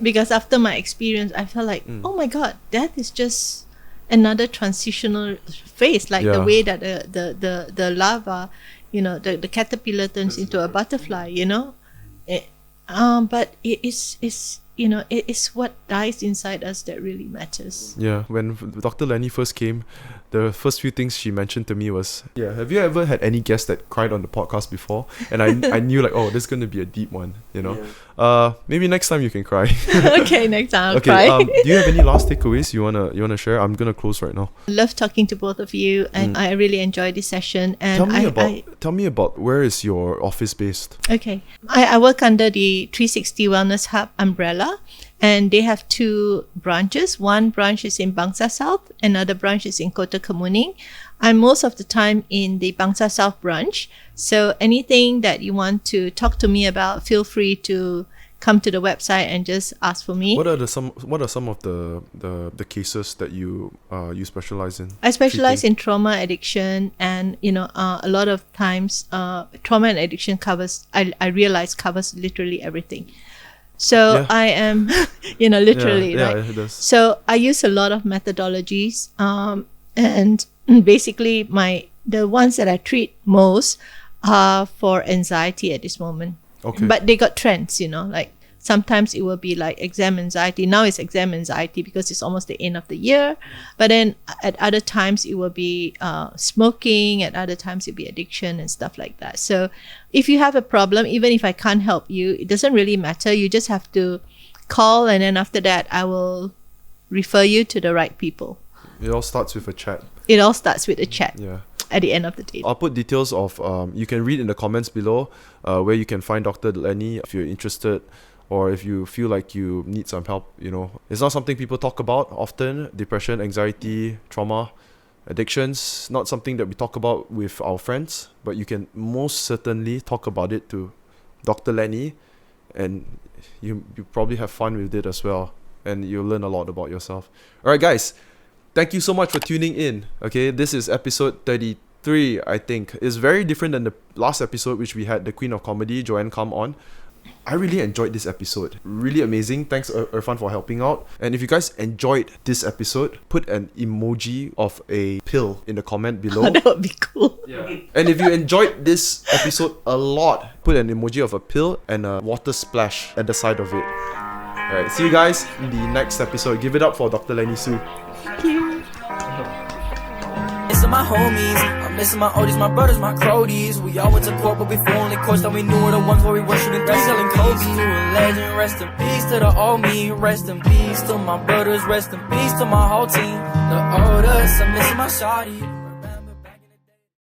Because after my experience, I felt like, oh my God, death is just another transitional phase, like the way that the larva, you know, the caterpillar turns into a butterfly, you know. But it is you know, it is what dies inside us that really matters. Yeah, when Dr. Lennie first came, the first few things she mentioned to me was, have you ever had any guest that cried on the podcast before? And I knew like, oh, this is going to be a deep one, you know. Maybe next time you can cry. Okay, next time I'll cry. Do you have any last takeaways you wanna share? I'm gonna close right now. Love talking to both of you, and I really enjoyed this session. And tell me about where is your office based? Okay, I work under the 360 Wellness Hub umbrella, and they have two branches. One branch is in Bangsa South, another branch is in Kota Kemuning. I'm most of the time in the Bangsa South branch. So anything that you want to talk to me about, feel free to come to the website and just ask for me. What are some of the cases that you specialize in? I specialize in trauma addiction, and a lot of times trauma and addiction covers literally everything. So I am literally right. It does. So I use a lot of methodologies, and basically the ones that I treat most are for anxiety at this moment. Okay. But they got trends, like sometimes it will be like exam anxiety. Now it's exam anxiety because it's almost the end of the year. But then at other times it will be smoking. At other times it'll be addiction and stuff like that. So if you have a problem, even if I can't help you, it doesn't really matter. You just have to call, and then after that I will refer you to the right people. It all starts with a chat. Yeah. At the end of the day. I'll put details of, you can read in the comments below where you can find Dr. Lennie if you're interested, or if you feel like you need some help. It's not something people talk about often. Depression, anxiety, trauma, addictions, not something that we talk about with our friends, but you can most certainly talk about it to Dr. Lennie, and you probably have fun with it as well, and you'll learn a lot about yourself. Alright guys, thank you so much for tuning in. Okay, this is episode 33, I think. It's very different than the last episode, which we had the Queen of Comedy, Joanne, come on. I really enjoyed this episode. Really amazing. Thanks, Irfan, for helping out. And if you guys enjoyed this episode, put an emoji of a pill in the comment below. Oh, that would be cool. Yeah. And if you enjoyed this episode a lot, put an emoji of a pill and a water splash at the side of it. Alright, see you guys in the next episode. Give it up for Dr. Lennie Soo. Thank you. Missing my homies, I'm missing my oldies, my brothers, my cronies. We all went to court, but before only courts that we knew were the ones where we were shooting three, selling Kobe. To a legend, rest in peace to the old me, rest in peace to my brothers, rest in peace to my whole team. The oldest, I'm missing my shawty.